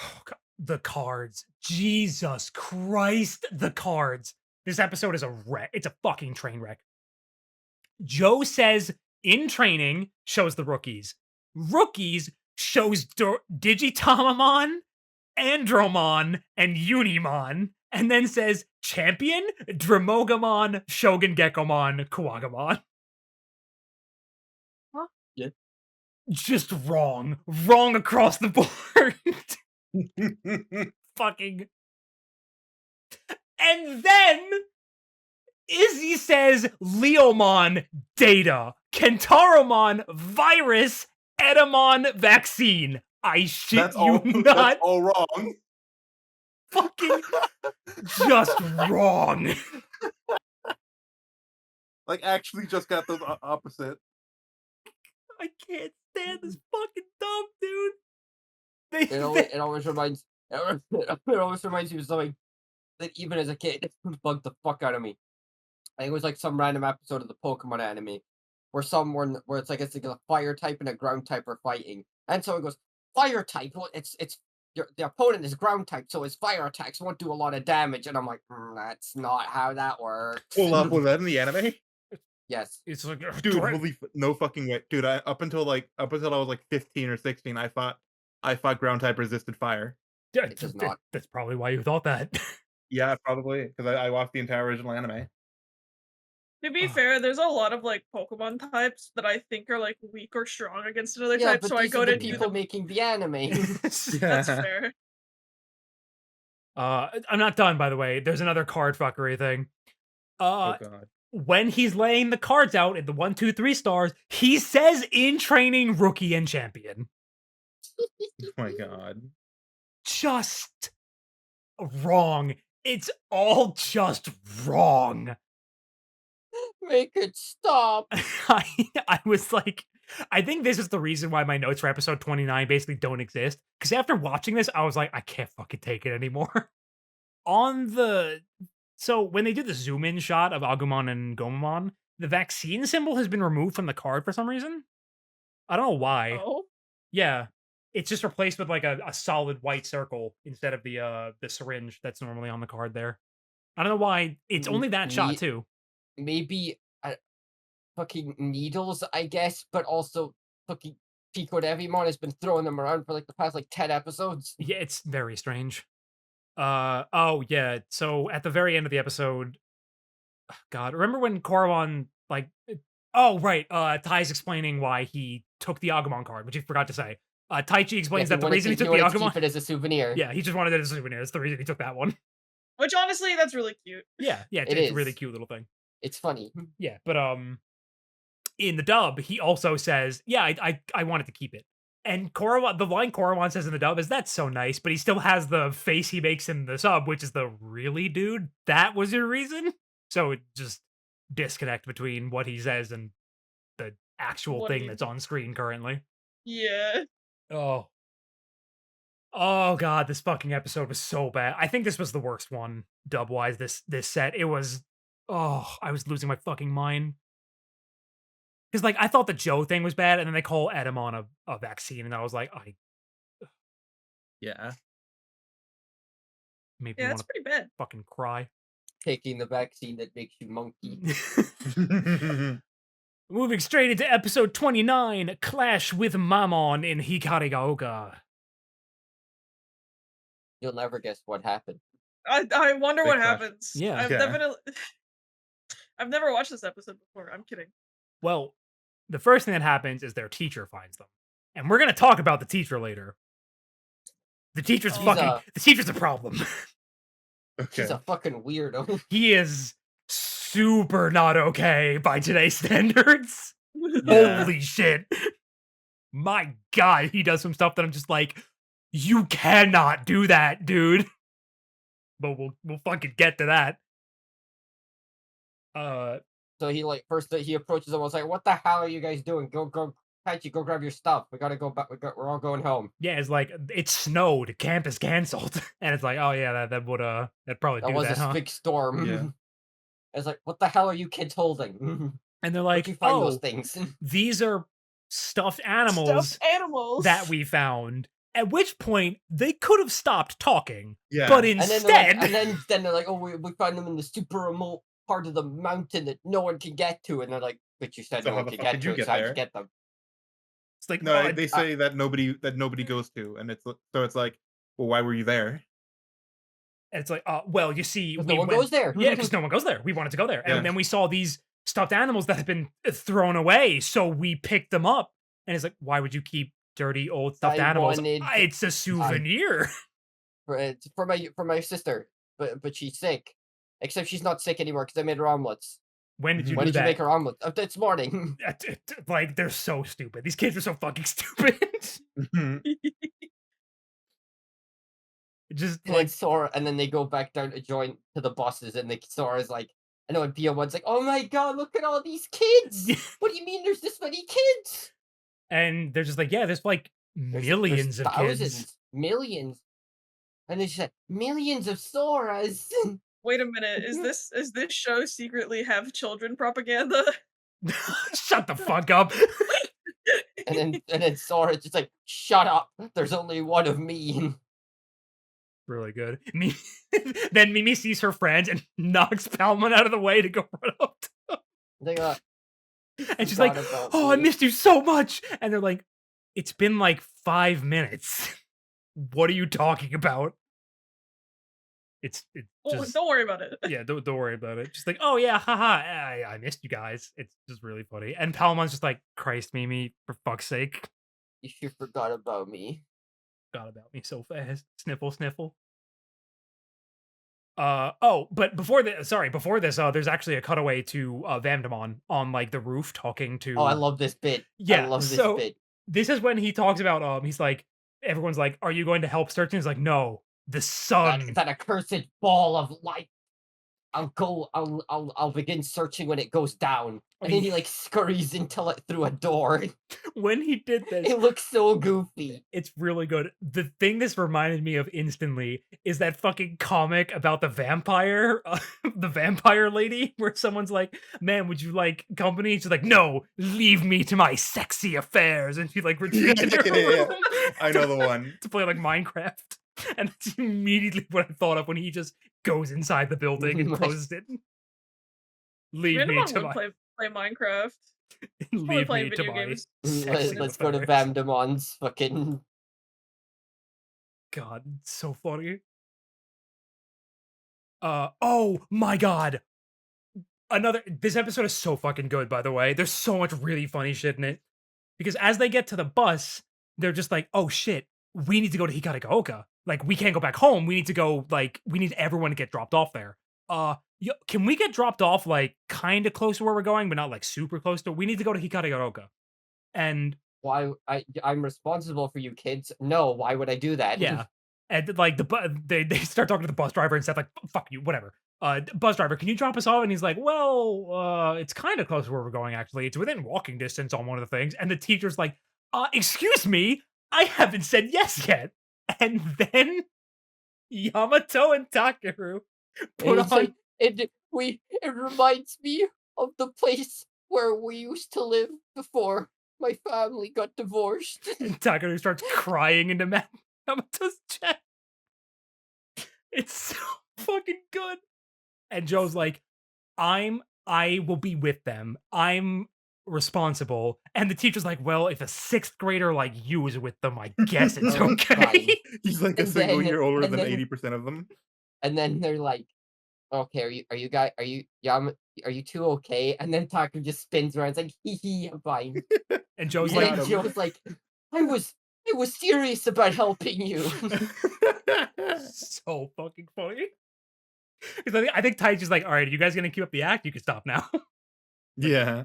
Oh, God. The cards. Jesus Christ, the cards. This episode is a wreck. It's a fucking train wreck. Joe says in training shows the rookies. Rookies shows Digitamamon, Andromon, and Unimon, and then says champion, Dramogamon, Shogun Gekomon, Kuwagamon. Huh? Yeah. Just wrong. Wrong across the board. Fucking. And then Izzy says Leomon data, Kentaromon virus, Edamon vaccine. I shit you not. That's all wrong. Fucking just wrong. Like, actually just got those opposite. I can't stand this fucking dumb dude. It always reminds me of something that even as a kid bugged the fuck out of me. I think it was like some random episode of the Pokemon anime where it's like a fire type and a ground type are fighting, and someone goes, "Fire type, well, the opponent is ground type, so his fire attacks won't do a lot of damage." And I'm like, that's not how that works. Hold up, was that in the anime? Yes. It's like, Dude, no fucking way, dude. Up until I was like 15 or 16, I thought ground type resisted fire. It does not. That's probably why you thought that. Yeah, probably because I watched the entire original anime. To be fair, there's a lot of like Pokemon types that I think are like weak or strong against another Yeah, type, but so I these go are the to do people them. making the anime. That's Yeah. fair. I'm not done, by the way. There's another card fuckery thing. Oh god. When he's laying the cards out in the 1, 2, 3 stars, he says in training rookie and champion. Oh my god. Just wrong. It's all just wrong. Make it stop. I was like, I think this is the reason why my notes for episode 29 basically don't exist. Because after watching this, I was like, I can't fucking take it anymore. So when they do the zoom in shot of Agumon and Gomamon, the vaccine symbol has been removed from the card for some reason. I don't know why. Oh, Yeah. It's just replaced with like a solid white circle instead of the syringe that's normally on the card there. I don't know why. It's only that shot too. Maybe fucking needles, I guess, but also fucking Pico Devimon has been throwing them around for like the past like 10 episodes. Yeah, it's very strange. Oh yeah. So at the very end of the episode, God, remember when Koromon oh right, Tai's explaining why he took the Agumon card, which he forgot to say. Taichi explains that the reason he took the wanted to Agumon, keep it as a souvenir. yeah, he just wanted it as a souvenir. That's the reason he took that one. which honestly, that's really cute. Yeah, It it's a really is. cute little thing. It's funny. Yeah, but in the dub, he also says, "Yeah, I wanted to keep it." And Koromon, the line Koromon says in the dub is, "That's so nice," but he still has the face he makes in the sub, which is the "Really, dude? That was your reason?" So it just disconnect between what he says and the actual What thing he- that's on screen currently. Yeah. Oh. Oh god, this fucking episode was so bad. I think this was the worst one dub-wise this set. It was I was losing my fucking mind. Cuz like I thought the Joe thing was bad and then they call Edamon a vaccine and I was like, I Yeah. made me Yeah, want that's to pretty bad. fucking cry. Taking the vaccine that makes you monkey. Moving straight into episode 29, Clash with Mammon in Hikarigaoka. You'll never guess what happened. I wonder Big what crush. happens. Yeah. I've Yeah. definitely I've never watched this episode before. I'm kidding. Well, the first thing that happens is their teacher finds them. And we're going to talk about the teacher later. The teacher's She's the teacher's a problem. Okay. She's a fucking weirdo. He is super not okay by today's standards. Yeah. Holy shit. My god, he does some stuff that I'm just like, you cannot do that, dude. But we'll fucking get to that. So he like first he approaches them. I was like, "What the hell are you guys doing? Go, Taichi, go grab your stuff. We gotta go back. We're all going home." Yeah, it's like it snowed, camp is canceled. And it's like, oh yeah, that would that'd probably That do was that, a huh? big storm. Yeah. It's like, what the hell are you kids holding? And they're Where'd like, you find those oh, things? these are stuffed animals Stuffed animals that we found. At which point they could have stopped talking, Yeah. but And then, instead, then they're like, "Oh, we found them in the super remote part of the mountain that no one can get to." And they're like, "But you said So no how one the can fuck get did to you it, get so how'd there?" you get them?" it's like, No, oh, they say that nobody goes to, and it's like, well, why were you there? it's like, well, you see, 'Cause we no one went, goes there. yeah, because no one goes there. We wanted to go there, Yeah. and then we saw these stuffed animals that had been thrown away, so we picked them up. And it's like, why would you keep dirty old stuffed I animals? wanted- It's a souvenir. It's for my sister, but she's sick. Except she's not sick anymore because I made her omelets. When did you When do did you that? make her omelet? This morning. Like, they're so stupid. These kids are so fucking stupid. Just And then Sora, and then they go back down to join to the bosses, and Sora's like, I know, and Pia1's like, "Oh my god, look at all these kids! What do you mean there's this many kids? and they're just like, yeah, there's like There's millions of thousands, kids. millions." And then she said, "Millions of Soras." Wait a minute, is this show secretly have children propaganda? Shut the fuck up. and then Sora's just like, "Shut up! There's only one of me." Really good. Then Mimi sees her friends and knocks Palmon out of the way to go run up. They And she's like, Forgot about "Oh, I me. missed you so much." And they're like, "It's been like 5 minutes. What are you talking about?" It's Oh, just don't worry about it. yeah, don't worry about it. Just like, "Oh yeah, haha, I missed you guys." It's just really funny. And Palamon's just like, "Christ, Mimi, for fuck's sake, You forgot about me. forgot about me so fast." Sniffle, sniffle. Oh, but before this, there's actually a cutaway to Vamdemon on like the roof talking Oh, I to love this bit. I yeah. love this So bit. this is when he talks about he's like everyone's like, "Are you going to help search?" And he's like, "No, the sun." That accursed ball of light. I'll begin searching when it goes down. And then he like scurries into it through a door. When he did this, It looks so goofy. it's really good. The thing this reminded me of instantly is that fucking comic about the vampire, the vampire lady, where someone's like, "Man, would you like company?" She's like, "No, leave me to my sexy affairs," and she like retreats into her Yeah, room I know the one. to play like Minecraft. And that's immediately what I thought of when he just goes inside the building and Nice. closes it. Leave me Random to would my play Minecraft. Probably leave playing me to video my games. sexy Let's go to affairs. Vamdemon's fucking. God, it's so funny. Oh my god. This episode is so fucking good, by the way. There's so much really funny shit in it. Because as they get to the bus, they're just like, "Oh shit, we need to go to Hikaragaoka. Like, we can't go back home. We need to go, like, we need everyone to get dropped off there. Can we get dropped off, like, kind of close to where we're going, but not, like, super close to? We need to go to Hikaragaoka." And Why I'm responsible for you kids. No, why would I do that? yeah. And like they start talking to the bus driver and said like fuck you, whatever. Bus driver, can you drop us off? And he's like, well, it's kind of close to where we're going. Actually, it's within walking distance on one of the things. And the teacher's like, excuse me, I haven't said yes yet. And then Yamato and Takeru put It's on. like it reminds me of the place where we used to live before my family got divorced. And Takeru starts crying into Yamato's chest. It's so fucking good. And Joe's like, I will be with them. I'm responsible. And the teacher's like, well, if a 6th grader like you is with them, I guess it's Oh, it's fine. okay. He's like a And single then- year older and than then- 80% of them. And then they're like, okay, are you two okay? And then Taku just spins around. It's like, hee, I'm fine. And Joe's Yeah. like, And Joe's like, I was serious about helping you. so fucking funny. 'Cause I think Taichi's like, all right, are you guys gonna keep up the act? You can stop now. Yeah.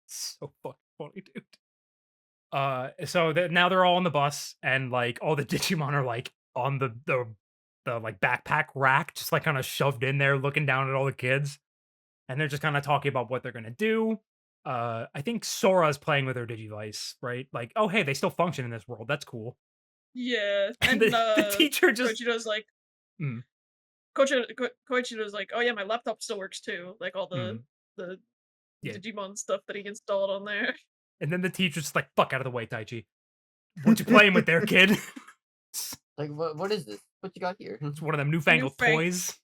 So fucking funny, dude. So now they're all on the bus, and like all the Digimon are like on the like backpack rack, just like kind of shoved in there, looking down at all the kids, and they're just kind of talking about what they're gonna do. I think Sora's playing with her Digivice, right? Like, oh hey, they still function in this world. That's cool. Yeah, And and the teacher just Koichiro's like, Mm. Koichiro's like, oh yeah, my laptop still works too. Like all the Yeah. Digimon stuff that he installed on there. And then the teacher's just like, fuck out of the way, Taichi. What you playing with there, kid? It's Like, what is this? What you got here? one of them newfangled Newfangled. toys.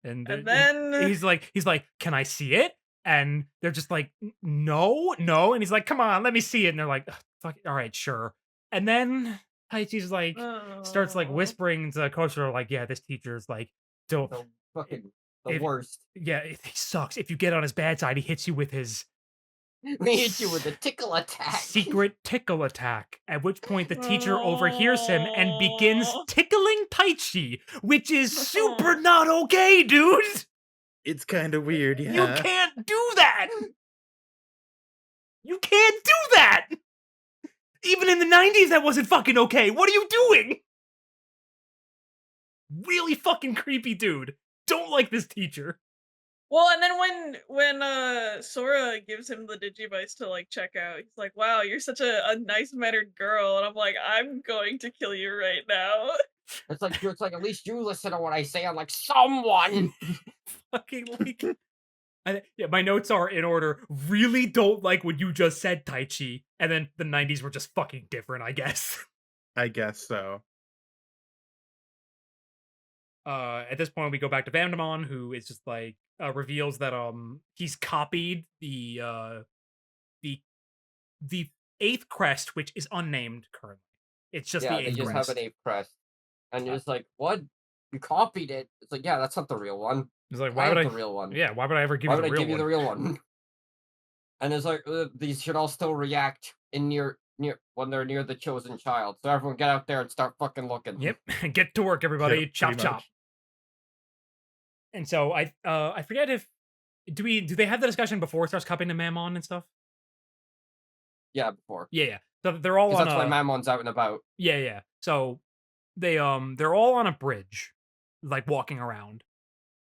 And then he's like, can I see it? And they're just like, no. And he's like, come on, let me see it. And they're like, "Ugh, fuck, all right, sure. And then Taichi's like, starts like Oh. whispering to Koshiro, like, yeah, this teacher's like, don't, The fucking If- worst. yeah, he sucks. If you get on his bad side, he hits you with his We hit you with a tickle attack. secret tickle attack, at which point the teacher overhears him and begins Aw. tickling Taichi, which is super not okay, dude. It's kind of weird, yeah. You can't do that. You can't do that. Even in the 90s, that wasn't fucking okay. What are you doing? Really fucking creepy, dude. Don't like this teacher. Well, and then when Sora gives him the Digivice to like check out, he's like, "Wow, you're such a nice mannered girl," and I'm like, "I'm going to kill you right now." It's like at least you listen to what I say. I'm like someone. Fucking like. Yeah, my notes are in order. Really don't like what you just said, Taichi. And then the 90s were just fucking different, I guess. I guess so. At this point, we go back to Vandemon, who is just like reveals that he's copied the the eighth crest, which is unnamed currently. It's just the Yeah, they eighth just have crest. an ape crest, and you're Uh, just like, what? You copied it? It's like, yeah, that's not the real one. It's like, I why would have I? the real one. Yeah, why would I ever give Why you would the I real give you the one? real one? And it's like, these should all still react in near when they're near the chosen child. So everyone get out there and start fucking looking. Yep, get to work, everybody. Yeah, Chop pretty chop. much. And so I forget if do they have the discussion before it starts cupping to Mammon and stuff? Yeah, before. Yeah. So they're all 'Cause on that's why a Mammon's out and about. yeah. So they're all on a bridge, like walking around,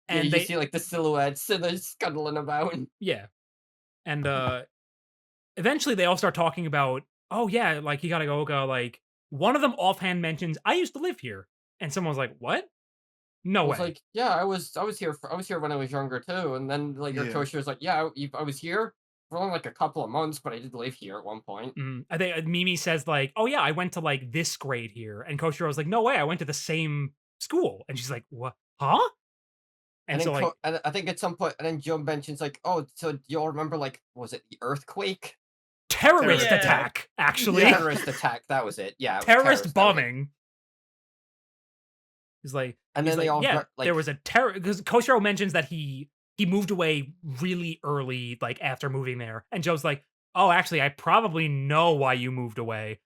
Yeah, and you they see like the silhouettes and they're scuttling about. yeah, and eventually they all start talking about, oh yeah, like you gotta go, like one of them offhand mentions, I used to live here, and someone's like, what? No I was way. like, yeah, I was here when I was younger too. And then like your Yeah. coach was like, yeah, I was here for only like a couple of months, but I did live here at one point. I think Mimi says like, "Oh yeah, I went to like this grade here," and Koshiro's like, "No way, I went to the same school," and she's like, "What? Huh?" And And so then like and I think at some point, and then Joe mentions like, oh, so do you all remember like, was it the earthquake? terrorist Yeah. attack, actually, Terrorist attack. That was it. Yeah, it was terrorist that was it. bombing. He's like, And he's then they like, all yeah, like there was a terror because Koshiro mentions that he moved away really early, like after moving there, and Joe's like, "Oh, actually, I probably know why you moved away.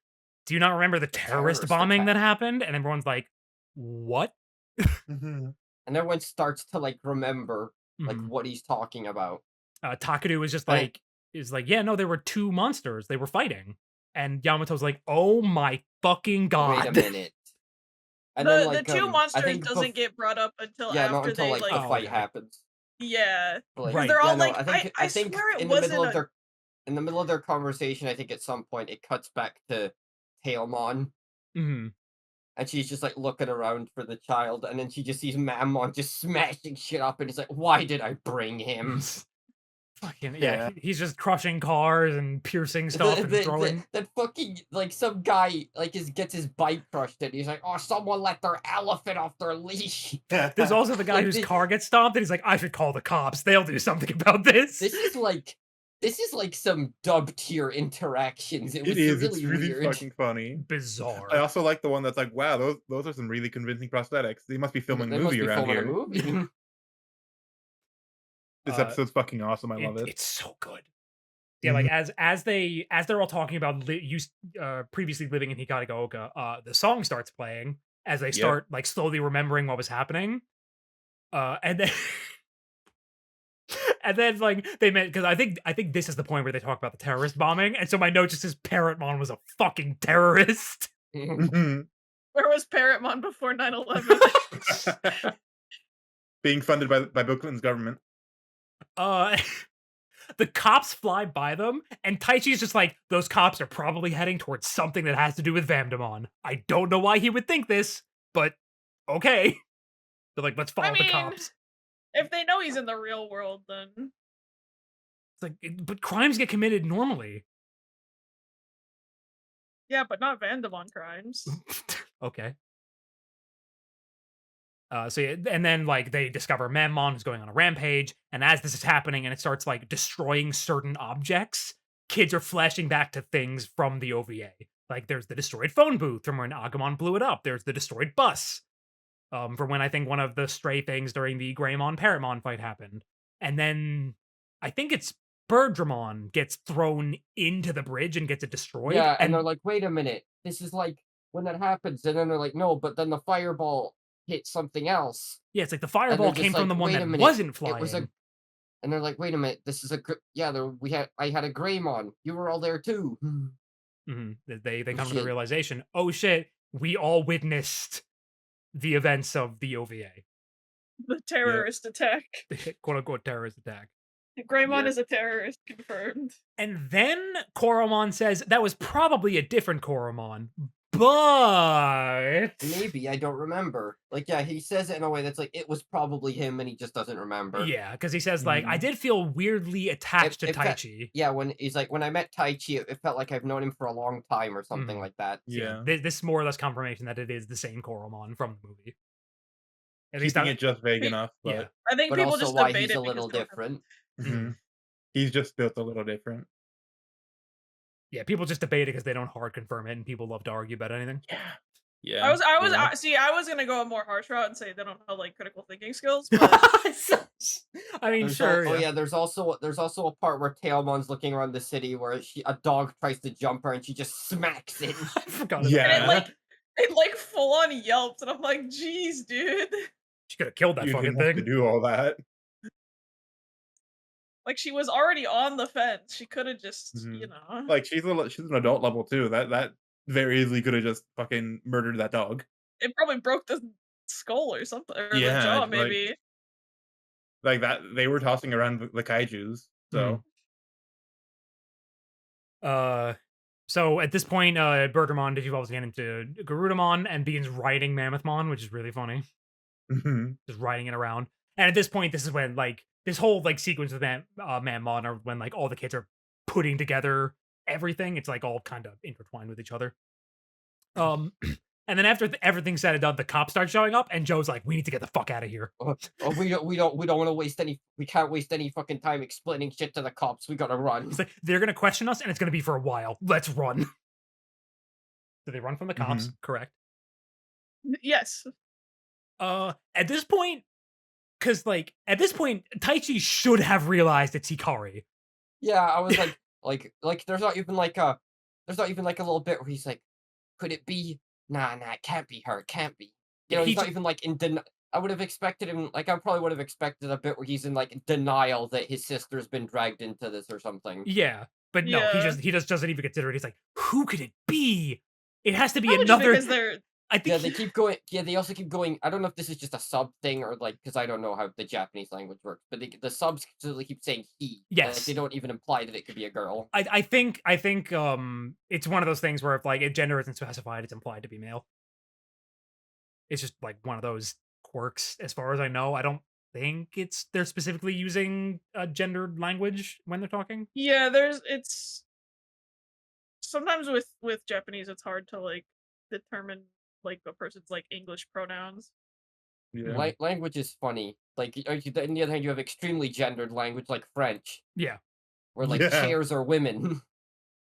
Do you not remember the terrorist terrorist bombing that attack. happened?" And everyone's like, "What?" Mhm. And everyone starts to like remember like Mhm. what he's talking about. Takaru is just And like, yeah, no, there were two monsters. They were fighting, and Yamato's like, "Oh my fucking wait a god!" minute. And The then like two I monsters think doesn't get brought up until yeah, not after until they like the Oh, fight okay. happens. yeah. But, like, Right. They're all yeah, no, like, I I think swear it in the middle wasn't of a their conversation, I think at some point it cuts back to Tailmon, Mhm. and she's just like looking around for the child, and then she just sees Mammon just smashing shit up, and he's like, "Why did I bring him?" Fucking Yeah. he's just crushing cars and piercing stuff and throwing. That fucking like some guy like gets his bike crushed, and he's like, "Oh, someone let their elephant off their leash." There's also the guy Like whose this, car gets stomped, and he's like, "I should call the cops. They'll do something about this." this is like some dub tier interactions. It was It is. really It's really weird. fucking funny. Bizarre. I also like the one that's like, wow, those are some really convincing prosthetics. They must be filming They a must movie be around filming a here. movie. This episode's fucking awesome. I love it. It's so good. Yeah, like as they're all talking about previously living in Hikarigaoka, the song starts playing as they start like slowly remembering what was happening, and then and then like they meant because I think this is the point where they talk about the terrorist bombing, and so my note just says Parrotmon was a fucking terrorist. Mhm. where was Parrotmon before 9/11? Being funded by Bill Clinton's government. The cops fly by them, and Taichi's just like, those cops are probably heading towards something that has to do with Vandemon. I don't know why he would think this, but okay. They're like, let's follow I the mean, cops. if they know he's in the real world, then It's like, but crimes get committed normally. yeah, but not Vandemon crimes. Okay. So yeah, and then like they discover Mammon is going on a rampage, and as this is happening and it starts like destroying certain objects, kids are flashing back to things from the OVA. Like there's the destroyed phone booth from when Agumon blew it up. There's the destroyed bus from when I think one of the stray things during the Greymon Parrotmon fight happened. And then I think it's Birdramon gets thrown into the bridge and gets it destroyed. Yeah, and they're like, "Wait a minute, this is like when that happens," and then they're like, "No, but then the fireball hit something else." yeah, it's like the And fireball they're came just from the like, one "Wait a that minute, wasn't it was a," flying. and they're like, "Wait a minute, this is a yeah." I had a Greymon. You were all there too. They Oh, come to the shit. realization, oh shit, we all witnessed the events of the OVA, The terrorist attack. the quote unquote terrorist attack. Greymon Yeah. is a terrorist, confirmed. And then Koromon says that was probably a different Koromon, but Maybe I don't remember. Like, yeah, he says it in a way that's like it was probably him, and he just doesn't remember. yeah, because he says like I Mhm. did feel weirdly attached to It felt- Taichi. Yeah, when he's like, when I met Taichi, it felt like I've known him for a long time or something Mhm. like that. Yeah. This is more or less confirmation that it is the same Koromon from the movie. At least keeping it just vague Pe- enough, yeah. but I think But people also just why debate he's it a because little they don't have- different. mhm, he's just built a little different. Yeah, people just debate it because they don't hard confirm it, and people love to argue about anything. Yeah, I was gonna go a more harsh route and say they don't have like critical thinking skills, but I mean, There's sure. oh yeah, there's also a part where Tailmon's looking around the city where a dog tries to jump her and she just smacks it. I forgot about Yeah. and that. it like full on yelps, and I'm like, geez, dude. She could have killed that You fucking didn't have to thing. do all that. Like she was already on the fence. She could have just, Mhm. Like she's an adult level too. That very easily could have just fucking murdered that dog. it probably broke the skull or something, or the Yeah, jaw like- maybe. Like that, they were tossing around the kaiju's. So So at this point, Bergamon digivolves again into Garudamon and begins riding Mammothmon, which is really funny. mhm. Just riding it around. And at this point, this is when like this whole like sequence with Mammon, or when like all the kids are putting together everything. It's like all kind of intertwined with each other. And then after everything's said and done, the cops start showing up, and Joe's like, "We need to get the fuck out of here." Oh, we don't want to waste any. We can't waste any fucking time explaining shit to the cops. We gotta run. He's like, "They're gonna question us, and it's gonna be for a while. Let's run." So they run from the cops, correct? Yes. At this point, because like at this point, Taichi should have realized it's Hikari. Yeah, I was like, there's not even like a little bit where he's like, could it be? Nah, it can't be her. It can't be. You know, He he's not ju- even like in I would have expected him. Like, I probably would have expected a bit where he's in like denial that his sister's been dragged into this or something. Yeah, but no, Yeah. he just doesn't even consider it. He's like, "Who could it be? It has to be Probably just another." because they're I think Yeah, they keep going. Yeah, they also keep going. I don't know if this is just a sub thing or like because I don't know how the Japanese language works, but the subs consistently keep saying he. Yes. they don't even imply that it could be a girl. I think it's one of those things where if like if gender isn't specified, it's implied to be male. It's just like one of those quirks, as far as I know. I don't think they're specifically using a gendered language when they're talking. yeah, it's sometimes with Japanese it's hard to like determine like a person's like English pronouns. Yeah. Language is funny. Like, on the other hand, you have extremely gendered language like French, Yeah, where like Yeah. chairs are women.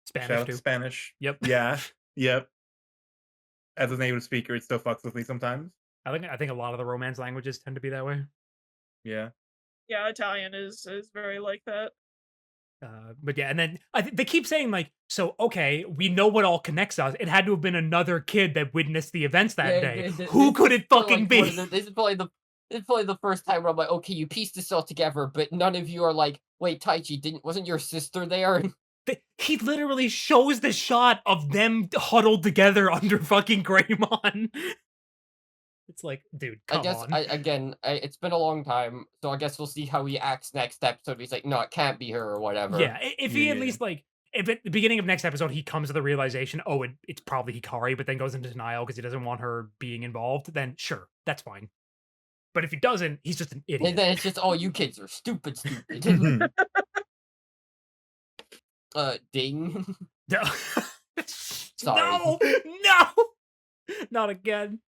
Spanish Shout out too. to Spanish. Yep. Yeah. Yep. As a native speaker, it still fucks with me sometimes. I think a lot of the Romance languages tend to be that way. Yeah. Yeah, Italian is very like that. But yeah, and then they keep saying like, so okay, we know what all connects us. It had to have been another kid that witnessed the events that Yeah, day. this Who is could it probably, fucking like, be? this is probably the first time where I'm like, okay, you pieced this all together, but none of you are like, wait, Taichi, wasn't your sister there? He literally shows the shot of them huddled together under fucking Greymon. It's like, dude, come I guess on. it's been a long time, so I guess we'll see how he acts next episode. He's like, no, it can't be her or whatever. Yeah, if he at Yeah. least like, if at the beginning of next episode he comes to the realization, oh, it's probably Hikari, but then goes into denial because he doesn't want her being involved, then sure, that's fine. But if he doesn't, he's just an And idiot. then it's just, oh, you kids are stupid. Mhm. Ding. No. Sorry. No, not again.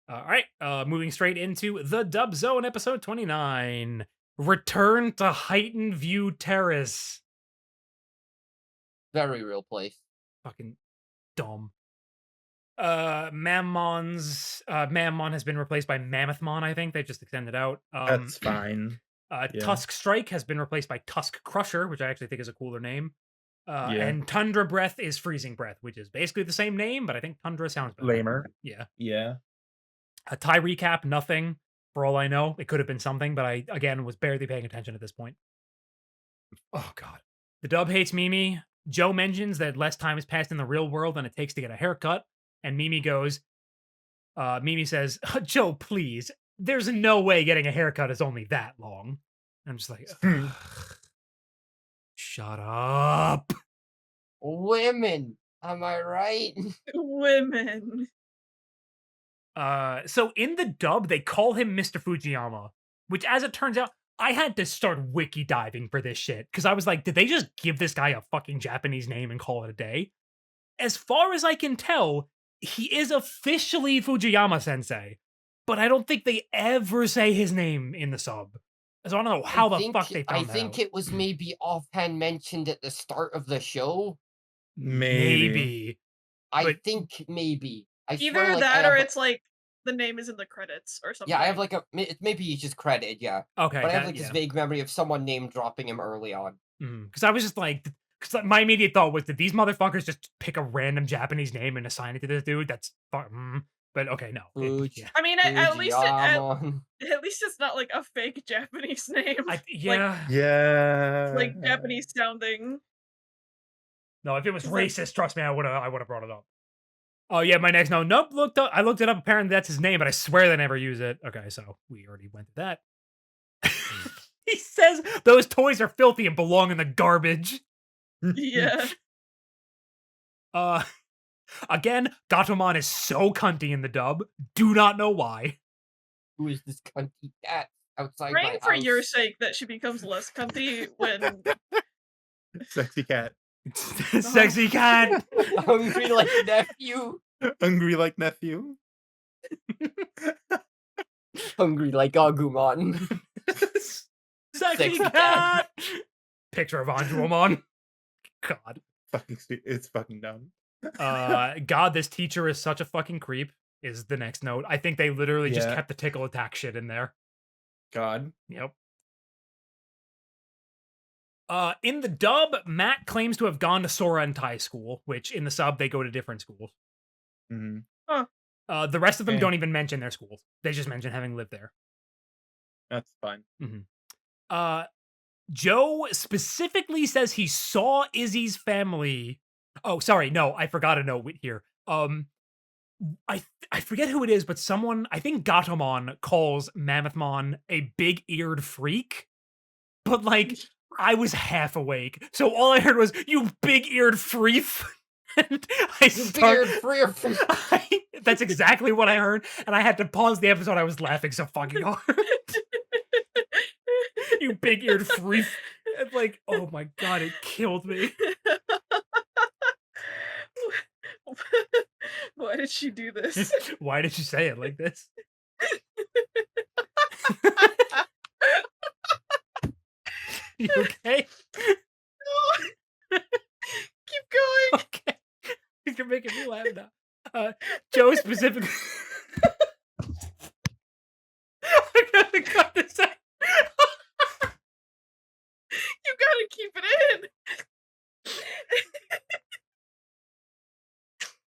All right, moving straight into the Dub Zone, episode 29. Return to Heightened View Terrace. Very real place. Fucking dumb. Mammon has been replaced by Mammothmon, I think. They just extended out. That's fine. yeah. Tusk Strike has been replaced by Tusk Crusher, which I actually think is a cooler name. Yeah. And Tundra Breath is Freezing Breath, which is basically the same name, but I think Tundra sounds better. Lamer. Yeah. Yeah. A tie recap, nothing. For all I know, it could have been something, but I, again, was barely paying attention at this point. Oh, God. The dub hates Mimi. Joe mentions that less time has passed in the real world than it takes to get a haircut. And Mimi goes, Mimi says, Joe, please. There's no way getting a haircut is only that long. I'm just like, Hmm. shut up. Women. Am I right? Women. So in the dub, they call him Mr. Fujiyama, which, as it turns out, I had to start wiki diving for this shit because I was like, did they just give this guy a fucking Japanese name and call it a day? As far as I can tell, he is officially Fujiyama Sensei, but I don't think they ever say his name in the sub. So I don't know how the fuck they I found that think out. it was maybe offhand mentioned at the start of the show. Maybe. I But- think maybe. I swear, Either like, I that or have, it's like the name is in the credits or something. yeah, I have like maybe he's just credited, yeah. Okay, But I have that- like this yeah. vague memory of someone name dropping him early on. Because I was just like, because my immediate thought was, did these motherfuckers just pick a random Japanese name and assign it to this dude? That's but okay, no. Yeah. I mean, at least Fujiyama. at least it's not like a fake Japanese name, Yeah. Yeah. like Japanese sounding. No, if it was Is that- racist, trust me, I would have brought it up. Oh yeah, my next note. Nope, I looked it up. Apparently that's his name, but I swear they never use it. Okay, so we already went to that. He says those toys are filthy and belong in the garbage. Yeah. Again, Gatomon is so cunty in the dub. Do not know why. Who is this cunty cat outside Praying my for house? your sake that she becomes less cunty when Sexy cat. Sexy cat. Hungry like nephew. Hungry like nephew. Hungry like Agumon. Sexy Sexy cat. Picture of Anjuamon. God. It's fucking dumb. God, this teacher is such a fucking creep. Is the next note. I think they literally just Yeah. kept the tickle attack shit in there. God. Yep. In the dub, Matt claims to have gone to Sora and Tai school, which in the sub they go to different schools. hmm The rest of them Eh. don't even mention their schools. They just mention having lived there. That's fine. Joe specifically says he saw Izzy's family. Oh, sorry, no, I forgot a note here. I forget who it is, but someone, I think Gatomon calls Mammothmon a big-eared freak. But like, I was half awake, so all I heard was "you big-eared freef," and I Beard started. free. That's exactly what I heard, and I had to pause the episode. I was laughing so fucking hard. You big-eared freef. And like, oh my god, it killed me. Why did she do this? Why did you say it like this? You okay? Keep going. Okay. You're making me laugh now. Joe specifically. I gotta cut this out. You gotta keep it in.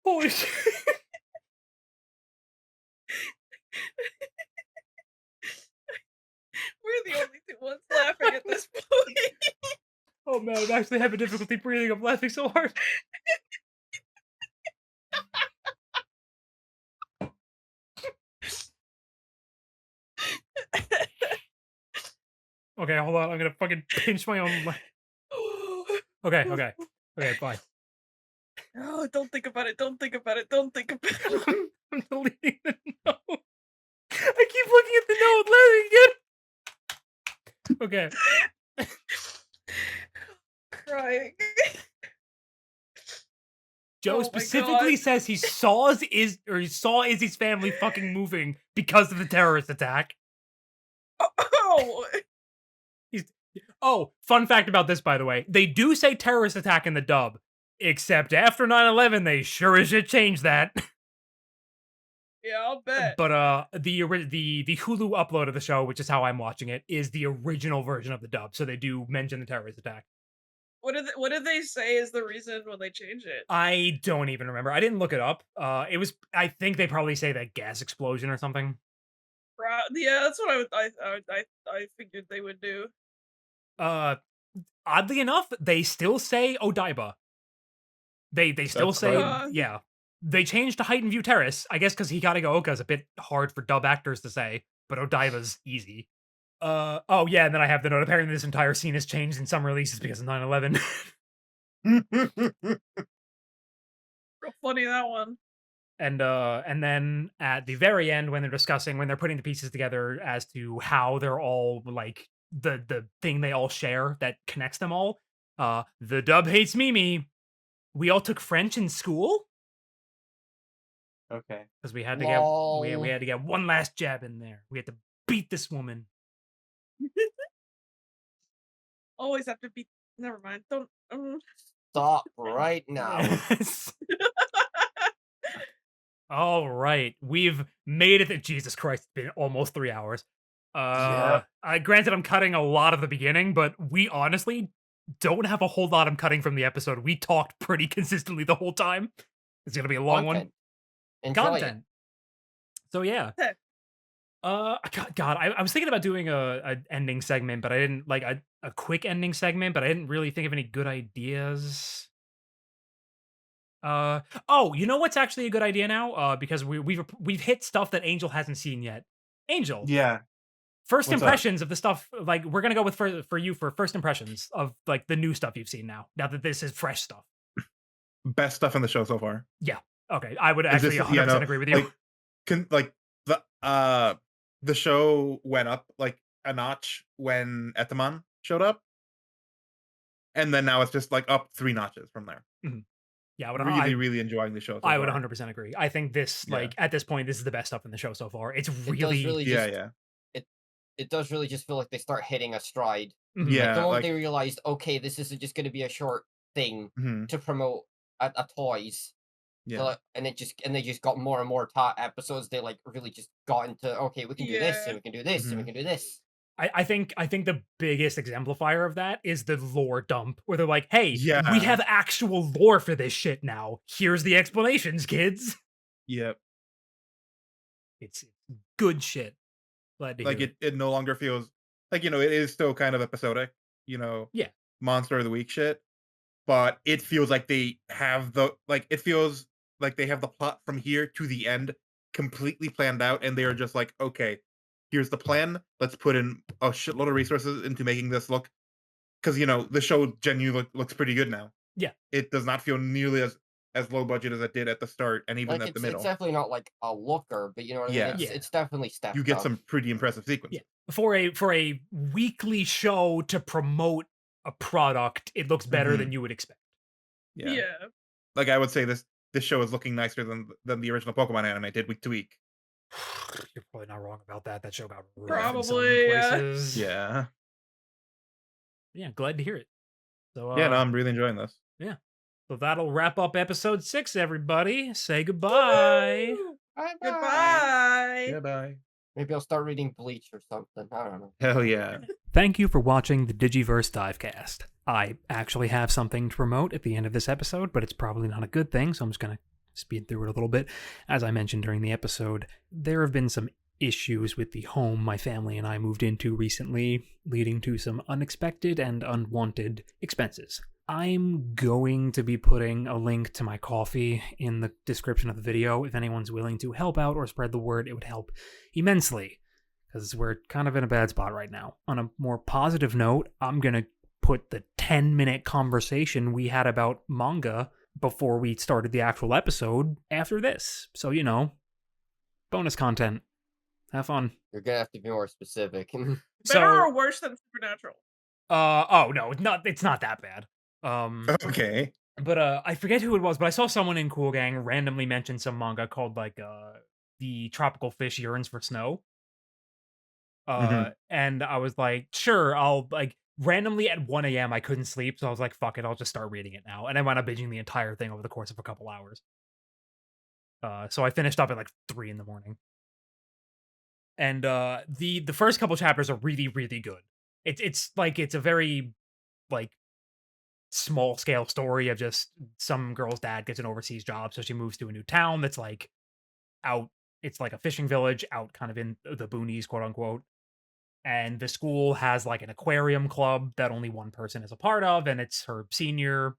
Holy shit. We're the only two ones laughing at this point. Oh man, I'm actually having difficulty breathing. I'm laughing so hard. Okay, hold on. I'm gonna fucking pinch my own leg. Okay, fine. Oh, don't think about it. Don't think about it. Don't think about it. I'm deleting the note. I keep looking at the note, laughing again. Okay. Crying. Joe Oh my specifically God. says he saw Izzy's family fucking moving because of the terrorist attack. Oh. Oh, fun fact about this, by the way. They do say terrorist attack in the dub, except after 9/11, they sure as shit changed that. Yeah, I'll bet. But the Hulu upload of the show, which is how I'm watching it, is the original version of the dub. So they do mention the terrorist attack. What did they say is the reason when they change it? I don't even remember. I didn't look it up. It was. I think they probably say that gas explosion or something. Yeah, that's what I figured they would do. Oddly enough, they still say Odaiba. They still That's say fun. yeah. They changed to Heightened View Terrace. I guess because Hikariga is a bit hard for dub actors to say, but Odaiba's easy. Oh yeah, and then I have the note. Apparently, this entire scene has changed in some releases because of 9/11. Real funny, that one. And then at the very end, when they're putting the pieces together as to how they're all like the thing they all share that connects them all. The dub hates Mimi. We all took French in school. Okay. because we had to get we Lol. had to get one last jab in there. We had to beat this woman. Always have to be. Never mind. Don't. Stop right now. Yes. All right, we've made it. Jesus Christ, it's been almost 3 hours. Granted, I'm cutting a lot of the beginning, but we honestly don't have a whole lot I'm cutting from the episode. We talked pretty consistently the whole time. It's gonna be a long one. Content. Enjoy it. Content. So yeah. Okay. God, I was thinking about doing a ending segment, but I didn't like a quick ending segment, but I didn't really think of any good ideas. Oh, you know what's actually a good idea now? Because we've hit stuff that Angel hasn't seen yet. Angel, Yeah. first What's up? impressions of the stuff. Like we're gonna go with for you for first impressions of like the new stuff you've seen now. Now that this is fresh stuff. Best stuff in the show so far. Okay, I would Is actually this- 100% yeah, no, agree with you. Like the show went up like a notch when Etamon showed up, and then now it's just like up 3 notches from there. Yeah, Really enjoying the show. So I would far. 100% agree. I think this, Yeah. like, at this point, this is the best stuff in the show so far. It's It does really, really Yeah, just, yeah, it does really just feel like they start hitting a stride. Mhm. yeah. The moment Like, they realized, okay, this isn't just going to be a short thing mhm, to promote a toys. yeah, So, like, and they just got more and more episodes. They like really just got into, okay, we can do this Yeah. and we can do this and we Mhm. can do this. I think the biggest exemplifier of that is the lore dump, where they're like, "Hey, we Yeah. have actual lore for this shit now. Here's the explanations, kids." yep. It's good shit. Glad to Like hear. it no longer feels like, it is still kind of episodic, Yeah. monster of the week shit, but it feels like they have it feels like they have the plot from here to the end completely planned out, and they are just like, okay, here's the plan. Let's put in a shitload of resources into making this look, because the show genuinely looks pretty good now. Yeah. It does not feel nearly as low budget as it did at the start and even Like at the it's middle. definitely not like a looker, but you know what I mean. Yeah. It's, Yeah. it's definitely stepped You get up. some pretty impressive sequences. For a weekly show to promote a product, it looks better Mhm. than you would expect. Yeah. Like I would say this show is looking nicer than the original Pokemon anime did week to week. You're probably not wrong about that. That show got rough in some Probably, yeah. places. Yeah. Yeah, glad to hear it. So Yeah, no, I'm really enjoying this. So that'll wrap up episode 6, everybody. Say goodbye. Woo! Bye-bye. Goodbye. Goodbye. Maybe I'll start reading Bleach or something. I don't know. Hell yeah. Thank you for watching the DigiVerse DiveCast. I actually have something to promote at the end of this episode, but it's probably not a good thing, so I'm just going to speed through it a little bit. As I mentioned during the episode, there have been some issues with the home my family and I moved into recently, leading to some unexpected and unwanted expenses. I'm going to be putting a link to my coffee in the description of the video. If anyone's willing to help out or spread the word, it would help immensely, because we're kind of in a bad spot right now. On a more positive note, I'm going to put the 10-minute conversation we had about manga before we started the actual episode after this. So, bonus content. Have fun. You're gonna have to be more specific. Better So, or worse than Supernatural? oh no, it's not that bad. Okay. But I forget who it was, but I saw someone in Cool Gang randomly mention some manga called like The Tropical Fish Yearns for Snow. And I was like, sure, I'll like randomly at 1 a.m. I couldn't sleep, so I was like, fuck it, I'll just start reading it now. And I wound up binging the entire thing over the course of a couple hours. So I finished up at like 3 in the morning. And the first couple chapters are really, really good. It's like it's a very like small scale story of just some girl's dad gets an overseas job, so she moves to a new town that's like out. It's like a fishing village out kind of in the boonies, quote unquote. And the school has like an aquarium club that only one person is a part of, and it's her senior.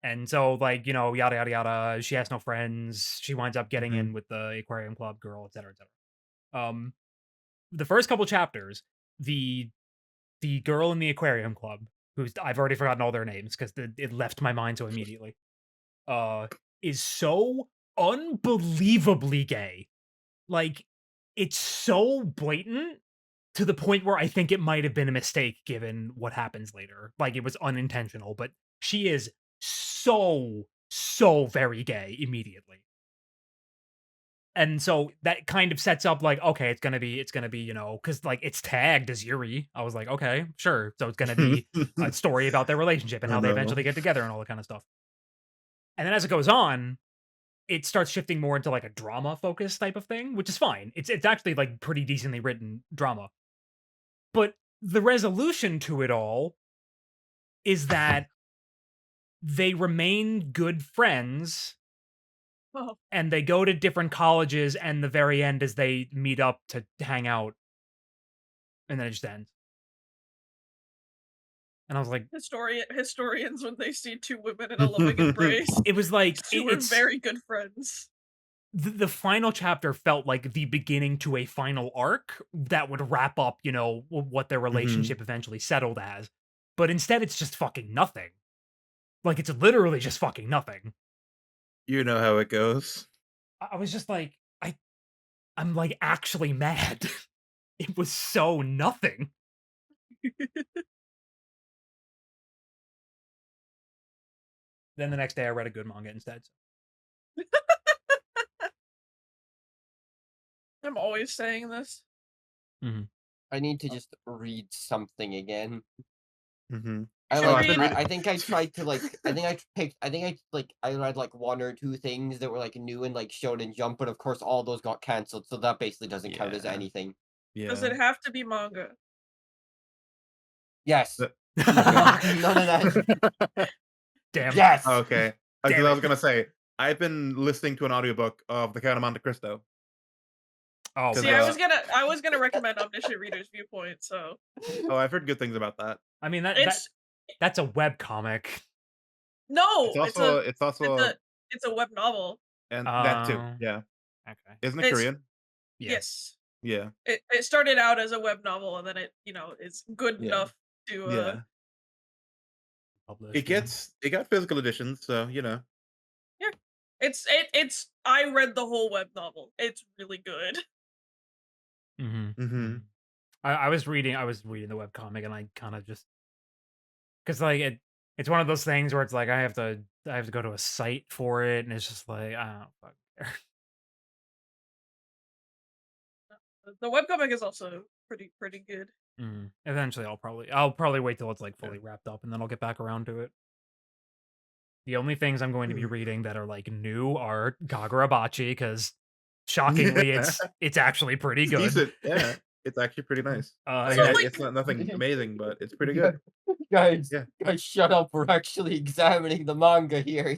And so, like, yada yada yada. She has no friends. She winds up getting in with the aquarium club girl, etc., etc. The first couple chapters, the girl in the aquarium club, who's I've already forgotten all their names because it left my mind so immediately, is so unbelievably gay. Like, it's so blatant to the point where I think it might have been a mistake given what happens later. Like, it was unintentional, but she is so very gay immediately. And so that kind of sets up like, okay, it's gonna be, because like it's tagged as Yuri. I was like, okay, sure. So it's gonna be a story about their relationship and Oh how they no. eventually get together and all that kind of stuff. And then as it goes on, it starts shifting more into like a drama focused type of thing, which is fine. It's actually like pretty decently written drama. But the resolution to it all is that they remain good friends Oh, and they go to different colleges, and the very end is they meet up to hang out, and then it just ends. And I was like, historians when they see two women in a loving embrace, it was like these two were it's very good friends. the final chapter felt like the beginning to a final arc that would wrap up, what their Mhm. relationship eventually settled as. But instead, it's just fucking nothing. Like it's literally just fucking nothing. You know how it goes. I was just like, I'm like actually mad. It was so nothing. Then the next day, I read a good manga instead. I'm always saying this. I need to just read something again. Mhm. You I should Oh, like. I've been read. reading. I think I tried to like. I think I picked. I think I like. I read like one or two things that were like new and like Shonen Jump, but of course all those got canceled, so that basically doesn't count as Yeah. anything. Does Yeah. it have to be manga? Yes. The- None of that. Damn. Yes. Okay. Because Damn I it. was gonna say I've been listening to an audiobook of The Count of Monte Cristo. Oh, 'Cause, See, man. I was gonna recommend Omniscient Reader's Viewpoint. So Oh, I've heard good things about that. I mean it's that's a web comic. It's no, also it's it's also a it's a web novel. and that too. Um, Yeah. okay. Isn't it It's Korean? Yeah. yes. Yeah. It started out as a web novel and then it is good Yeah. enough to Yeah. Published. It got physical editions, so yeah. It's I read the whole web novel. It's really good. Mhm. I was reading the web comic and I kind of just because like it's one of those things where it's like I have to go to a site for it and it's just like I don't fucking care. The webcomic is also pretty good. Eventually, I'll probably wait till it's like fully wrapped up and then I'll get back around to it. The only things I'm going to be reading that are like new are Kagurabachi because shockingly, Yeah. it's actually pretty It's good. decent. Yeah. It's actually pretty nice. Uh, Like and that- like- it's not nothing amazing, but it's pretty good. Guys, Yeah. guys, shut up. We're actually examining the manga here.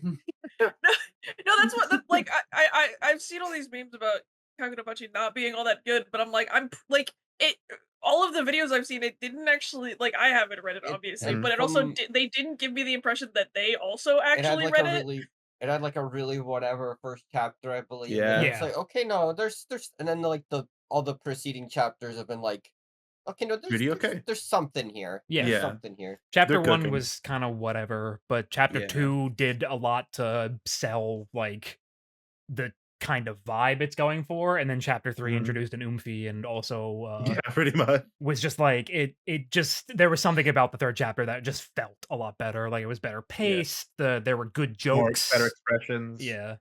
No, that's what like I've seen all these memes about Kagurabachi not being all that good, but I'm like like it. All of the videos I've seen, it didn't actually like. I haven't read it It- obviously, Mhm. but it also from- they didn't give me the impression that they also It had actually like read a it. really. It had like a really whatever first chapter, I believe. Yeah. And it's Yeah. like, okay, no, there's and then like all the preceding chapters have been like, okay, no, Pretty okay. there's something here. Yeah. There's Yeah. something here. Chapter They're 1 cooking. was kind of whatever, but chapter Yeah. 2 did a lot to sell like the kind of vibe it's going for, and then chapter 3 Mhm. introduced an Oomphy and also Yeah, pretty much. was just like it just there was something about the third chapter that just felt a lot better. Like it was better paced, there were good More jokes. better expressions. Yeah.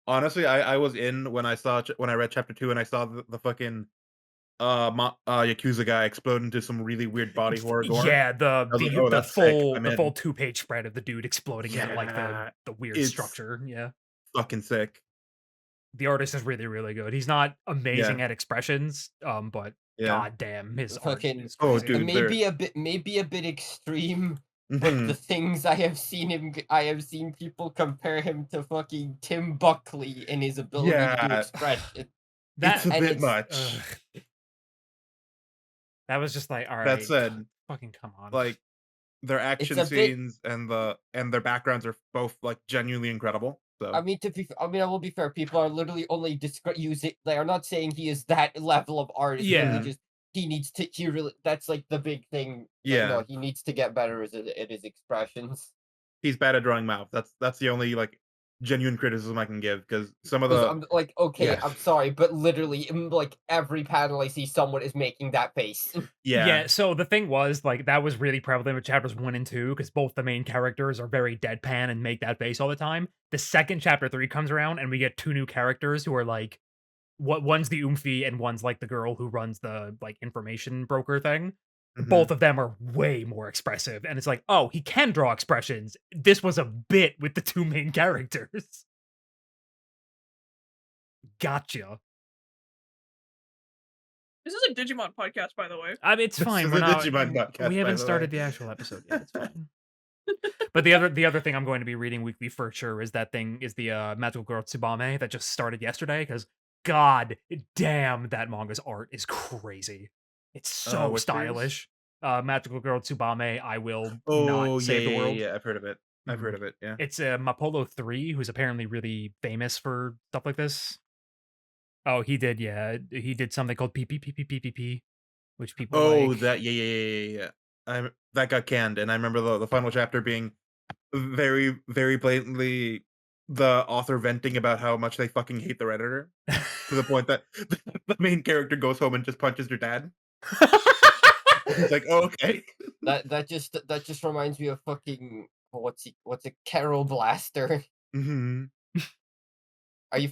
Honestly, I was in when when I read chapter 2 and I saw the fucking Yakuza guy explode into some really weird body horror gore. Yeah, I was like, "Oh, that's sick. I'm the in." full 2-page spread of the dude exploding into like Yeah, the weird it's structure. Yeah. fucking sick. The artist is really, really good. He's not amazing Yeah. at expressions, but Yeah. goddamn, his art Fucking- is Oh, crazy. dude. Maybe a bit extreme, but Mhm. the things I have seen people compare him to fucking Tim Buckley in his ability to do Yeah. expression. It's a and bit it's- much. That was just like, all right. That said, fucking come on. like their action a bit- scenes and their backgrounds are both like genuinely incredible. So I mean, I will be fair. People are literally only using. They are not saying he is that level of artist. Yeah. Really just he needs to. He really. That's like the big thing. Yeah. No, he needs to get better at his expressions. he's bad at drawing mouth. That's the only like genuine criticism I can give because some of 'Cause the I'm like, okay, yeah I'm sorry, but literally, like every panel I see, someone is making that face. yeah Yeah, so the thing was, like, that was really prevalent with chapters 1 and 2 because both the main characters are very deadpan and make that face all the time. The second chapter 3 comes around, and we get 2 new characters who are, like, one's the Oomphy and one's, like, the girl who runs the, like, information broker thing. mhm. Both of them are way more expressive, and it's like, "Oh, he can draw expressions." This was a bit with the 2 main characters. Gotcha. This is a Digimon podcast, by the way. I mean, it's This fine, is we're a not Digimon we podcast, by haven't the way. started the actual episode yet, it's fine. But the other thing I'm going to be reading weekly for sure is the Magical Girl Tsubame that just started yesterday. Because god damn, that manga's art is crazy. It's so Which series? stylish. Magical Girl Tsubame, I Will Not Oh, Save the World. I've heard of it. I've heard Mhm. of it, yeah. It's, Mapolo 3, who's apparently really famous for stuff like this. Oh, he did something called PPPPPPP, which people Oh, like. that yeah. That got canned, and I remember the final chapter being very, very blatantly the author venting about how much they fucking hate their editor, to the point that the main character goes home and just punches their dad. It's like, "Oh, okay." That just reminds me of fucking what's it, Carol Blaster. Mhm.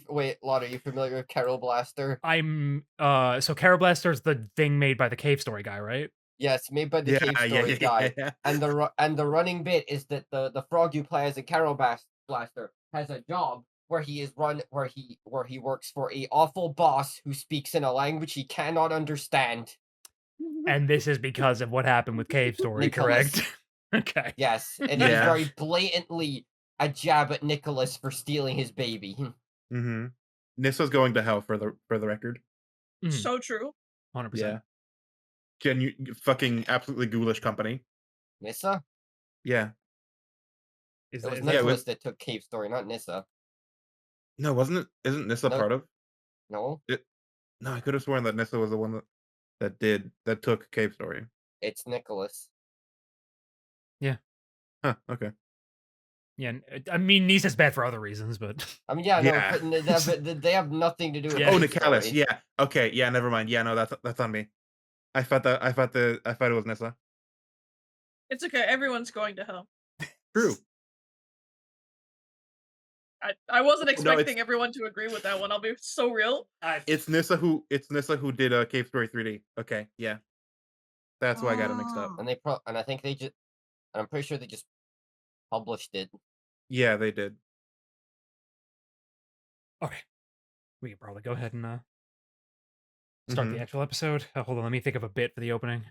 Wait, Lotte, are you familiar with Carol Blaster? So Karablaster's the thing made by the Cave Story guy, right? Yes, made by the Yeah, Cave Story guy. yeah. And the running bit is that the frog you play as a Blaster has a job where he works for a awful boss who speaks in a language he cannot understand. And this is because of what happened with Cave Story, correct? Nicholas. Okay. Yes, and it is Yeah. very blatantly a jab at Nicholas for stealing his baby. Mhm. Nissa's going to hell for the record. Mhm, So true. 100%. Yeah. Fucking absolutely ghoulish company. Nissa? Yeah. Is It that was is that Yeah, Nicholas that took Cave Story, not Nissa. no, wasn't it? Isn't Nissa No, part of no, it? No, I could have sworn that Nissa was the one that took Cave Story. it's Nicholas. Yeah. Huh, okay. Yeah, I mean, Nisa's bad for other reasons, but I mean, yeah, no, Yeah. they have nothing to do with Yeah. Oh, Cave Nicalis, Story. yeah. Okay, yeah, never mind. Yeah, no, that's on me. I thought it was Nissa. It's okay. Everyone's going to hell. True. I wasn't No, expecting everyone to agree with that one. I'll be so real. it's Nissa who did Cave Story 3D. Okay, yeah. That's why I got it mixed up. And I think I'm pretty sure they just published it. Yeah, they did. okay. We can probably go ahead and start the Mhm. actual episode. Hold on, let me think of a bit for the opening.